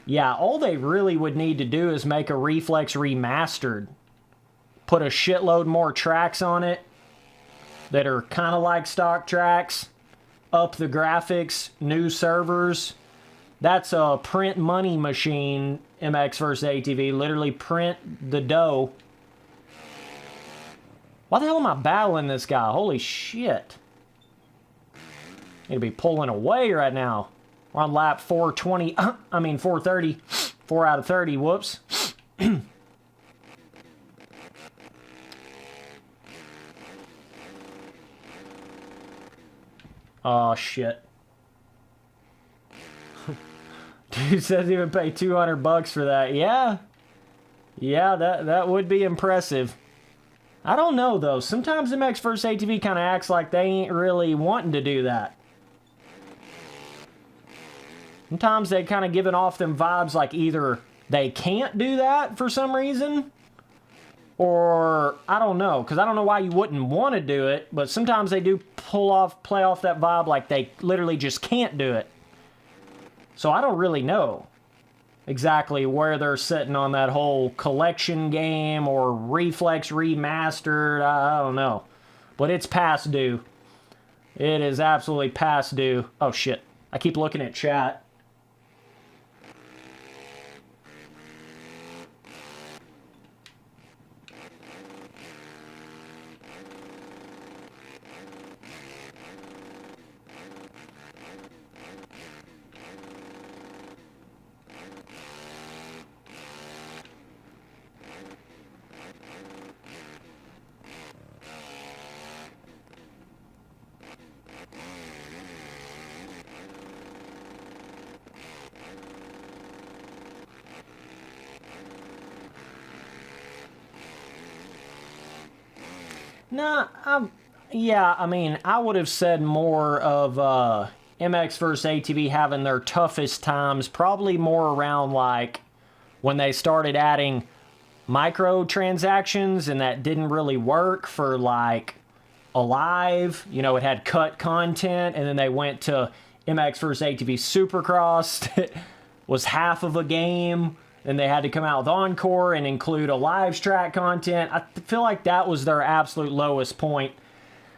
Yeah, all they really would need to do is make a Reflex remastered. Put a shitload more tracks on it that are kind of like stock tracks. Up the graphics, new servers. That's a print money machine, MX vs. ATV. Literally print the dough. Why the hell am I battling this guy? Holy shit. Need to be pulling away right now. We're on lap 420. 430. 4 out of 30. Whoops. Oh, shit. Dude says he would pay $200 for that. Yeah. Yeah, that would be impressive. I don't know, though. Sometimes MX vs. ATV kind of acts like they ain't really wanting to do that. Sometimes they kind of giving off them vibes like either they can't do that for some reason, or I don't know, because I don't know why you wouldn't want to do it, but sometimes they do play off that vibe like they literally just can't do it. So I don't really know exactly where they're sitting on that whole collection game or Reflex remastered. I don't know, but it's past due. It is absolutely past due. Oh shit, I keep looking at chat. Nah, yeah, I mean, I would have said more of MX vs. ATV having their toughest times, probably more around like when they started adding microtransactions and that didn't really work for like Alive. You know, it had cut content, and then they went to MX vs. ATV Supercross. It was half of a game. And they had to come out with Encore and include a live track content. I feel like that was their absolute lowest point.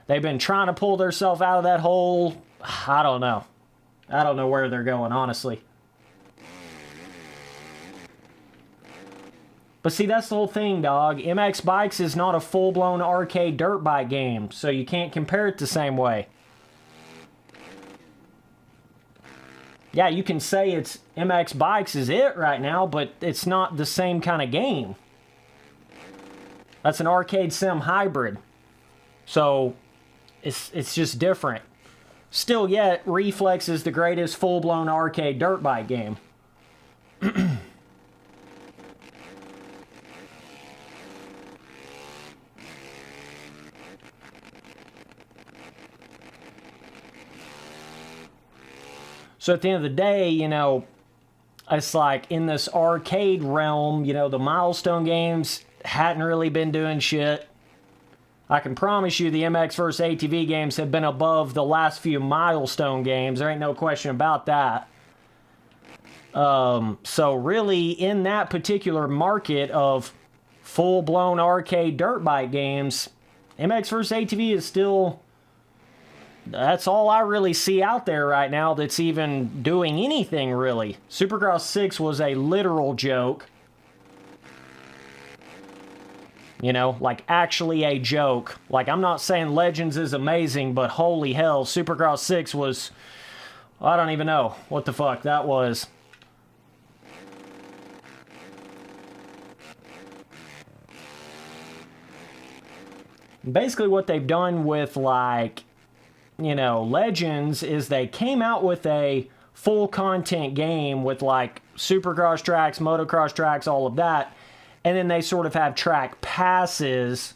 They've been trying to pull themselves out of that hole. I don't know. I don't know where they're going, honestly. But see, that's the whole thing, dog. MX Bikes is not a full-blown arcade dirt bike game, so you can't compare it the same way. Yeah, you can say it's MX Bikes is it right now, but it's not the same kind of game. That's an arcade sim hybrid. So, it's just different. Still yet, Reflex is the greatest full-blown arcade dirt bike game. So at the end of the day, you know, it's like in this arcade realm, you know, the milestone games hadn't really been doing shit. I can promise you the MX vs. ATV games have been above the last few milestone games. There ain't no question about that. So really, in that particular market of full-blown arcade dirt bike games, MX vs. ATV is still... That's all I really see out there right now that's even doing anything, really. Supercross 6 was a literal joke. You know, like actually a joke. Like, I'm not saying Legends is amazing, but holy hell, Supercross 6 was... I don't even know what the fuck that was. Basically what they've done with, like, you know, Legends is they came out with a full content game with like Supercross tracks, Motocross tracks, all of that. And then they sort of have track passes.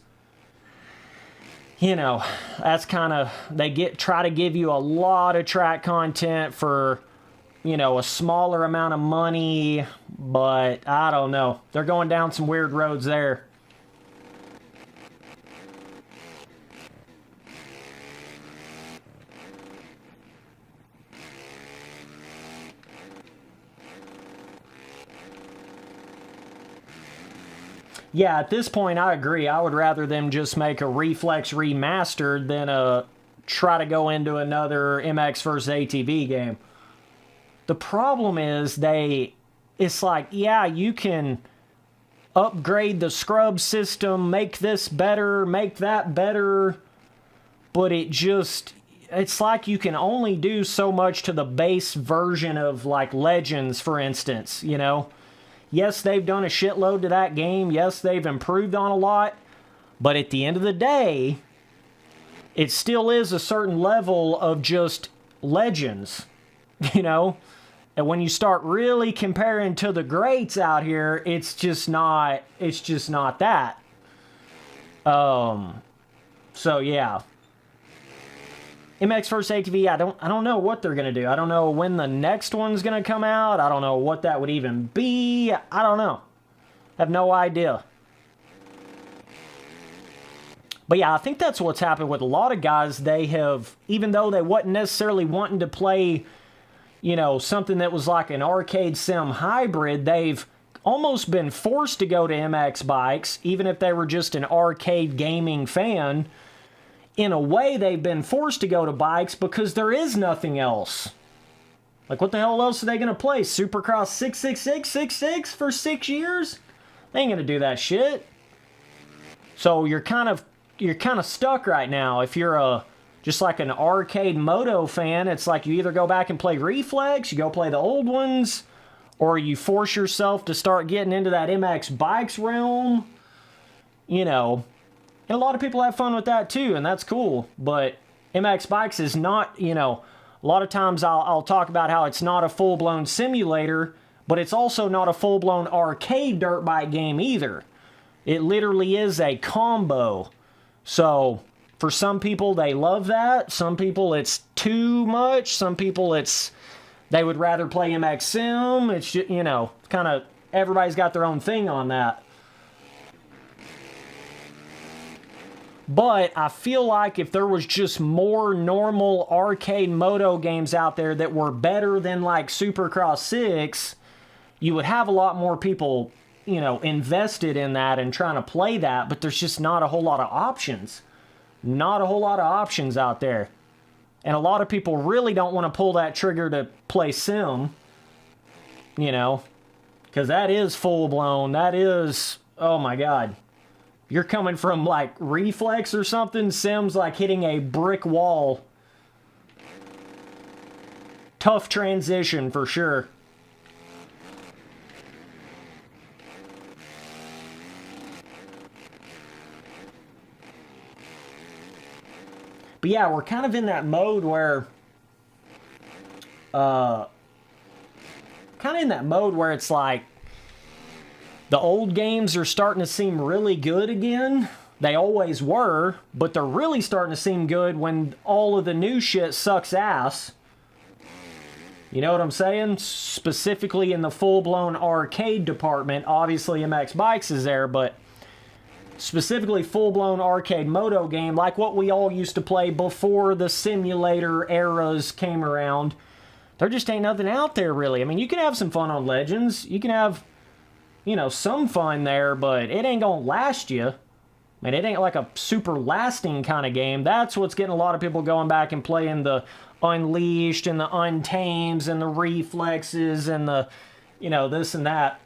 You know, that's kind of, they try to give you a lot of track content for, you know, a smaller amount of money, but I don't know. They're going down some weird roads there. Yeah, at this point, I agree. I would rather them just make a Reflex remastered than try to go into another MX vs. ATV game. The problem is it's like, yeah, you can upgrade the scrub system, make this better, make that better, but it's like you can only do so much to the base version of, like, Legends, for instance, you know? Yes, they've done a shitload to that game. Yes, they've improved on a lot. But at the end of the day, it still is a certain level of just Legends, you know? And when you start really comparing to the greats out here, it's just not that. So yeah. MX vs. ATV, I don't know what they're going to do. I don't know when the next one's going to come out. I don't know what that would even be. I don't know. I have no idea. But yeah, I think that's what's happened with a lot of guys. They have, even though they wasn't necessarily wanting to play, you know, something that was like an arcade sim hybrid, they've almost been forced to go to MX bikes, even if they were just an arcade gaming fan. In a way, they've been forced to go to bikes because there is nothing else. Like, what the hell else are they going to play? Supercross 66666 for 6 years? They ain't going to do that shit. So you're kind of stuck right now. If you're just like an arcade moto fan, it's like you either go back and play Reflex, you go play the old ones, or you force yourself to start getting into that MX bikes realm. You know... And a lot of people have fun with that too, and that's cool. But MX Bikes is not, you know, a lot of times I'll talk about how it's not a full-blown simulator, but it's also not a full-blown arcade dirt bike game either. It literally is a combo. So, for some people, they love that. Some people, it's too much. Some people, they would rather play MX Sim. It's just, you know, kind of, everybody's got their own thing on that. But I feel like if there was just more normal arcade moto games out there that were better than like Supercross 6, you would have a lot more people, you know, invested in that and trying to play that, but there's just not a whole lot of options. Not a whole lot of options out there. And a lot of people really don't want to pull that trigger to play sim, you know, because that is full-blown. That is, oh my God. You're coming from, like, Reflex or something. Sim's like hitting a brick wall. Tough transition, for sure. But yeah, we're kind of in that mode where... it's like... The old games are starting to seem really good again. They always were, but they're really starting to seem good when all of the new shit sucks ass. You know what I'm saying? Specifically in the full-blown arcade department. Obviously, MX Bikes is there, but specifically full-blown arcade moto game, like what we all used to play before the simulator eras came around. There just ain't nothing out there, really. I mean, you can have some fun on Legends. You can have, you know, some fun there, but it ain't gonna last you. I mean, it ain't like a super lasting kind of game. That's what's getting a lot of people going back and playing the Unleashed and the Untames and the Reflexes and the, you know, this and that.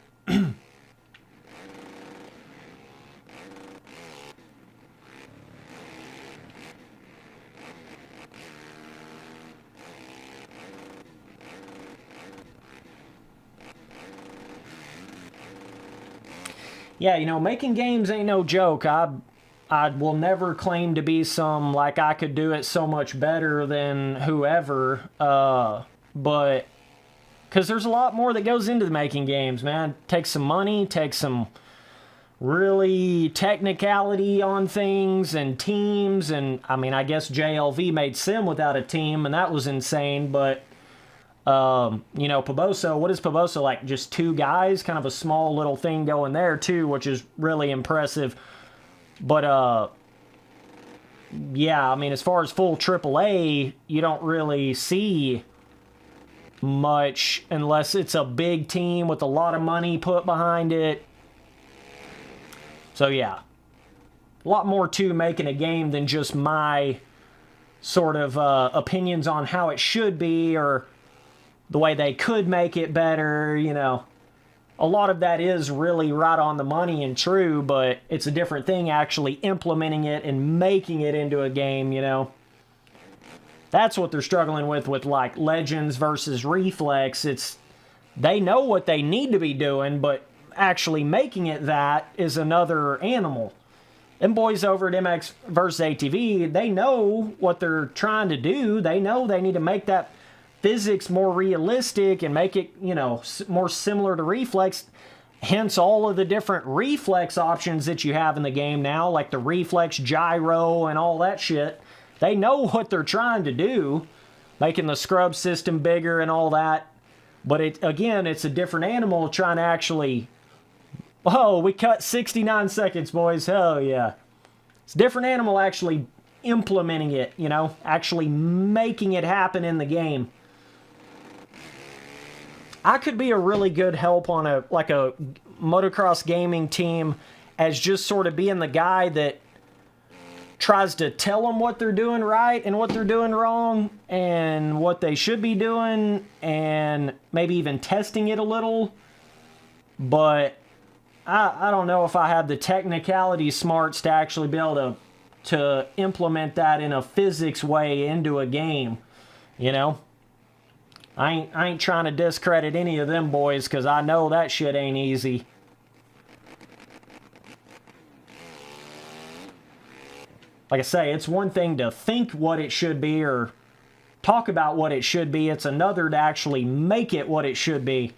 Yeah, you know, making games ain't no joke. I will never claim to be some, like, I could do it so much better than whoever, but, because there's a lot more that goes into making games, man. Takes some money, takes some really technicality on things and teams, and, I mean, I guess JLV made Sim without a team, and that was insane, but, you know, Paboso, what is Paboso, like, just two guys? Kind of a small little thing going there, too, which is really impressive. But, yeah, I mean, as far as full AAA, you don't really see much unless it's a big team with a lot of money put behind it. So, yeah, a lot more to making a game than just my sort of opinions on how it should be or the way they could make it better, you know. A lot of that is really right on the money and true, but it's a different thing actually implementing it and making it into a game, you know. That's what they're struggling with like Legends versus Reflex. It's, they know what they need to be doing, but actually making it that is another animal. Them boys over at MX versus ATV, they know what they're trying to do. They know they need to make that physics more realistic and make it, you know, more similar to Reflex. Hence all of the different Reflex options that you have in the game now, like the Reflex gyro and all that shit. They know what they're trying to do, making the scrub system bigger and all that. But it, again, it's a different animal trying to actually... Oh, we cut 69 seconds, boys. Hell yeah. It's a different animal actually implementing it, you know, actually making it happen in the game. I could be a really good help on a motocross gaming team as just sort of being the guy that tries to tell them what they're doing right and what they're doing wrong and what they should be doing and maybe even testing it a little. But I don't know if I have the technicality smarts to actually be able to implement that in a physics way into a game, you know? I ain't trying to discredit any of them boys, because I know that shit ain't easy. Like I say, it's one thing to think what it should be or talk about what it should be. It's another to actually make it what it should be.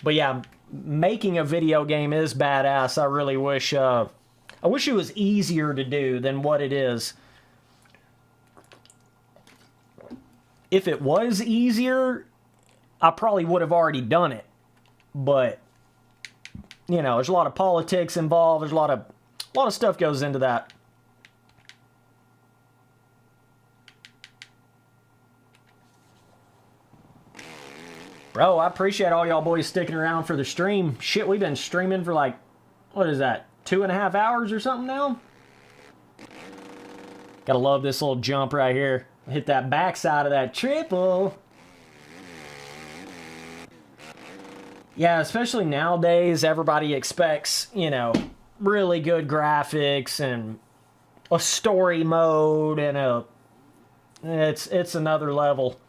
But yeah, making a video game is badass. I really wish I wish it was easier to do than what it is. If it was easier, I probably would have already done it. But you know, there's a lot of politics involved. There's a lot of stuff goes into that. Bro, I appreciate all y'all boys sticking around for the stream. Shit, we've been streaming for like, what is that, 2.5 hours or something now? Gotta love this little jump right here. Hit that backside of that triple. Yeah, especially nowadays, everybody expects, you know, really good graphics and a story mode and it's another level.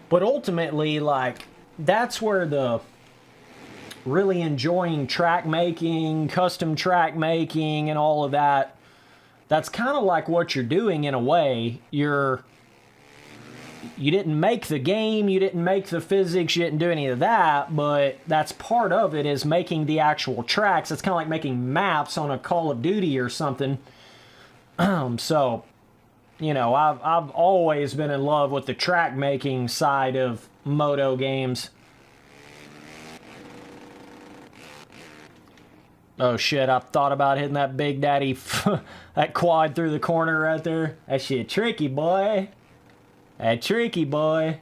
But ultimately, like, that's where the really enjoying track making, custom track making, and all of that, that's kind of like what you're doing in a way. You didn't make the game, you didn't make the physics, you didn't do any of that, but that's part of it, is making the actual tracks. It's kind of like making maps on a Call of Duty or something. So, you know, I've always been in love with the track making side of moto games. Oh shit, I thought about hitting that Big Daddy, that quad through the corner right there. That shit tricky, boy. That tricky, boy.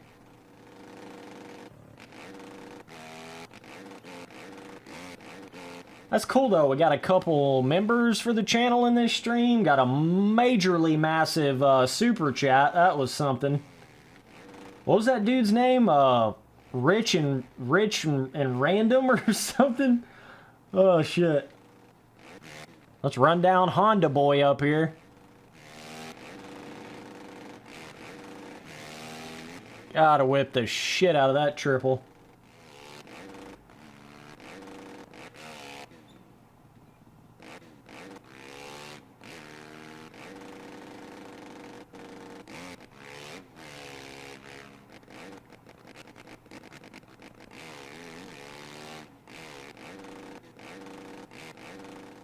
That's cool though. We got a couple members for the channel in this stream. Got a majorly massive super chat. That was something. What was that dude's name? Rich and Random or something? Oh shit. Let's run down Honda boy up here. Gotta whip the shit out of that triple.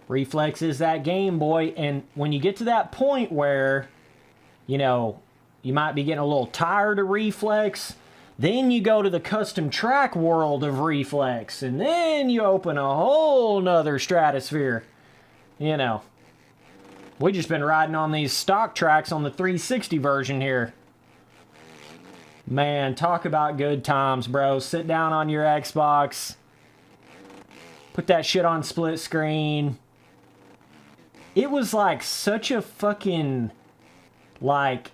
Reflex is that game, boy, and when you get to that point where, you know, you might be getting a little tired of Reflex, then you go to the custom track world of Reflex, and then you open a whole nother stratosphere. You know, we just been riding on these stock tracks on the 360 version here. Man, talk about good times, bro. Sit down on your Xbox, put that shit on split screen. It was like such a fucking, like,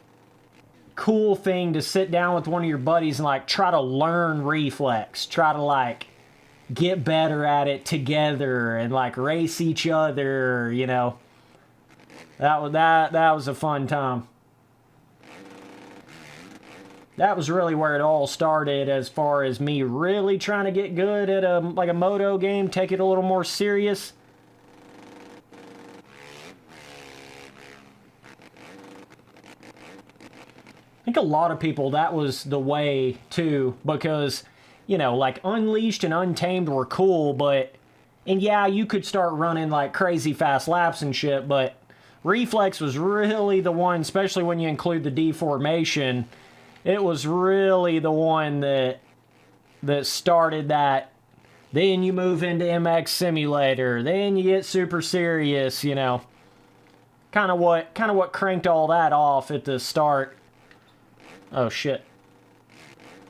cool thing to sit down with one of your buddies and like try to learn Reflex, try to like get better at it together and like race each other, you know. That was a fun time. That was really where it all started, as far as me really trying to get good at a moto game, take it a little more serious. I think a lot of people, that was the way too, because, you know, like Unleashed and Untamed were cool, but, and yeah, you could start running like crazy fast laps and shit, but Reflex was really the one, especially when you include the Deformation, it was really the one that started that. Then you move into MX Simulator, then you get super serious, you know. Kind of what cranked all that off at the start. Oh shit.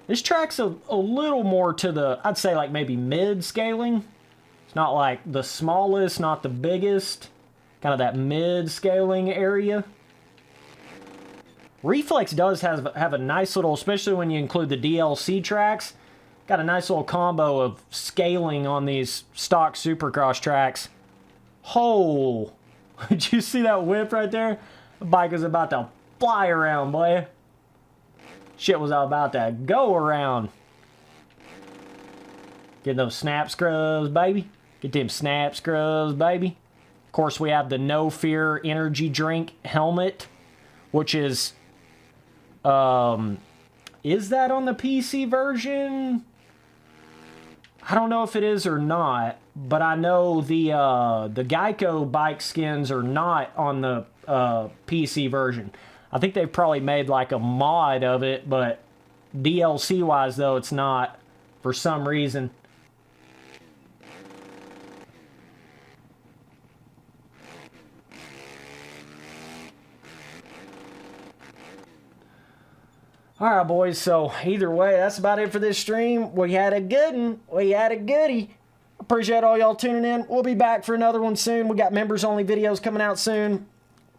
This track's a little more to the, I'd say like maybe mid scaling. It's not like the smallest, not the biggest. Kind of that mid scaling area. Reflex does have a nice little, especially when you include the DLC tracks, got a nice little combo of scaling on these stock Supercross tracks. Oh, did you see that whip right there? The bike is about to fly around, boy. Shit was all about to go around. Get those snap scrubs, baby. Get them snap scrubs, baby. Of course, we have the No Fear energy drink helmet, which is that on the PC version? I don't know if it is or not, but I know the Geico bike skins are not on the PC version. I think they've probably made like a mod of it, but DLC wise though, it's not for some reason. Alright boys, so either way, that's about it for this stream. We had a good one. We had a goodie. Appreciate all y'all tuning in. We'll be back for another one soon. We got members only videos coming out soon.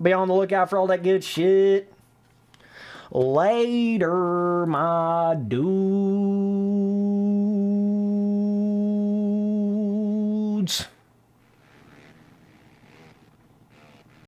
Be on the lookout for all that good shit. Later, my dudes.